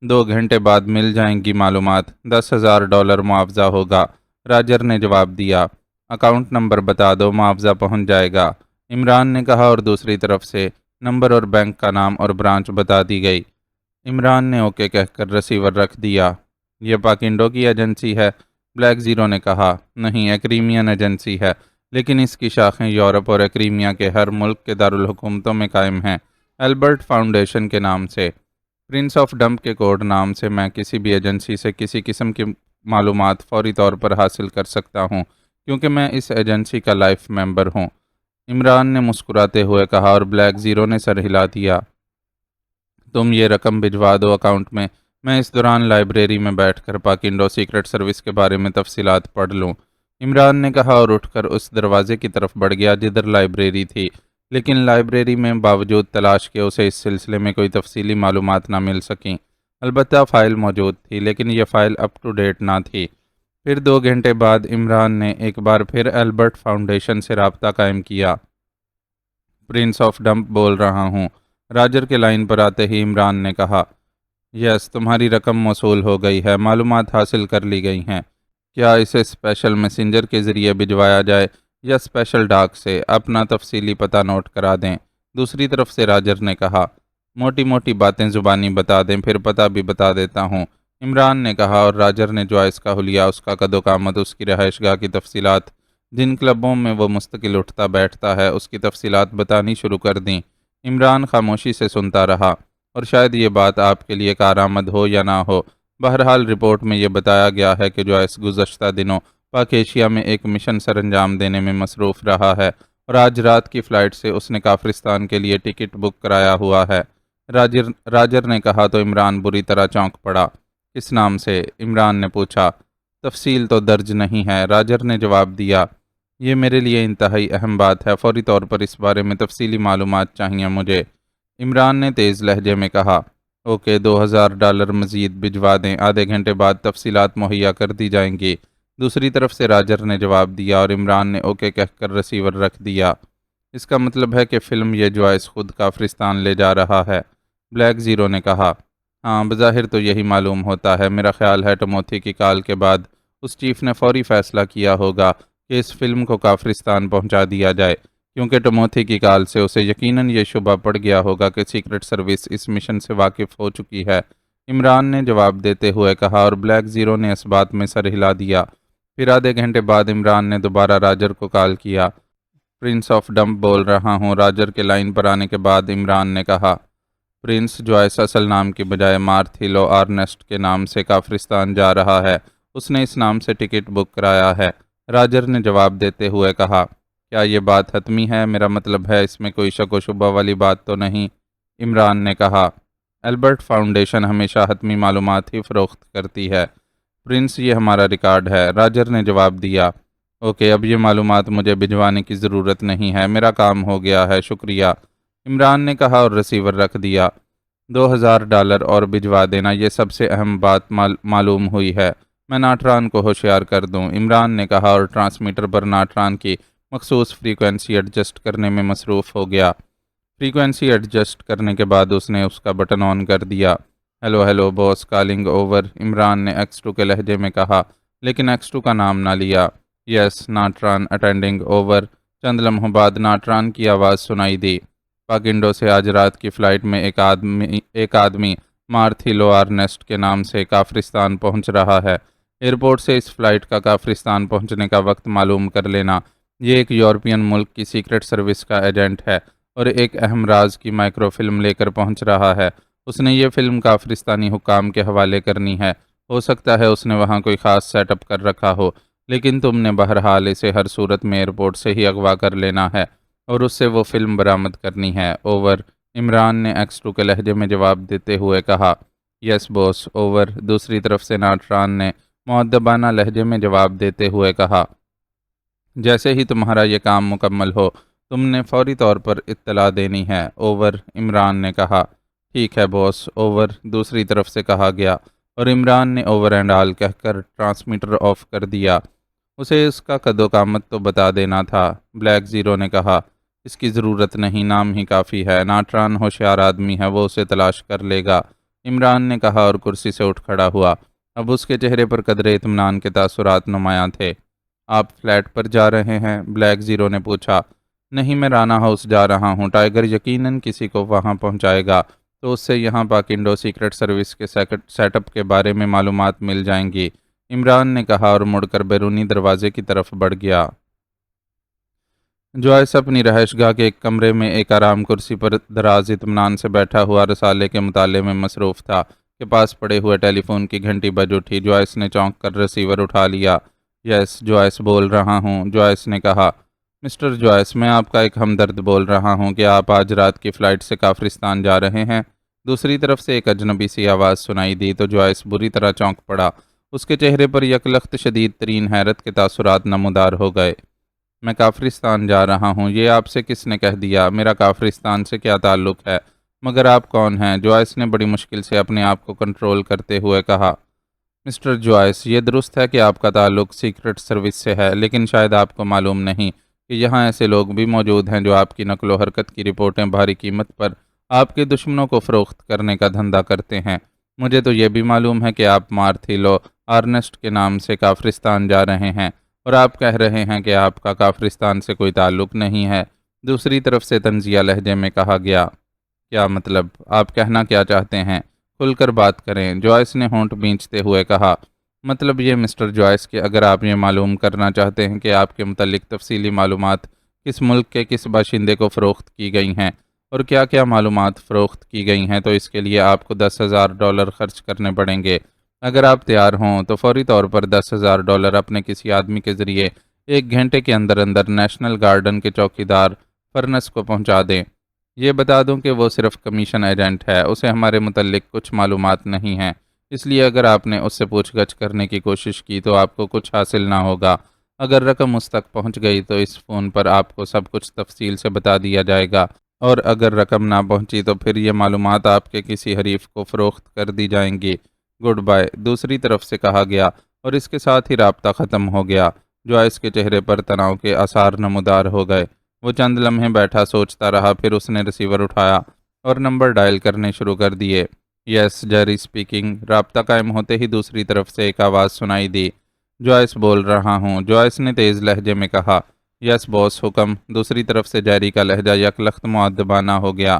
2 گھنٹے بعد مل جائیں گی معلومات، $10,000 معاوضہ ہوگا، راجر نے جواب دیا، اکاؤنٹ نمبر بتا دو، معاوضہ پہنچ جائے گا، عمران نے کہا، اور دوسری طرف سے نمبر اور بینک کا نام اور برانچ بتا دی گئی۔ عمران نے اوکے کہہ کر رسیور رکھ دیا۔ یہ پاکنڈو کی ایجنسی ہے؟ بلیک زیرو نے کہا، نہیں، ایکریمین ایجنسی ہے، لیکن اس کی شاخیں یورپ اور ایکریمیا کے ہر ملک کے دارالحکومتوں میں قائم ہیں، البرٹ فاؤنڈیشن کے نام سے۔ پرنس آف ڈمپ کے کوڈ نام سے میں کسی بھی ایجنسی سے کسی قسم کی معلومات فوری طور پر حاصل کر سکتا ہوں، کیونکہ میں اس ایجنسی کا لائف ممبر ہوں، عمران نے مسکراتے ہوئے کہا، اور بلیک زیرو نے سر ہلا دیا۔ تم یہ رقم بھجوا دو اکاؤنٹ میں اس دوران لائبریری میں بیٹھ کر پاکنڈو سیکرٹ سروس کے بارے میں تفصیلات پڑھ لوں، عمران نے کہا، اور اٹھ کر اس دروازے کی طرف بڑھ گیا جدھر لائبریری تھی، لیکن لائبریری میں باوجود تلاش کے اسے اس سلسلے میں کوئی تفصیلی معلومات نہ مل سکیں۔ البتہ فائل موجود تھی، لیکن یہ فائل اپ ٹو ڈیٹ نہ تھی۔ پھر 2 گھنٹے بعد عمران نے ایک بار پھر البرٹ فاؤنڈیشن سے رابطہ قائم کیا۔ پرنس آف ڈمپ بول رہا ہوں، راجر کے لائن پر آتے ہی عمران نے کہا، یس، تمہاری رقم موصول ہو گئی ہے، معلومات حاصل کر لی گئی ہیں۔ کیا اسے اسپیشل میسنجر کے ذریعے بھجوایا جائے یا اسپیشل ڈاک سے؟ اپنا تفصیلی پتہ نوٹ کرا دیں۔ دوسری طرف سے راجر نے کہا، موٹی موٹی باتیں زبانی بتا دیں، پھر پتہ بھی بتا دیتا ہوں، عمران نے کہا، اور راجر نے جوائس کا حلیہ، اس کا قد و قامت، اس کی رہائش گاہ کی تفصیلات، جن کلبوں میں وہ مستقل اٹھتا بیٹھتا ہے، اس کی تفصیلات بتانی شروع کر دیں۔ عمران خاموشی سے سنتا رہا، اور شاید یہ بات آپ کے لیے کارآمد ہو یا نہ ہو، بہرحال رپورٹ میں یہ بتایا گیا ہے کہ جوائس گزشتہ دنوں پاک ایشیا میں ایک مشن سر انجام دینے میں مصروف رہا ہے، اور آج رات کی فلائٹ سے اس نے کافرستان کے لیے ٹکٹ بک کرایا ہوا ہے۔ راجر نے کہا تو عمران بری طرح چونک پڑا۔ کس نام سے؟ عمران نے پوچھا۔ تفصیل تو درج نہیں ہے، راجر نے جواب دیا۔ یہ میرے لیے انتہائی اہم بات ہے، فوری طور پر اس بارے میں تفصیلی معلومات چاہیے مجھے، عمران نے تیز لہجے میں کہا۔ اوکے، $2000 مزید بھجوا دیں، آدھے گھنٹے بعد تفصیلات مہیا کر دی جائیں گی، دوسری طرف سے راجر نے جواب دیا، اور عمران نے اوکے کہہ کر رسیور رکھ دیا۔ اس کا مطلب ہے کہ فلم یہ جوائس خود کافرستان لے جا رہا ہے، بلیک زیرو نے کہا۔ ہاں، بظاہر تو یہی معلوم ہوتا ہے۔ میرا خیال ہے ٹموتھی کی کال کے بعد اس چیف نے فوری فیصلہ کیا ہوگا کہ اس فلم کو کافرستان پہنچا دیا جائے، کیونکہ ٹموتھی کی کال سے اسے یقیناً یہ شبہ پڑ گیا ہوگا کہ سیکرٹ سروس اس مشن سے واقف ہو چکی ہے، عمران نے جواب دیتے ہوئے کہا، اور بلیک زیرو نے اس بات میں سر ہلا دیا۔ پھر آدھے گھنٹے بعد عمران نے دوبارہ راجر کو کال کیا۔ پرنس آف ڈمپ بول رہا ہوں، راجر کے لائن پر آنے کے بعد عمران نے کہا۔ پرنس جوائس اصل نام کی بجائے مارتھیلو آرنسٹ کے نام سے کافرستان جا رہا ہے، اس نے اس نام سے ٹکٹ بک کرایا ہے، راجر نے جواب دیتے ہوئے کہا۔ کیا یہ بات حتمی ہے؟ میرا مطلب ہے اس میں کوئی شک و شبہ والی بات تو نہیں، عمران نے کہا۔ البرٹ فاؤنڈیشن ہمیشہ حتمی معلومات ہی فروخت کرتی ہے، پرنس، یہ ہمارا ریکارڈ ہے، راجر نے جواب دیا۔ اوکے، اب یہ معلومات مجھے بھجوانے کی ضرورت نہیں ہے، میرا کام ہو گیا ہے، شکریہ، عمران نے کہا، اور رسیور رکھ دیا۔ $2000 اور بھجوا دینا، یہ سب سے اہم بات معلوم ہوئی ہے، میں ناٹران کو ہوشیار کر دوں، عمران نے کہا، اور ٹرانسمیٹر پر ناٹران کی مخصوص فریکوینسی ایڈجسٹ کرنے میں مصروف ہو گیا۔ فریکوینسی ایڈجسٹ کرنے کے بعد اس نے اس کا بٹن آن کر دیا۔ ہیلو ہیلو باس، کالنگ اوور، عمران نے X2 کے لہجے میں کہا، لیکن X2 کا نام نہ لیا۔ یس، ناٹران اٹینڈنگ اوور، چند لمحوں بعد ناٹران کی آواز سنائی دی۔ پاکنڈو سے آج رات کی فلائٹ میں ایک آدمی مارتھیلو آرنسٹ کے نام سے کافرستان پہنچ رہا ہے، ایئرپورٹ سے اس فلائٹ کا کافرستان پہنچنے کا وقت معلوم کر لینا۔ یہ ایک یورپین ملک کی سیکرٹ سروس کا ایجنٹ ہے اور ایک اہم راز کی مائکرو فلم لے کر پہنچ رہا ہے، اس نے یہ فلم کافرستانی حکام کے حوالے کرنی ہے، ہو سکتا ہے اس نے وہاں کوئی خاص سیٹ اپ کر رکھا ہو، لیکن تم نے بہرحال اسے ہر صورت میں ایئرپورٹ سے ہی اغوا کر لینا ہے اور اس سے وہ فلم برآمد کرنی ہے، اوور، عمران نے X2 کے لہجے میں جواب دیتے ہوئے کہا۔ یس باس، اوور، دوسری طرف سے ناٹران نے مؤدبانہ لہجے میں جواب دیتے ہوئے کہا۔ جیسے ہی تمہارا یہ کام مکمل ہو تم نے فوری طور پر اطلاع دینی ہے، اوور، عمران نے کہا۔ ٹھیک ہے باس، اوور، دوسری طرف سے کہا گیا، اور عمران نے اوور اینڈ آل کہہ کر ٹرانسمیٹر آف کر دیا۔ اسے اس کا قد و قامت تو بتا دینا تھا، بلیک زیرو نے کہا۔ اس کی ضرورت نہیں، نام ہی کافی ہے، ناٹران ہوشیار آدمی ہے، وہ اسے تلاش کر لے گا، عمران نے کہا، اور کرسی سے اٹھ کھڑا ہوا۔ اب اس کے چہرے پر قدرے اطمینان کے تاثرات نمایاں تھے۔ آپ فلیٹ پر جا رہے ہیں؟ بلیک زیرو نے پوچھا۔ نہیں، میں رانا ہاؤس جا رہا ہوں۔ ٹائیگر یقیناً کسی کو وہاں پہنچائے گا تو اس سے یہاں پاکنڈو سیکرٹ سروس کے سیٹ اپ کے بارے میں معلومات مل جائیں گی، عمران نے کہا اور مڑ کر بیرونی دروازے کی طرف بڑھ گیا۔ جوائس اپنی رہائش گاہ کے ایک کمرے میں ایک آرام کرسی پر دراز اطمینان سے بیٹھا ہوا رسالے کے مطالعے میں مصروف تھا کہ پاس پڑے ہوئے ٹیلی فون کی گھنٹی بج اٹھی۔ جوائس نے چونک کر ریسیور اٹھا لیا۔ یس، جوائس بول رہا ہوں، جوائس نے کہا۔ مسٹر جوائس، میں آپ کا ایک ہمدرد بول رہا ہوں کہ آپ آج رات کی فلائٹ سے کافرستان جا رہے ہیں؟ دوسری طرف سے ایک اجنبی سی آواز سنائی دی تو جوائس بری طرح چونک پڑا۔ اس کے چہرے پر یکلخت شدید ترین حیرت کے تاثرات نمودار ہو گئے۔ میں کافرستان جا رہا ہوں؟ یہ آپ سے کس نے کہہ دیا؟ میرا کافرستان سے کیا تعلق ہے؟ مگر آپ کون ہیں؟ جوائس نے بڑی مشکل سے اپنے آپ کو کنٹرول کرتے ہوئے کہا۔ مسٹر جوائس، یہ درست ہے کہ آپ کا تعلق سیکرٹ سروس سے ہے، لیکن شاید آپ کو معلوم نہیں کہ یہاں ایسے لوگ بھی موجود ہیں جو آپ کی نقل و حرکت کی رپورٹیں بھاری قیمت پر آپ کے دشمنوں کو فروخت کرنے کا دھندا کرتے ہیں۔ مجھے تو یہ بھی معلوم ہے کہ آپ مارتھیلو آرنسٹ کے نام سے کافرستان جا رہے ہیں، اور آپ کہہ رہے ہیں کہ آپ کا کافرستان سے کوئی تعلق نہیں ہے۔ دوسری طرف سے طنزیہ لہجے میں کہا گیا۔ کیا مطلب؟ آپ کہنا کیا چاہتے ہیں؟ کھل کر بات کریں، جوائس نے ہونٹ بھینچتے ہوئے کہا۔ مطلب یہ مسٹر جوائس کہ اگر آپ یہ معلوم کرنا چاہتے ہیں کہ آپ کے متعلق تفصیلی معلومات کس ملک کے کس باشندے کو فروخت کی گئی ہیں اور کیا کیا معلومات فروخت کی گئی ہیں، تو اس کے لیے آپ کو $10,000 خرچ کرنے پڑیں گے۔ اگر آپ تیار ہوں تو فوری طور پر $10,000 اپنے کسی آدمی کے ذریعے 1 گھنٹے کے اندر اندر نیشنل گارڈن کے چوکیدار فرنس کو پہنچا دیں۔ یہ بتا دوں کہ وہ صرف کمیشن ایجنٹ ہے، اسے ہمارے متعلق کچھ معلومات نہیں ہیں، اس لیے اگر آپ نے اس سے پوچھ گچھ کرنے کی کوشش کی تو آپ کو کچھ حاصل نہ ہوگا۔ اگر رقم اس تک پہنچ گئی تو اس فون پر آپ کو سب کچھ تفصیل سے بتا دیا جائے گا، اور اگر رقم نہ پہنچی تو پھر یہ معلومات آپ کے کسی حریف کو فروخت کر دی جائیں گی۔ گڈ بائے، دوسری طرف سے کہا گیا، اور اس کے ساتھ ہی رابطہ ختم ہو گیا۔ جوائس کے چہرے پر تناؤ کے آثار نمودار ہو گئے۔ وہ چند لمحے بیٹھا سوچتا رہا، پھر اس نے ریسیور اٹھایا اور نمبر ڈائل کرنے شروع کر دیے۔ یس، جیری اسپیکنگ۔ رابطہ قائم ہوتے ہی دوسری طرف سے ایک آواز سنائی دی۔ جوائس بول رہا ہوں، جوائس نے تیز لہجے میں کہا۔ یس باس، حکم۔ دوسری طرف سے جیری کا لہجہ یکلخت مؤدبانہ ہو گیا۔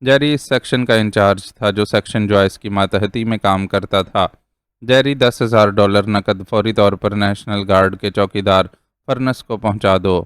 جیری اس سیکشن کا انچارج تھا جو سیکشن جوائس کی ماتحتی میں کام کرتا تھا۔ جیری، $10,000 نقد فوری طور پر نیشنل گارڈ کے چوکیدار فرنس کو پہنچا دو،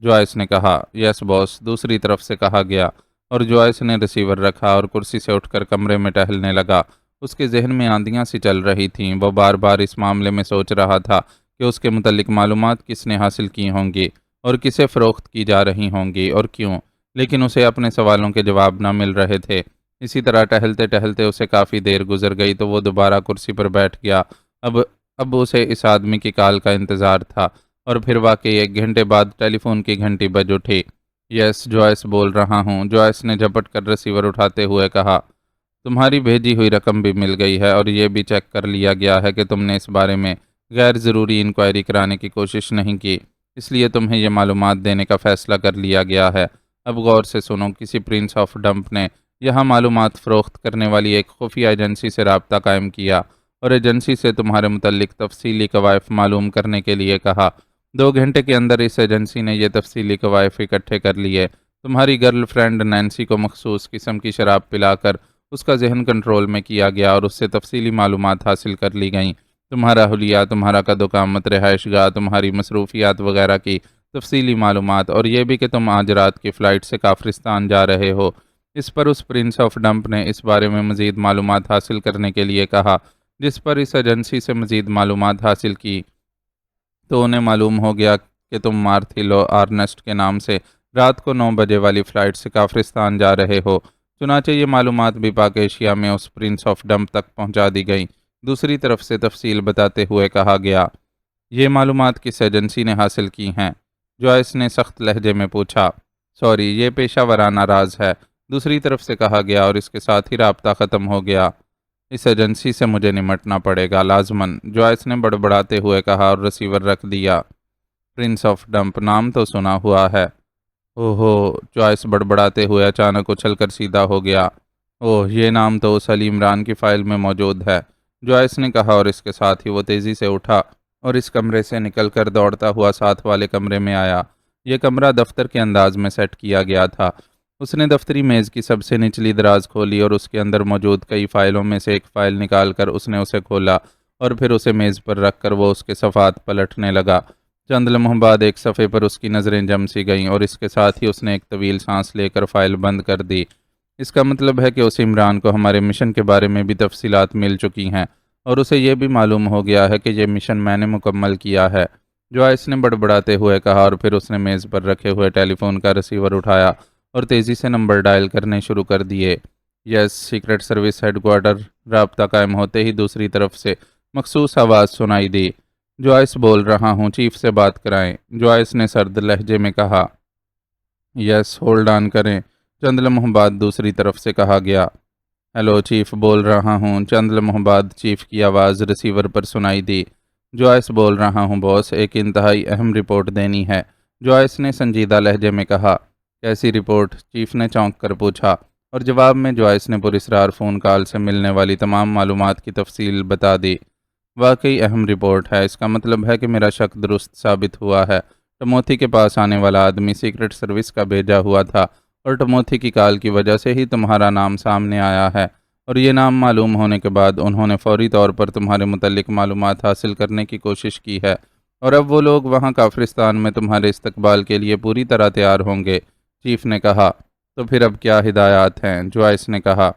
جوائس نے کہا۔ یس باس، دوسری طرف سے کہا گیا، اور جوائس نے ریسیور رکھا اور کرسی سے اٹھ کر کمرے میں ٹہلنے لگا۔ اس کے ذہن میں آندیاں سی چل رہی تھیں۔ وہ بار بار اس معاملے میں سوچ رہا تھا کہ اس کے متعلق معلومات کس نے حاصل کی ہوں گی اور کسے فروخت کی جا رہی ہوں گی اور کیوں، لیکن اسے اپنے سوالوں کے جواب نہ مل رہے تھے۔ اسی طرح ٹہلتے ٹہلتے اسے کافی دیر گزر گئی تو وہ دوبارہ کرسی پر بیٹھ گیا۔ اب اسے اس آدمی کی کال کا انتظار تھا، اور پھر واقعی 1 گھنٹے بعد ٹیلی فون کی گھنٹی بج اٹھی۔ یس، جوائس بول رہا ہوں، جوائس نے جھپٹ کر ریسیور اٹھاتے ہوئے کہا۔ تمہاری بھیجی ہوئی رقم بھی مل گئی ہے، اور یہ بھی چیک کر لیا گیا ہے کہ تم نے اس بارے میں غیر ضروری انکوائری کرانے کی کوشش نہیں کی، اس لیے تمہیں یہ معلومات دینے کا فیصلہ کر لیا گیا ہے۔ اب غور سے سنو، کسی پرنس آف ڈمپ نے یہاں معلومات فروخت کرنے والی ایک خفیہ ایجنسی سے رابطہ قائم کیا اور ایجنسی سے تمہارے متعلق تفصیلی کوائف معلوم کرنے کے لیے کہا۔ 2 گھنٹے کے اندر اس ایجنسی نے یہ تفصیلی کوائف اکٹھے کر لیے۔ تمہاری گرل فرینڈ نینسی کو مخصوص قسم کی شراب پلا کر اس کا ذہن کنٹرول میں کیا گیا اور اس سے تفصیلی معلومات حاصل کر لی گئیں۔ تمہارا حلیہ، تمہارا قد و قامت، رہائش گاہ، تمہاری مصروفیات وغیرہ کی تفصیلی معلومات، اور یہ بھی کہ تم آج رات کی فلائٹ سے کافرستان جا رہے ہو۔ اس پر اس پرنس آف ڈمپ نے اس بارے میں مزید معلومات حاصل کرنے کے لیے کہا، جس پر اس ایجنسی سے مزید معلومات حاصل کی تو انہیں معلوم ہو گیا کہ تم مارتھیلو آرنسٹ کے نام سے رات کو 9 بجے والی فلائٹ سے کافرستان جا رہے ہو۔ چنانچہ یہ معلومات بھی پاک ایشیا میں اس پرنس آف ڈمپ تک پہنچا دی گئیں۔ دوسری طرف سے تفصیل بتاتے ہوئے کہا گیا۔ یہ معلومات کس ایجنسی نے حاصل کی ہیں؟ جوائس نے سخت لہجے میں پوچھا۔ سوری، یہ پیشہ ورانہ راز ہے، دوسری طرف سے کہا گیا، اور اس کے ساتھ ہی رابطہ ختم ہو گیا۔ اس ایجنسی سے مجھے نمٹنا پڑے گا لازماً، جوائس نے بڑبڑاتے ہوئے کہا اور ریسیور رکھ دیا۔ پرنس آف ڈمپ نام تو سنا ہوا ہے۔ اوہو، جوائس بڑبڑاتے ہوئے اچانک اچھل کر سیدھا ہو گیا۔ اوہ، یہ نام تو اس علی عمران کی فائل میں موجود ہے جوائس نے کہا، اور اس کے ساتھ ہی وہ تیزی سے اٹھا اور اس کمرے سے نکل کر دوڑتا ہوا ساتھ والے کمرے میں آیا۔ یہ کمرہ دفتر کے انداز میں سیٹ کیا گیا تھا۔ اس نے دفتری میز کی سب سے نچلی دراز کھولی اور اس کے اندر موجود کئی فائلوں میں سے ایک فائل نکال کر اس نے اسے کھولا اور پھر اسے میز پر رکھ کر وہ اس کے صفحات پلٹنے لگا۔ چند لمحوں بعد ایک صفحے پر اس کی نظریں جم سی گئیں اور اس کے ساتھ ہی اس نے ایک طویل سانس لے کر فائل بند کر دی۔ اس کا مطلب ہے کہ اس عمران کو ہمارے مشن کے بارے میں بھی تفصیلات مل چکی ہیں اور اسے یہ بھی معلوم ہو گیا ہے کہ یہ مشن میں نے مکمل کیا ہے، جوائس نے بڑبڑاتے ہوئے کہا، اور پھر اس نے میز پر رکھے ہوئے ٹیلی فون کا ریسیور اٹھایا اور تیزی سے نمبر ڈائل کرنے شروع کر دیے۔ یس، سیکرٹ سروس ہیڈ کوارٹر۔ رابطہ قائم ہوتے ہی دوسری طرف سے مخصوص آواز سنائی دی۔ جوائس بول رہا ہوں، چیف سے بات کرائیں، جوائس نے سرد لہجے میں کہا۔ یس، ہولڈ آن کریں، چند لمحوں بعد دوسری طرف سے کہا گیا۔ ہیلو، چیف بول رہا ہوں، چند لمحوں بعد چیف کی آواز ریسیور پر سنائی دی۔ جوائس بول رہا ہوں باس، ایک انتہائی اہم رپورٹ دینی ہے، جوائس نے سنجیدہ لہجے میں کہا۔ کیسی رپورٹ؟ چیف نے چونک کر پوچھا، اور جواب میں جوائس نے پراسرار فون کال سے ملنے والی تمام معلومات کی تفصیل بتا دی۔ واقعی اہم رپورٹ ہے، اس کا مطلب ہے کہ میرا شک درست ثابت ہوا ہے۔ ٹموتھی کے پاس آنے والا آدمی سیکرٹ سروس کا بھیجا ہوا تھا اور ٹموتھی کی کال کی وجہ سے ہی تمہارا نام سامنے آیا ہے، اور یہ نام معلوم ہونے کے بعد انہوں نے فوری طور پر تمہارے متعلق معلومات حاصل کرنے کی کوشش کی ہے، اور اب وہ لوگ وہاں کافرستان میں تمہارے استقبال کے لیے پوری طرح تیار ہوں گے، چیف نے کہا۔ تو پھر اب کیا ہدایات ہیں؟ جوائس نے کہا۔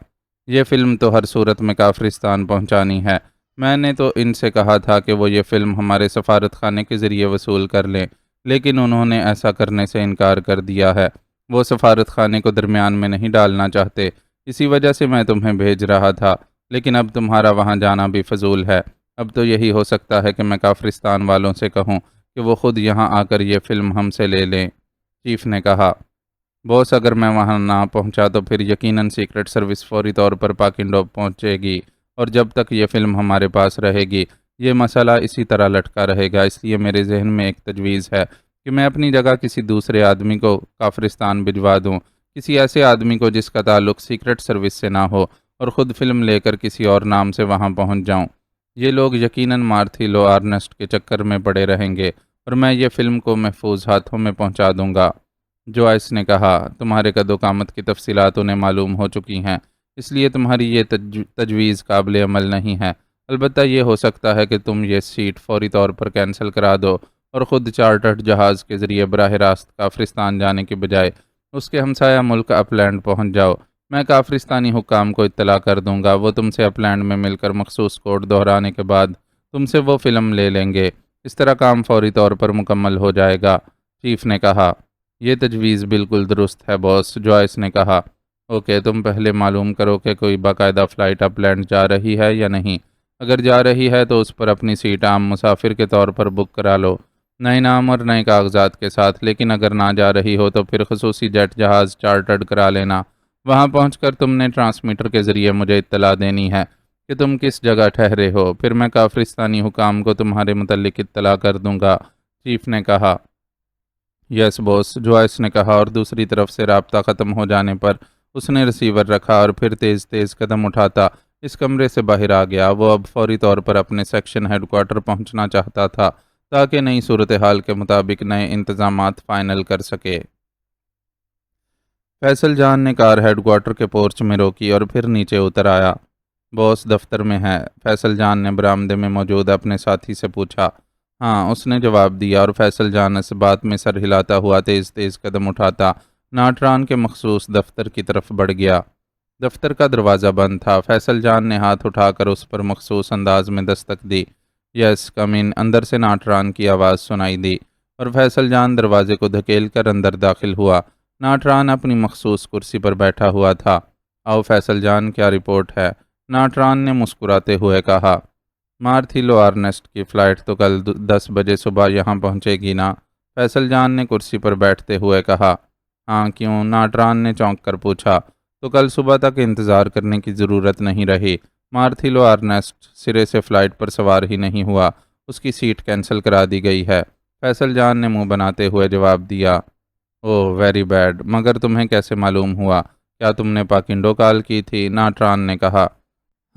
یہ فلم تو ہر صورت میں کافرستان پہنچانی ہے۔ میں نے تو ان سے کہا تھا کہ وہ یہ فلم ہمارے سفارت خانے کے ذریعے وصول کر لیں، لیکن انہوں نے ایسا کرنے سے انکار کر دیا ہے۔ وہ سفارت خانے کو درمیان میں نہیں ڈالنا چاہتے، اسی وجہ سے میں تمہیں بھیج رہا تھا، لیکن اب تمہارا وہاں جانا بھی فضول ہے۔ اب تو یہی ہو سکتا ہے کہ میں کافرستان والوں سے کہوں کہ وہ خود یہاں آ کر یہ فلم ہم سے لے لیں، چیف نے کہا۔ باس، اگر میں وہاں نہ پہنچا تو پھر یقیناً سیکرٹ سروس فوری طور پر پاکنڈوب پہنچے گی، اور جب تک یہ فلم ہمارے پاس رہے گی یہ مسئلہ اسی طرح لٹکا رہے گا۔ اس لیے میرے ذہن میں ایک تجویز ہے کہ میں اپنی جگہ کسی دوسرے آدمی کو کافرستان بھجوا دوں، کسی ایسے آدمی کو جس کا تعلق سیکرٹ سروس سے نہ ہو، اور خود فلم لے کر کسی اور نام سے وہاں پہنچ جاؤں۔ یہ لوگ یقیناً مارتھیلو آرنسٹ کے چکر میں پڑے رہیں گے اور میں یہ فلم کو محفوظ ہاتھوں میں پہنچا دوں گا۔ جوائس نے کہا، تمہارے قد و قامت کی تفصیلات انہیں معلوم ہو چکی ہیں، اس لیے تمہاری یہ تجویز قابل عمل نہیں ہے۔ البتہ یہ ہو سکتا ہے کہ تم یہ سیٹ فوری طور پر کینسل کرا دو اور خود چارٹرڈ جہاز کے ذریعے براہ راست کافرستان جانے کے بجائے اس کے ہمسایہ ملک اپلینڈ پہنچ جاؤ۔ میں کافرستانی حکام کو اطلاع کر دوں گا، وہ تم سے اپلینڈ میں مل کر مخصوص کوڈ دہرانے کے بعد تم سے وہ فلم لے لیں گے۔ اس طرح کام فوری طور پر مکمل ہو جائے گا، چیف نے کہا۔ یہ تجویز بالکل درست ہے باس، جوائس نے کہا۔ اوکے، تم پہلے معلوم کرو کہ کوئی باقاعدہ فلائٹ اپلینڈ جا رہی ہے یا نہیں۔ اگر جا رہی ہے تو اس پر اپنی سیٹ عام مسافر کے طور پر بک کرا لو، نئے نام اور نئے کاغذات کے ساتھ، لیکن اگر نہ جا رہی ہو تو پھر خصوصی جیٹ جہاز چارٹرڈ کرا لینا۔ وہاں پہنچ کر تم نے ٹرانسمیٹر کے ذریعے مجھے اطلاع دینی ہے کہ تم کس جگہ ٹھہرے ہو، پھر میں کافرستانی حکام کو تمہارے متعلق اطلاع کر دوں گا، چیف نے کہا۔ یس باس، جوائس نے کہا، اور دوسری طرف سے رابطہ ختم ہو جانے پر اس نے ریسیور رکھا اور پھر تیز تیز قدم اٹھاتا اس کمرے سے باہر آ گیا۔ وہ اب فوری طور پر اپنے سیکشن ہیڈ کوارٹر پہنچنا چاہتا تھا تاکہ نئی صورتحال کے مطابق نئے انتظامات فائنل کر سکے۔ فیصل جان نے کار ہیڈ کوارٹر کے پورچ میں روکی اور پھر نیچے اتر آیا۔ باس دفتر میں ہے؟ فیصل جان نے برآمدے میں موجود اپنے ساتھی سے پوچھا۔ ہاں، اس نے جواب دیا، اور فیصل جان اس بات میں سر ہلاتا ہوا تیز تیز قدم اٹھاتا ناٹران کے مخصوص دفتر کی طرف بڑھ گیا۔ دفتر کا دروازہ بند تھا۔ فیصل جان نے ہاتھ اٹھا کر اس پر مخصوص انداز میں دستک دی۔ یس کم ان، اندر سے ناٹران کی آواز سنائی دی، اور فیصل جان دروازے کو دھکیل کر اندر داخل ہوا۔ ناٹران اپنی مخصوص کرسی پر بیٹھا ہوا تھا۔ آؤ فیصل جان، کیا رپورٹ ہے؟ ناٹران نے مسکراتے ہوئے کہا۔ مارتھیلو آرنسٹ کی فلائٹ تو کل 10 بجے صبح یہاں پہنچے گی نا؟ فیصل جان نے کرسی پر بیٹھتے ہوئے کہا۔ ہاں، کیوں؟ ناٹران نے چونک کر پوچھا۔ تو کل صبح تک انتظار کرنے کی ضرورت نہیں رہی۔ مارتھیلو آرنسٹ سرے سے فلائٹ پر سوار ہی نہیں ہوا، اس کی سیٹ کینسل کرا دی گئی ہے، فیصل جان نے منہ بناتے ہوئے جواب دیا۔ اوہ ویری بیڈ، مگر تمہیں کیسے معلوم ہوا؟ کیا تم نے پاکنڈو کال کی تھی؟ ناٹران نے کہا۔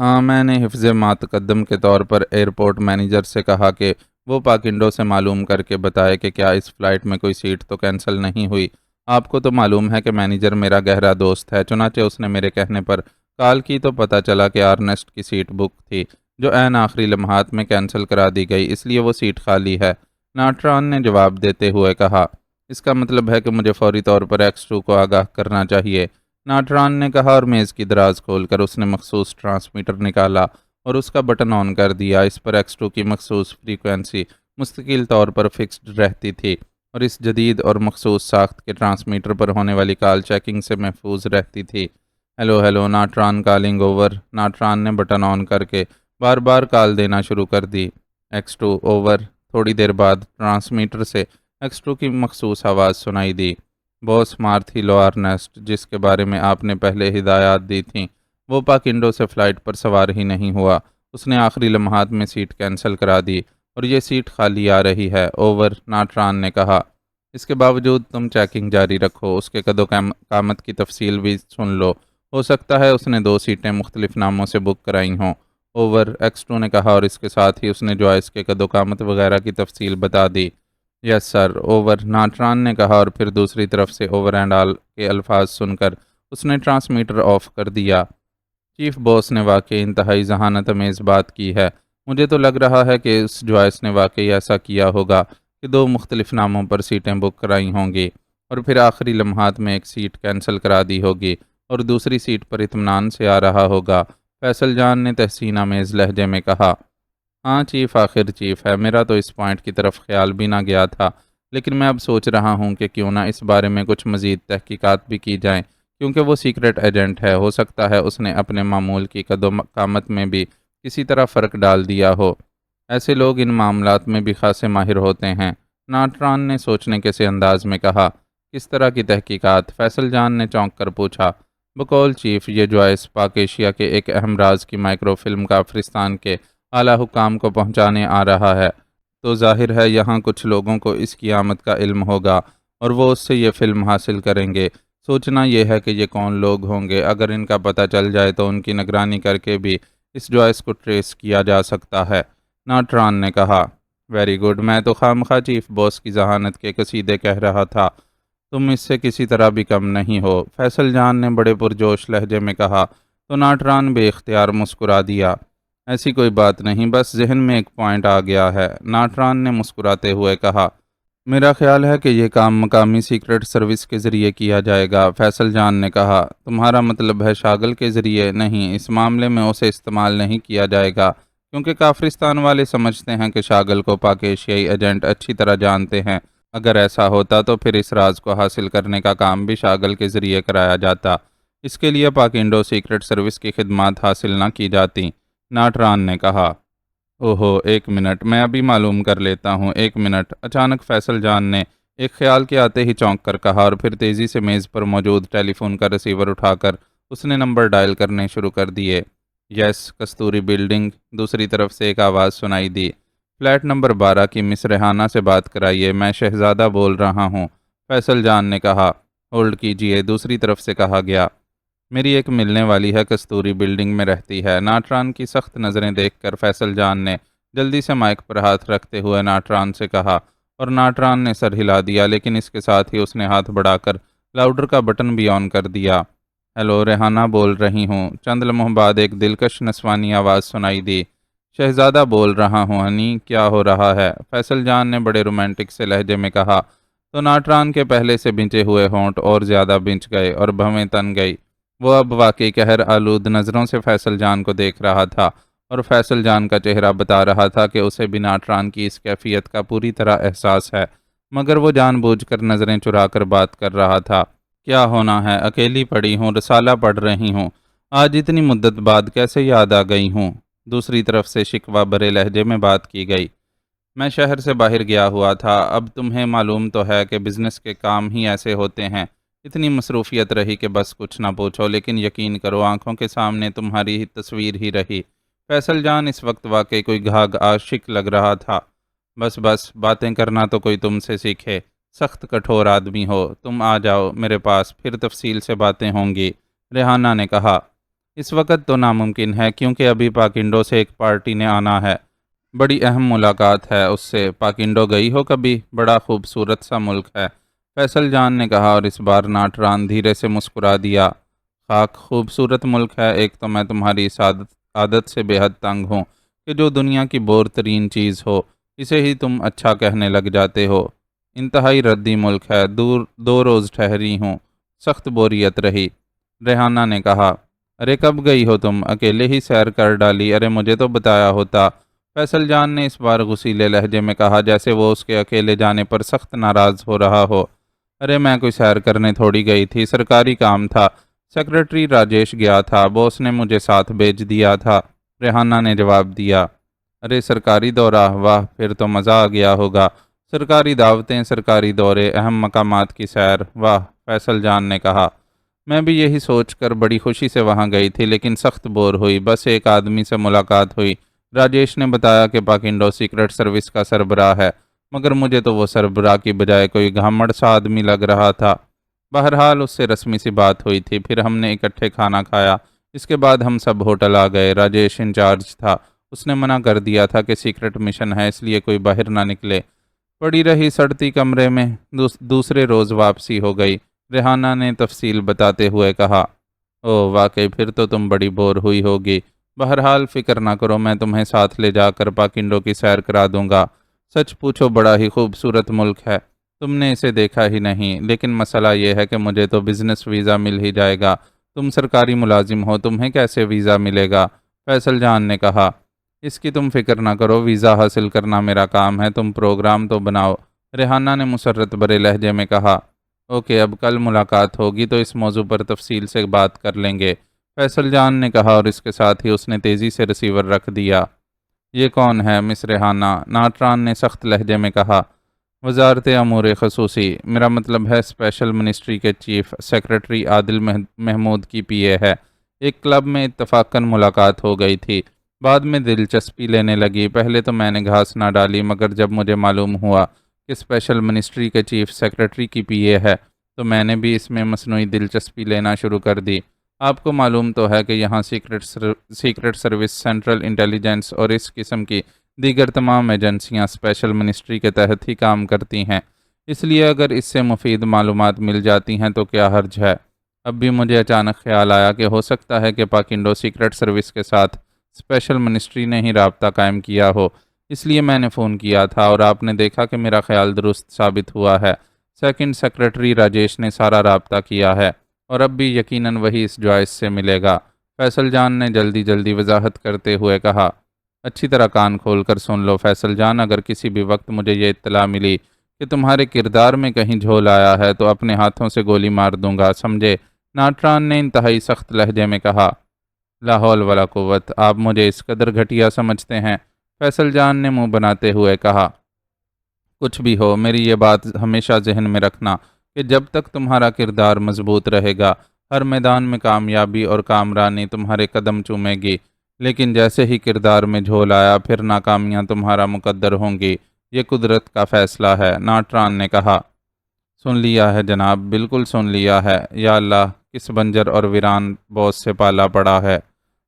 ہاں، میں نے حفظ ماتقدم کے طور پر ایئرپورٹ مینیجر سے کہا کہ وہ پاکنڈو سے معلوم کر کے بتائے کہ کیا اس فلائٹ میں کوئی سیٹ تو کینسل نہیں ہوئی۔ آپ کو تو معلوم ہے کہ مینیجر میرا گہرا دوست ہے، چنانچہ اس نے میرے کہنے پر کال کی تو پتہ چلا کہ آرنسٹ کی سیٹ بک تھی، جو عین آخری لمحات میں کینسل کرا دی گئی، اس لیے وہ سیٹ خالی ہے۔ ناٹران نے جواب دیتے ہوئے کہا، اس کا مطلب ہے کہ مجھے فوری طور پر ایکس 2 کو آگاہ کرنا چاہیے۔ ناٹران نے کہا اور میز کی دراز کھول کر اس نے مخصوص ٹرانسمیٹر نکالا اور اس کا بٹن آن کر دیا۔ اس پر ایکس 2 کی مخصوص فریکوینسی مستقل طور پر فکسڈ رہتی تھی اور اس جدید اور مخصوص ساخت کے ٹرانسمیٹر پر ہونے والی کال چیکنگ سے محفوظ رہتی تھی۔ ہیلو ہیلو، ناٹران کالنگ اوور۔ ناٹران نے بٹن آن کر کے بار بار کال دینا شروع کر دی۔ X 2 over. تھوڑی دیر بعد ٹرانسمیٹر سے ایکس 2 کی مخصوص آواز سنائی دی۔ باس مارتھیلو آرنسٹ، جس کے بارے میں آپ نے پہلے ہدایات دی تھیں، وہ پاکنڈو سے فلائٹ پر سوار ہی نہیں ہوا۔ اس نے آخری لمحات میں سیٹ کینسل کرا دی اور یہ سیٹ خالی آ رہی ہے۔ اوور، ناٹران نے کہا۔ اس کے باوجود تم چیکنگ جاری رکھو، اس کے قد و قامت کی تفصیل بھی سن لو، ہو سکتا ہے اس نے 2 سیٹیں مختلف ناموں سے بک کرائی ہوں۔ اوور، ایکس 2 نے کہا اور اس کے ساتھ ہی اس نے جوائس کے قد و قامت وغیرہ کی تفصیل بتا دی۔ یس سر، اوور، ناٹران نے کہا اور پھر دوسری طرف سے اوور اینڈ آل کے الفاظ سن کر اس نے ٹرانسمیٹر آف کر دیا۔ چیف باس نے واقعی انتہائی ذہانت امیز بات کی ہے۔ مجھے تو لگ رہا ہے کہ اس جوائس نے واقعی ایسا کیا ہوگا کہ 2 مختلف ناموں پر سیٹیں بک کرائی ہوں گی اور پھر آخری لمحات میں ایک سیٹ کینسل کرا دی ہوگی اور دوسری سیٹ پر اطمینان سے آ رہا ہوگا۔ فیصل جان نے تحسین آمیز لہجے میں کہا۔ ہاں چیف، آخر چیف ہے، میرا تو اس پوائنٹ کی طرف خیال بھی نہ گیا تھا، لیکن میں اب سوچ رہا ہوں کہ کیوں نہ اس بارے میں کچھ مزید تحقیقات بھی کی جائیں، کیونکہ وہ سیکرٹ ایجنٹ ہے، ہو سکتا ہے اس نے اپنے معمول کی قد و قامت میں بھی کسی طرح فرق ڈال دیا ہو۔ ایسے لوگ ان معاملات میں بھی خاصے ماہر ہوتے ہیں، ناٹران نے سوچنے کے سے انداز میں کہا۔ کس طرح کی تحقیقات؟ فیصل جان نے چونک کر پوچھا۔ بقول چیف، یہ جوائس پاک ایشیا کے ایک اہم راز کی مائکرو فلم کافرستان کے اعلیٰ حکام کو پہنچانے آ رہا ہے، تو ظاہر ہے یہاں کچھ لوگوں کو اس کی آمد کا علم ہوگا اور وہ اس سے یہ فلم حاصل کریں گے۔ سوچنا یہ ہے کہ یہ کون لوگ ہوں گے، اگر ان کا پتہ چل جائے تو ان کی نگرانی کر کے بھی اس جوائس کو ٹریس کیا جا سکتا ہے۔ ناٹران نے کہا۔ ویری گڈ، میں تو خامخواہ چیف باس کی ذہانت کے قصیدے کہہ رہا تھا، تم اس سے کسی طرح بھی کم نہیں ہو، فیصل جان نے بڑے پرجوش لہجے میں کہا، تو ناٹران بے اختیار مسکرا دیا۔ ایسی کوئی بات نہیں، بس ذہن میں ایک پوائنٹ آ گیا ہے، ناٹران نے مسکراتے ہوئے کہا۔ میرا خیال ہے کہ یہ کام مقامی سیکرٹ سروس کے ذریعے کیا جائے گا، فیصل جان نے کہا۔ تمہارا مطلب ہے شاگل کے ذریعے؟ نہیں، اس معاملے میں اسے استعمال نہیں کیا جائے گا، کیونکہ کافرستان والے سمجھتے ہیں کہ شاگل کو پاک ایشیائی ایجنٹ اچھی طرح جانتے ہیں۔ اگر ایسا ہوتا تو پھر اس راز کو حاصل کرنے کا کام بھی شاگل کے ذریعے کرایا جاتا، اس کے لیے پاک انڈو سیکرٹ سروس کی خدمات حاصل نہ کی جاتی، ناٹران نے کہا۔ اوہو، 1 منٹ، میں ابھی معلوم کر لیتا ہوں، 1 منٹ، اچانک فیصل جان نے ایک خیال کے آتے ہی چونک کر کہا اور پھر تیزی سے میز پر موجود ٹیلی فون کا ریسیور اٹھا کر اس نے نمبر ڈائل کرنے شروع کر دیے۔ یس، کستوری بلڈنگ، دوسری طرف سے ایک آواز سنائی دی۔ فلیٹ نمبر 12 کی مس ریحانہ سے بات کرائیے، میں شہزادہ بول رہا ہوں، فیصل جان نے کہا۔ ہولڈ کیجئے، دوسری طرف سے کہا گیا۔ میری ایک ملنے والی ہے، کستوری بلڈنگ میں رہتی ہے، ناٹران کی سخت نظریں دیکھ کر فیصل جان نے جلدی سے مائک پر ہاتھ رکھتے ہوئے ناٹران سے کہا اور ناٹران نے سر ہلا دیا، لیکن اس کے ساتھ ہی اس نے ہاتھ بڑھا کر لاؤڈر کا بٹن بھی آن کر دیا۔ ہیلو، ریحانہ بول رہی ہوں، چند لمحوں بعد ایک دلکش نسوانی آواز سنائی دی۔ شہزادہ بول رہا ہوں ہنی، کیا ہو رہا ہے؟ فیصل جان نے بڑے رومانٹک سے لہجے میں کہا، تو ناٹران کے پہلے سے بنچے ہوئے ہونٹ اور زیادہ بنچ گئے اور بھویں تن گئی۔ وہ اب واقعی قہر آلود نظروں سے فیصل جان کو دیکھ رہا تھا اور فیصل جان کا چہرہ بتا رہا تھا کہ اسے بھی ناٹران کی اس کیفیت کا پوری طرح احساس ہے، مگر وہ جان بوجھ کر نظریں چرا کر بات کر رہا تھا۔ کیا ہونا ہے؟ اکیلی پڑی ہوں، رسالہ پڑھ رہی ہوں، آج اتنی مدت بعد کیسے یاد آ گئی ہوں؟ دوسری طرف سے شکوہ بھرے لہجے میں بات کی گئی۔ میں شہر سے باہر گیا ہوا تھا، اب تمہیں معلوم تو ہے کہ بزنس کے کام ہی ایسے ہوتے ہیں، اتنی مصروفیت رہی کہ بس کچھ نہ پوچھو، لیکن یقین کرو آنکھوں کے سامنے تمہاری ہی تصویر ہی رہی۔ فیصل جان اس وقت واقعی کوئی گھاگ عاشق لگ رہا تھا۔ بس باتیں کرنا تو کوئی تم سے سیکھے، سخت کٹھور آدمی ہو، تم آ جاؤ میرے پاس، پھر تفصیل سے باتیں ہوں گی، ریحانہ نے کہا۔ اس وقت تو ناممکن ہے کیونکہ ابھی پاکنڈو سے ایک پارٹی نے آنا ہے، بڑی اہم ملاقات ہے اس سے۔ پاکنڈو گئی ہو کبھی؟ بڑا خوبصورت سا ملک ہے، فیصل جان نے کہا، اور اس بار ناٹران دھیرے سے مسکرا دیا۔ خاک خوبصورت ملک ہے، ایک تو میں تمہاری اس عادت سے بے حد تنگ ہوں کہ جو دنیا کی بور ترین چیز ہو اسے ہی تم اچھا کہنے لگ جاتے ہو۔ انتہائی ردی ملک ہے، 2 روز ٹھہری ہوں، سخت بوریت رہی۔ ریحانہ نے کہا، ارے کب گئی ہو تم؟ اکیلے ہی سیر کر ڈالی؟ ارے مجھے تو بتایا ہوتا۔ فیصل جان نے اس بار غصیلے لہجے میں کہا، جیسے وہ اس کے اکیلے جانے پر سخت ناراض ہو رہا ہو۔ ارے میں کوئی سیر کرنے تھوڑی گئی تھی، سرکاری کام تھا، سیکرٹری راجیش گیا تھا، باس نے مجھے ساتھ بھیج دیا تھا، ریحانہ نے جواب دیا۔ ارے سرکاری دورہ، واہ پھر تو مزہ آ گیا ہوگا، سرکاری دعوتیں، سرکاری دورے، اہم مقامات کی سیر، واہ، فیصل جان نے کہا۔ میں بھی یہی سوچ کر بڑی خوشی سے وہاں گئی تھی لیکن سخت بور ہوئی، بس ایک آدمی سے ملاقات ہوئی، راجیش نے بتایا کہ پاکنڈو سیکرٹ سروس کا سربراہ ہے، مگر مجھے تو وہ سربراہ کی بجائے کوئی گھامڑ سا آدمی لگ رہا تھا۔ بہرحال اس سے رسمی سی بات ہوئی تھی، پھر ہم نے اکٹھے کھانا کھایا، اس کے بعد ہم سب ہوٹل آ گئے۔ راجیش انچارج تھا، اس نے منع کر دیا تھا کہ سیکرٹ مشن ہے اس لیے کوئی باہر نہ نکلے۔ پڑی رہی سڑتی کمرے میں، دوسرے روز واپسی ہو گئی۔ ریحانہ نے تفصیل بتاتے ہوئے کہا، او واقعی پھر تو تم بڑی بور ہوئی ہوگی۔ بہرحال فکر نہ کرو، میں تمہیں ساتھ لے جا کر پاکنڈو کی سیر کرا دوں گا۔ سچ پوچھو بڑا ہی خوبصورت ملک ہے، تم نے اسے دیکھا ہی نہیں، لیکن مسئلہ یہ ہے کہ مجھے تو بزنس ویزا مل ہی جائے گا، تم سرکاری ملازم ہو، تمہیں کیسے ویزا ملے گا؟ فیصل جان نے کہا، اس کی تم فکر نہ کرو، ویزا حاصل کرنا میرا کام ہے، تم پروگرام تو بناؤ۔ ریحانہ نے مسرت بھرے لہجے میں کہا، اوکے، اب کل ملاقات ہوگی تو اس موضوع پر تفصیل سے بات کر لیں گے، فیصل جان نے کہا، اور اس کے ساتھ ہی اس نے تیزی سے ریسیور رکھ دیا۔ یہ کون ہے؟ مس ریحانہ، ناٹران نے سخت لہجے میں کہا۔ وزارت امور خصوصی، میرا مطلب ہے اسپیشل منسٹری کے چیف سیکرٹری عادل محمود کی پی اے ہے۔ ایک کلب میں اتفاقاً ملاقات ہو گئی تھی، بعد میں دلچسپی لینے لگی، پہلے تو میں نے گھاس نہ ڈالی، مگر جب مجھے معلوم ہوا کہ اسپیشل منسٹری کے چیف سیکرٹری کی پی اے ہے تو میں نے بھی اس میں مصنوعی دلچسپی لینا شروع کر دی۔ آپ کو معلوم تو ہے کہ یہاں سیکرٹ سروس، سینٹرل انٹیلیجنس اور اس قسم کی دیگر تمام ایجنسیاں اسپیشل منسٹری کے تحت ہی کام کرتی ہیں، اس لیے اگر اس سے مفید معلومات مل جاتی ہیں تو کیا حرج ہے؟ اب بھی مجھے اچانک خیال آیا کہ ہو سکتا ہے کہ پاکنڈو سیکرٹ سروس کے ساتھ اسپیشل منسٹری نے ہی رابطہ قائم کیا ہو، اس لیے میں نے فون کیا تھا، اور آپ نے دیکھا کہ میرا خیال درست ثابت ہوا ہے۔ سیکنڈ سیکرٹری راجیش نے سارا رابطہ کیا ہے، اور اب بھی یقیناً وہی اس جوائس سے ملے گا، فیصل جان نے جلدی وضاحت کرتے ہوئے کہا۔ اچھی طرح کان کھول کر سن لو فیصل جان، اگر کسی بھی وقت مجھے یہ اطلاع ملی کہ تمہارے کردار میں کہیں جھول آیا ہے تو اپنے ہاتھوں سے گولی مار دوں گا، سمجھے؟ ناٹران نے انتہائی سخت لہجے میں کہا۔ لا حول ولا قوت، آپ مجھے اس قدر گھٹیا سمجھتے ہیں؟ فیصل جان نے منہ بناتے ہوئے کہا۔ کچھ بھی ہو، میری یہ بات ہمیشہ ذہن میں رکھنا کہ جب تک تمہارا کردار مضبوط رہے گا، ہر میدان میں کامیابی اور کامرانی تمہارے قدم چومے گی، لیکن جیسے ہی کردار میں جھول آیا پھر ناکامیاں تمہارا مقدر ہوں گی، یہ قدرت کا فیصلہ ہے، ناٹران نے کہا۔ سن لیا ہے جناب، بالکل سن لیا ہے، یا اللہ کس بنجر اور ویران بوس سے پالا پڑا ہے،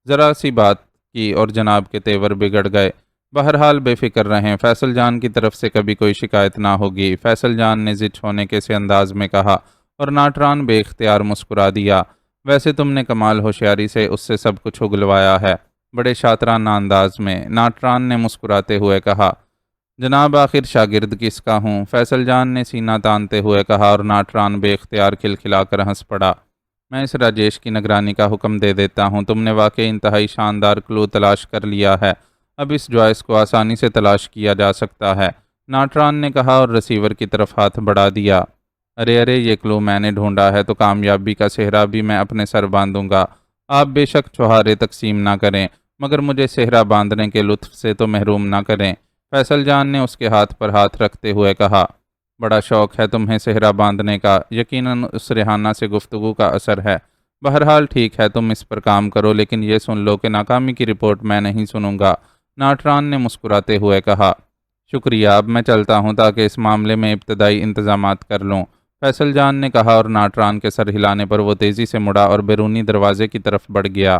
ذرا سی بات کی اور جناب کے تیور بگڑ گئے۔ بہرحال بے فکر رہیں، فیصل جان کی طرف سے کبھی کوئی شکایت نہ ہوگی، فیصل جان نے ضد ہونے کے سے انداز میں کہا، اور ناٹران بے اختیار مسکرا دیا۔ ویسے تم نے کمال ہوشیاری سے اس سے سب کچھ اگلوایا ہے، بڑے شاطرانہ انداز میں، ناٹران نے مسکراتے ہوئے کہا۔ جناب آخر شاگرد کس کا ہوں؟ فیصل جان نے سینہ تانتے ہوئے کہا، اور ناٹران بے اختیار کھلکھلا کر ہنس پڑا۔ میں اس راجیش کی نگرانی کا حکم دے دیتا ہوں، تم نے واقعی انتہائی شاندار کلو تلاش کر لیا ہے، اب اس جوائس کو آسانی سے تلاش کیا جا سکتا ہے، ناٹران نے کہا، اور ریسیور کی طرف ہاتھ بڑھا دیا۔ ارے یہ کلو میں نے ڈھونڈا ہے تو کامیابی کا صحرا بھی میں اپنے سر باندھوں گا، آپ بے شک چھہارے تقسیم نہ کریں مگر مجھے صحرا باندھنے کے لطف سے تو محروم نہ کریں، فیصل جان نے اس کے ہاتھ پر ہاتھ رکھتے ہوئے کہا۔ بڑا شوق ہے تمہیں صحرا باندھنے کا، یقیناً اس ریحانہ سے گفتگو کا اثر ہے، بہرحال ٹھیک ہے، تم اس پر کام کرو، لیکن یہ سن لو کہ ناکامی کی رپورٹ میں نہیں سنوں گا، ناٹران نے مسکراتے ہوئے کہا۔ شکریہ، اب میں چلتا ہوں تاکہ اس معاملے میں ابتدائی انتظامات کر لوں، فیصل جان نے کہا، اور ناٹران کے سر ہلانے پر وہ تیزی سے مڑا اور بیرونی دروازے کی طرف بڑھ گیا۔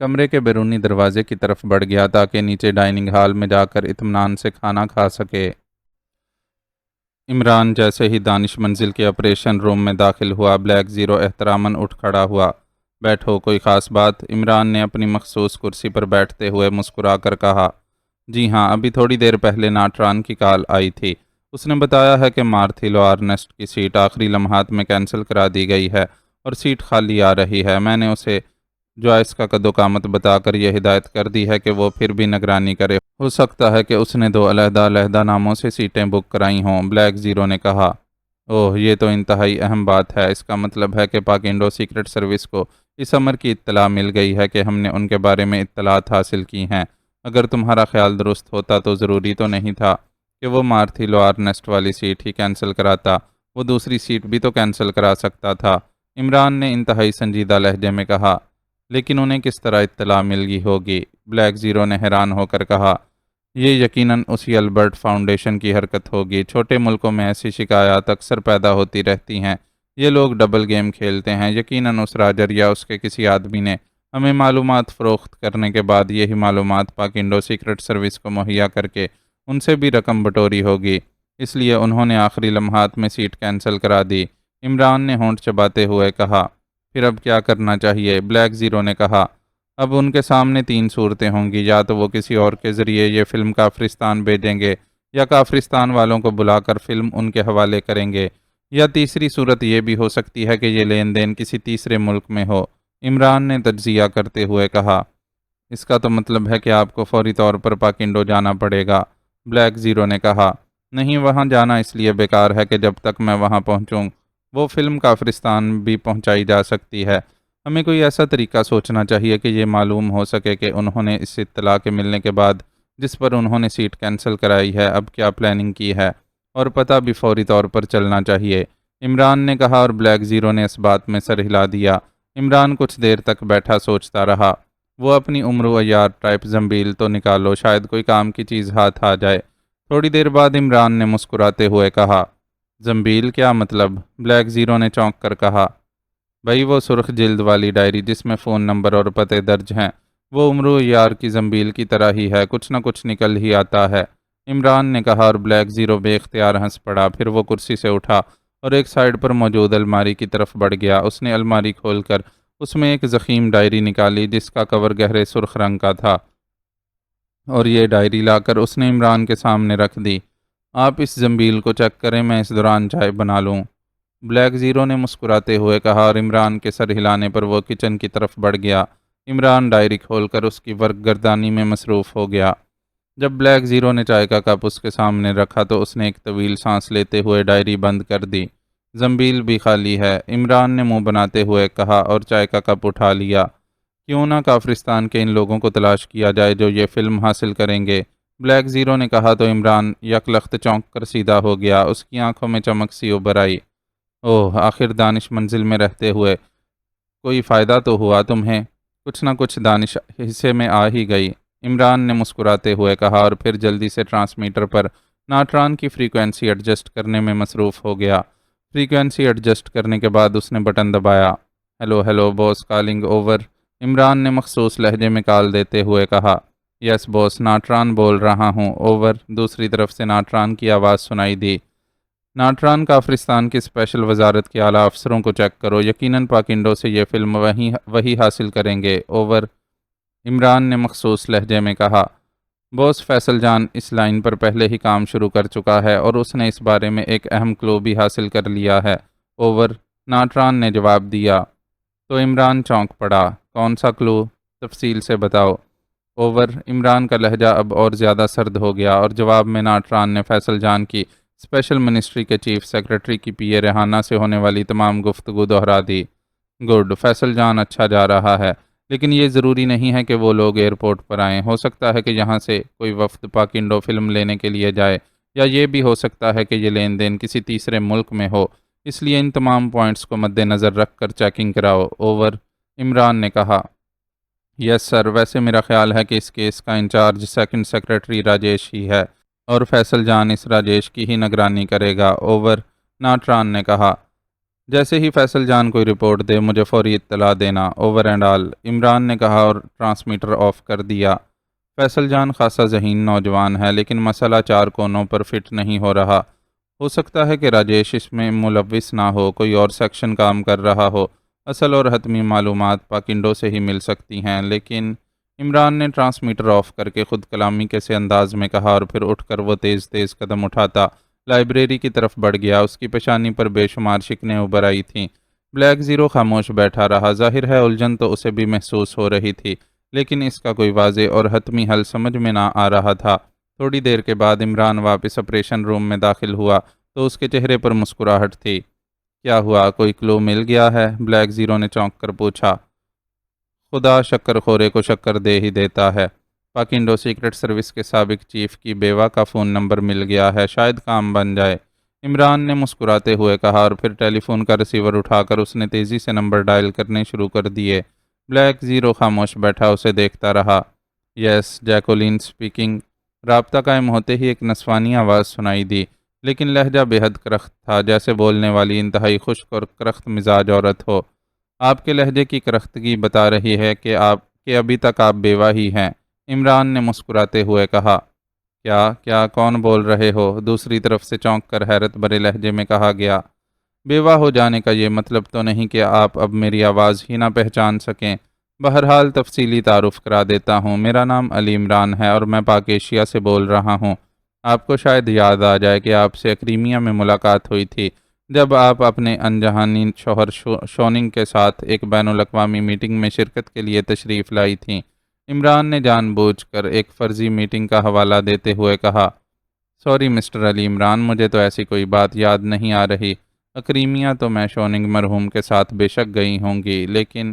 کمرے کے بیرونی دروازے کی طرف بڑھ گیا تاکہ نیچے ڈائننگ ہال میں جا کر اطمینان سے کھانا کھا سکے۔ عمران جیسے ہی دانش منزل کے آپریشن روم میں داخل ہوا، بلیک زیرو احتراماً اٹھ کھڑا ہوا۔ بیٹھو، کوئی خاص بات؟ عمران نے اپنی مخصوص کرسی پر بیٹھتے ہوئے مسکرا کر کہا۔ جی ہاں، ابھی تھوڑی دیر پہلے ناٹران کی کال آئی تھی۔ اس نے بتایا ہے کہ مارتھیلو آرنسٹ کی سیٹ آخری لمحات میں کینسل کرا دی گئی ہے اور سیٹ خالی آ رہی ہے۔ میں نے اسے جوائس کا قد و قامت بتا کر یہ ہدایت کر دی ہے کہ وہ پھر بھی نگرانی کرے۔ ہو سکتا ہے کہ اس نے 2 علیحدہ ناموں سے سیٹیں بک کرائی ہوں، بلیک زیرو نے کہا۔ اوہ، یہ تو انتہائی اہم بات ہے۔ اس کا مطلب ہے کہ پاک انڈو سیکرٹ سروس کو اس امر کی اطلاع مل گئی ہے کہ ہم نے ان کے بارے میں اطلاعات حاصل کی ہیں۔ اگر تمہارا خیال درست ہوتا تو ضروری تو نہیں تھا کہ وہ مارتھیلو آرنسٹ والی سیٹ ہی کینسل کراتا، وہ دوسری سیٹ بھی تو کینسل کرا سکتا تھا۔ عمران نے انتہائی سنجیدہ لہجے میں کہا۔ لیکن انہیں کس طرح اطلاع مل گئی ہوگی؟ بلیک زیرو نے حیران ہو کر کہا۔ یہ یقیناً اسی البرٹ فاؤنڈیشن کی حرکت ہوگی۔ چھوٹے ملکوں میں ایسی شکایات اکثر پیدا ہوتی رہتی ہیں۔ یہ لوگ ڈبل گیم کھیلتے ہیں۔ یقیناً اس راجر یا اس کے کسی آدمی نے ہمیں معلومات فروخت کرنے کے بعد یہی معلومات پاک انڈو سیکرٹ سروس کو مہیا کر کے ان سے بھی رقم بٹوری ہوگی، اس لیے انہوں نے آخری لمحات میں سیٹ کینسل کرا دی۔ عمران نے ہونٹ چباتے ہوئے کہا۔ پھر اب کیا کرنا چاہیے؟ بلیک زیرو نے کہا۔ اب ان کے سامنے 3 صورتیں ہوں گی، یا تو وہ کسی اور کے ذریعے یہ فلم کافرستان بھیجیں گے، یا کافرستان والوں کو بلا کر فلم ان کے حوالے کریں گے، یا تیسری صورت یہ بھی ہو سکتی ہے کہ یہ لین دین کسی تیسرے ملک میں ہو۔ عمران نے تجزیہ کرتے ہوئے کہا۔ اس کا تو مطلب ہے کہ آپ کو فوری طور پر پاک انڈو جانا پڑے گا، بلیک زیرو نے کہا۔ نہیں، وہاں جانا اس لیے بیکار ہے کہ جب تک میں وہاں پہنچوں وہ فلم کافرستان بھی پہنچائی جا سکتی ہے۔ ہمیں کوئی ایسا طریقہ سوچنا چاہیے کہ یہ معلوم ہو سکے کہ انہوں نے اس اطلاع کے ملنے کے بعد جس پر انہوں نے سیٹ کینسل کرائی ہے اب کیا پلاننگ کی ہے، اور پتہ بھی فوری طور پر چلنا چاہیے، عمران نے کہا، اور بلیک زیرو نے اس بات میں سر ہلا دیا۔ عمران کچھ دیر تک بیٹھا سوچتا رہا۔ وہ اپنی عمر و عیار ٹائپ زنبیل تو نکالو، شاید کوئی کام کی چیز ہاتھ آ جائے۔ تھوڑی دیر بعد عمران نے مسکراتے ہوئے کہا۔ زنبیل؟ کیا مطلب؟ بلیک زیرو نے چونک کر کہا۔ بھائی، وہ سرخ جلد والی ڈائری جس میں فون نمبر اور پتے درج ہیں، وہ عمر و یار کی زنبیل کی طرح ہی ہے، کچھ نہ کچھ نکل ہی آتا ہے، عمران نے کہا، اور بلیک زیرو بے اختیار ہنس پڑا۔ پھر وہ کرسی سے اٹھا اور ایک سائیڈ پر موجود الماری کی طرف بڑھ گیا۔ اس نے الماری کھول کر اس میں ایک ضخیم ڈائری نکالی جس کا کور گہرے سرخ رنگ کا تھا، اور یہ ڈائری لا کر اس نے عمران کے سامنے رکھ دی۔ آپ اس زنبیل کو چیک کریں، میں اس دوران چائے بنا لوں، بلیک زیرو نے مسکراتے ہوئے کہا، اور عمران کے سر ہلانے پر وہ کچن کی طرف بڑھ گیا۔ عمران ڈائری کھول کر اس کی ورق گردانی میں مصروف ہو گیا۔ جب بلیک زیرو نے چائے کا کپ اس کے سامنے رکھا تو اس نے ایک طویل سانس لیتے ہوئے ڈائری بند کر دی۔ زنبیل بھی خالی ہے، عمران نے منہ بناتے ہوئے کہا، اور چائے کا کپ اٹھا لیا۔ کیوں نہ کافرستان کے ان لوگوں کو تلاش کیا جائے جو یہ فلم حاصل کریں گے، بلیک زیرو نے کہا تو عمران یک لخت چونک کر سیدھا ہو گیا۔ اس کی آنکھوں میں چمک سی ابھر آئی۔ اوہ، آخر دانش منزل میں رہتے ہوئے کوئی فائدہ تو ہوا تمہیں، کچھ نہ کچھ دانش حصے میں آ ہی گئی، عمران نے مسکراتے ہوئے کہا، اور پھر جلدی سے ٹرانسمیٹر پر ناٹران کی فریکوینسی ایڈجسٹ کرنے میں مصروف ہو گیا۔ فریکوینسی ایڈجسٹ کرنے کے بعد اس نے بٹن دبایا۔ ہیلو ہیلو باس، کالنگ اوور، عمران نے مخصوص لہجے میں کال دیتے ہوئے کہا۔ یس باس، ناٹران بول رہا ہوں، اوور، دوسری طرف سے ناٹران کی آواز سنائی دی۔ ناٹران کافرستان کی اسپیشل وزارت کے اعلیٰ افسروں کو چیک کرو، یقیناً پاک انڈو سے یہ فلم وہی حاصل کریں گے، اوور، عمران نے مخصوص لہجے میں کہا۔ باس، فیصل جان اس لائن پر پہلے ہی کام شروع کر چکا ہے اور اس نے اس بارے میں ایک اہم کلو بھی حاصل کر لیا ہے، اوور، ناٹران نے جواب دیا۔ تو عمران چونک پڑا۔ کون سا کلو؟ تفصیل سے بتاؤ، اوور، عمران کا لہجہ اب اور زیادہ سرد ہو گیا، اور جواب میں ناٹران نے فیصل جان کی اسپیشل منسٹری کے چیف سیکرٹری کی پی اے ریحانہ سے ہونے والی تمام گفتگو دہرا دی۔ گڈ، فیصل جان اچھا جا رہا ہے، لیکن یہ ضروری نہیں ہے کہ وہ لوگ ایئرپورٹ پر آئیں، ہو سکتا ہے کہ یہاں سے کوئی وفد پاک انڈو فلم لینے کے لیے جائے، یا یہ بھی ہو سکتا ہے کہ یہ لین دین کسی تیسرے ملک میں ہو، اس لیے ان تمام پوائنٹس کو مد نظر رکھ کر چیکنگ کراؤ، اوور، عمران نے کہا۔ یس سر، ویسے میرا خیال ہے کہ اس کیس کا انچارج سیکنڈ سیکرٹری راجیش ہی ہے، اور فیصل جان اس راجیش کی ہی نگرانی کرے گا، اوور، ناٹران نے کہا۔ جیسے ہی فیصل جان کوئی رپورٹ دے مجھے فوری اطلاع دینا، اوور اینڈ آل، عمران نے کہا اور ٹرانسمیٹر آف کر دیا۔ فیصل جان خاصا ذہین نوجوان ہے، لیکن مسئلہ چار کونوں پر فٹ نہیں ہو رہا۔ ہو سکتا ہے کہ راجیش اس میں ملوث نہ ہو، کوئی اور سیکشن کام کر رہا ہو۔ اصل اور حتمی معلومات پاکنڈو سے ہی مل سکتی ہیں، لیکن عمران نے ٹرانسمیٹر آف کر کے خود کلامی کے سے انداز میں کہا اور پھر اٹھ کر وہ تیز تیز قدم اٹھاتا لائبریری کی طرف بڑھ گیا۔ اس کی پیشانی پر بے شمار شکنیں ابھر آئی تھیں۔ بلیک زیرو خاموش بیٹھا رہا۔ ظاہر ہے الجھن تو اسے بھی محسوس ہو رہی تھی، لیکن اس کا کوئی واضح اور حتمی حل سمجھ میں نہ آ رہا تھا۔ تھوڑی دیر کے بعد عمران واپس آپریشن روم میں داخل ہوا تو اس کے چہرے پر مسکراہٹ تھی۔ کیا ہوا، کوئی کلو مل گیا ہے؟ بلیک زیرو نے چونک کر پوچھا۔ خدا شکر خورے کو شکر دے ہی دیتا ہے۔ پاکنڈو سیکرٹ سروس کے سابق چیف کی بیوہ کا فون نمبر مل گیا ہے، شاید کام بن جائے، عمران نے مسکراتے ہوئے کہا اور پھر ٹیلی فون کا ریسیور اٹھا کر اس نے تیزی سے نمبر ڈائل کرنے شروع کر دیے۔ بلیک زیرو خاموش بیٹھا اسے دیکھتا رہا۔ یس، جیکولین سپیکنگ۔ رابطہ قائم ہوتے ہی ایک نسوانی آواز سنائی دی، لیکن لہجہ بے حد کرخت تھا، جیسے بولنے والی انتہائی خشک اور کرخت مزاج عورت ہو۔ آپ کے لہجے کی کرختگی بتا رہی ہے کہ ابھی تک آپ بیوہ ہی ہیں، عمران نے مسکراتے ہوئے کہا۔ کیا کون بول رہے ہو؟ دوسری طرف سے چونک کر حیرت بھرے لہجے میں کہا گیا۔ بیوہ ہو جانے کا یہ مطلب تو نہیں کہ آپ اب میری آواز ہی نہ پہچان سکیں۔ بہرحال تفصیلی تعارف کرا دیتا ہوں، میرا نام علی عمران ہے اور میں پاک ایشیا سے بول رہا ہوں۔ آپ کو شاید یاد آ جائے کہ آپ سے کرائمیا میں ملاقات ہوئی تھی، جب آپ اپنے انجہانی شوہر شوننگ کے ساتھ ایک بین الاقوامی میٹنگ میں شرکت کے لیے تشریف لائی تھیں۔ عمران نے جان بوجھ کر ایک فرضی میٹنگ کا حوالہ دیتے ہوئے کہا۔ سوری مسٹر علی عمران، مجھے تو ایسی کوئی بات یاد نہیں آ رہی۔ کرائمیا تو میں شوننگ مرحوم کے ساتھ بے شک گئی ہوں گی، لیکن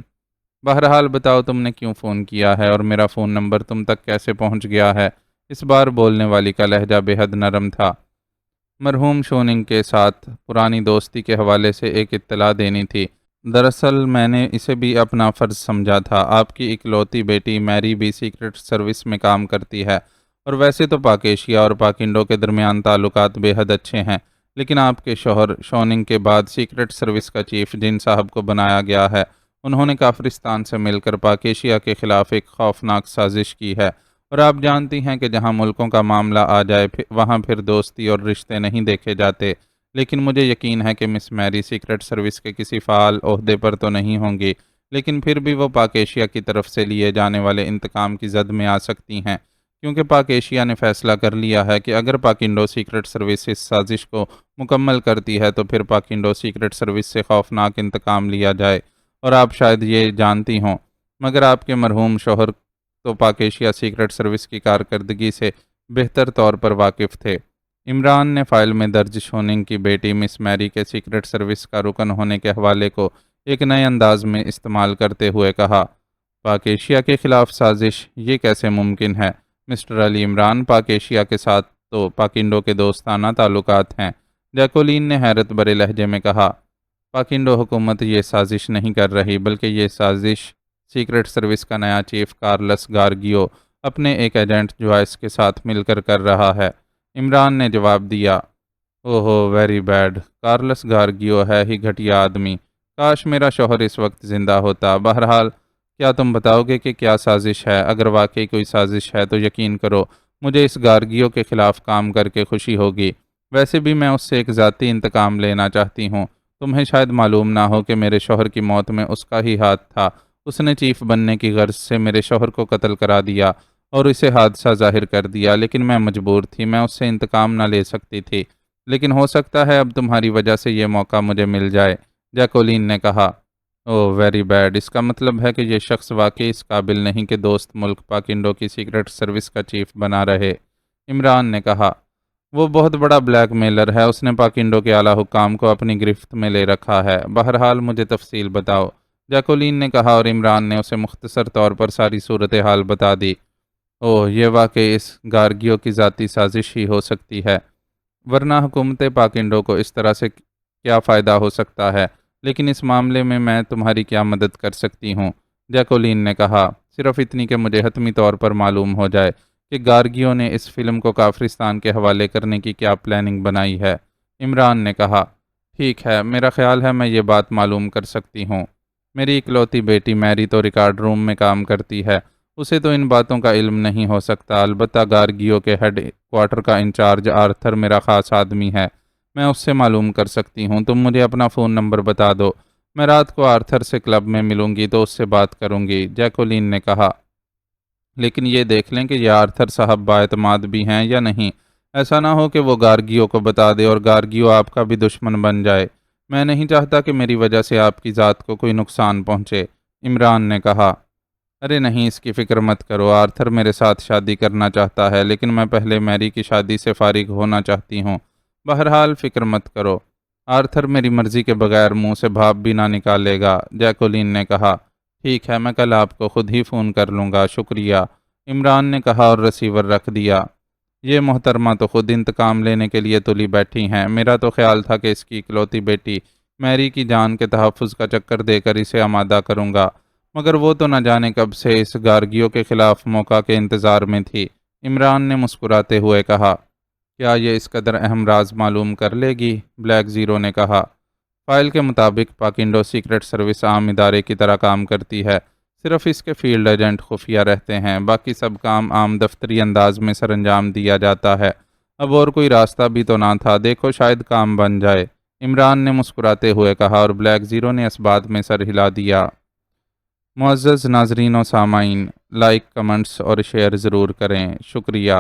بہرحال بتاؤ تم نے کیوں فون کیا ہے اور میرا فون نمبر تم تک کیسے پہنچ گیا ہے؟ اس بار بولنے والی کا لہجہ بے حد نرم تھا۔ مرحوم شوننگ کے ساتھ پرانی دوستی کے حوالے سے ایک اطلاع دینی تھی۔ دراصل میں نے اسے بھی اپنا فرض سمجھا تھا۔ آپ کی اکلوتی بیٹی میری بھی سیکرٹ سروس میں کام کرتی ہے، اور ویسے تو پاک ایشیا اور پاکنڈو کے درمیان تعلقات بے حد اچھے ہیں، لیکن آپ کے شوہر شوننگ کے بعد سیکرٹ سروس کا چیف جن صاحب کو بنایا گیا ہے، انہوں نے کافرستان سے مل کر پاک ایشیا کے خلاف ایک خوفناک سازش کی ہے، اور آپ جانتی ہیں کہ جہاں ملکوں کا معاملہ آ جائے وہاں پھر دوستی اور رشتے نہیں دیکھے جاتے۔ لیکن مجھے یقین ہے کہ مس میری سیکرٹ سروس کے کسی فعال عہدے پر تو نہیں ہوں گی، لیکن پھر بھی وہ پاک ایشیا کی طرف سے لیے جانے والے انتقام کی زد میں آ سکتی ہیں، کیونکہ پاک ایشیا نے فیصلہ کر لیا ہے کہ اگر پاکنڈو سیکرٹ سروس اس سازش کو مکمل کرتی ہے تو پھر پاکنڈو سیکرٹ سروس سے خوفناک انتقام لیا جائے۔ اور آپ شاید یہ جانتی ہوں، مگر آپ کے مرحوم شوہر تو پاک ایشیا سیکرٹ سروس کی کارکردگی سے بہتر طور پر واقف تھے۔ عمران نے فائل میں درج شوننگ کی بیٹی مس میری کے سیکرٹ سروس کا رکن ہونے کے حوالے کو ایک نئے انداز میں استعمال کرتے ہوئے کہا۔ پاک ایشیا کے خلاف سازش، یہ کیسے ممکن ہے؟ مسٹر علی عمران، پاک ایشیا کے ساتھ تو پاکنڈو کے دوستانہ تعلقات ہیں، جیکولین نے حیرت بھرے لہجے میں کہا۔ پاکنڈو حکومت یہ سازش نہیں کر رہی، بلکہ یہ سازش سیکرٹ سروس کا نیا چیف کارلس گارگیو اپنے ایک ایجنٹ جوائس کے ساتھ مل کر رہا ہے، عمران نے جواب دیا۔ اوہو، ویری بیڈ، کارلس گارگیو ہے ہی گھٹیا آدمی، کاش میرا شوہر اس وقت زندہ ہوتا۔ بہرحال کیا تم بتاؤ گے کہ کیا سازش ہے؟ اگر واقعی کوئی سازش ہے تو یقین کرو مجھے اس گارگیو کے خلاف کام کر کے خوشی ہوگی، ویسے بھی میں اس سے ایک ذاتی انتقام لینا چاہتی ہوں۔ تمہیں شاید معلوم نہ ہو کہ میرے شوہر کی موت میں اس کا ہی ہاتھ تھا، اس نے چیف بننے کی غرض سے میرے شوہر کو قتل کرا دیا اور اسے حادثہ ظاہر کر دیا، لیکن میں مجبور تھی، میں اس سے انتقام نہ لے سکتی تھی، لیکن ہو سکتا ہے اب تمہاری وجہ سے یہ موقع مجھے مل جائے، جیکولین نے کہا۔ اوہ، ویری بیڈ، اس کا مطلب ہے کہ یہ شخص واقعی اس قابل نہیں کہ دوست ملک پاکنڈو کی سیکرٹ سروس کا چیف بنا رہے، عمران نے کہا۔ وہ بہت بڑا بلیک میلر ہے، اس نے پاکنڈو کے اعلیٰ حکام کو اپنی گرفت میں لے رکھا ہے۔ بہرحال مجھے تفصیل بتاؤ، جیکولین نے کہا، اور عمران نے اسے مختصر طور پر ساری صورتحال بتا دی۔ اوہ، یہ واقعی اس گارگیو کی ذاتی سازش ہی ہو سکتی ہے، ورنہ حکومت پاکنڈو کو اس طرح سے کیا فائدہ ہو سکتا ہے؟ لیکن اس معاملے میں تمہاری کیا مدد کر سکتی ہوں؟ جیکولین نے کہا، صرف اتنی کہ مجھے حتمی طور پر معلوم ہو جائے کہ گارگیو نے اس فلم کو کافرستان کے حوالے کرنے کی کیا پلاننگ بنائی ہے، عمران نے کہا۔ ٹھیک ہے، میرا خیال ہے میں یہ بات معلوم کر سکتی ہوں۔ میری اکلوتی بیٹی میری تو ریکارڈ روم میں کام کرتی ہے، اسے تو ان باتوں کا علم نہیں ہو سکتا۔ البتہ گارگیو کے ہیڈ کوارٹر کا انچارج آرتھر میرا خاص آدمی ہے، میں اس سے معلوم کر سکتی ہوں۔ تم مجھے اپنا فون نمبر بتا دو، میں رات کو آرتھر سے کلب میں ملوں گی تو اس سے بات کروں گی، جیکولین نے کہا۔ لیکن یہ دیکھ لیں کہ یہ آرتھر صاحب بااعتماد بھی ہیں یا نہیں، ایسا نہ ہو کہ وہ گارگیو کو بتا دے اور گارگیو آپ کا بھی دشمن بن جائے۔ میں نہیں چاہتا کہ میری وجہ سے آپ کی ذات کو کوئی نقصان پہنچے، عمران نے کہا۔ ارے نہیں، اس کی فکر مت کرو، آرتھر میرے ساتھ شادی کرنا چاہتا ہے، لیکن میں پہلے میری کی شادی سے فارغ ہونا چاہتی ہوں۔ بہرحال فکر مت کرو، آرتھر میری مرضی کے بغیر منہ سے بھاپ بھی نہ نکالے گا، جیکولین نے کہا۔ ٹھیک ہے، میں کل آپ کو خود ہی فون کر لوں گا، شکریہ، عمران نے کہا اور ریسیور رکھ دیا۔ یہ محترمہ تو خود انتقام لینے کے لیے تلی بیٹھی ہیں، میرا تو خیال تھا کہ اس کی اکلوتی بیٹی میری کی جان کے تحفظ کا چکر دے کر اسے آمادہ کروں گا، مگر وہ تو نہ جانے کب سے اس گارگیو کے خلاف موقع کے انتظار میں تھی۔ عمران نے مسکراتے ہوئے کہا، کیا یہ اس قدر اہم راز معلوم کر لے گی؟ بلیک زیرو نے کہا۔ فائل کے مطابق پاکنڈو سیکرٹ سروس عام ادارے کی طرح کام کرتی ہے، صرف اس کے فیلڈ ایجنٹ خفیہ رہتے ہیں، باقی سب کام عام دفتری انداز میں سر انجام دیا جاتا ہے۔ اب اور کوئی راستہ بھی تو نہ تھا، دیکھو شاید کام بن جائے، عمران نے مسکراتے ہوئے کہا اور بلیک زیرو نے اس بات میں سر ہلا دیا۔ معزز ناظرین و سامعین، لائک، کمنٹس اور شیئر ضرور کریں، شکریہ۔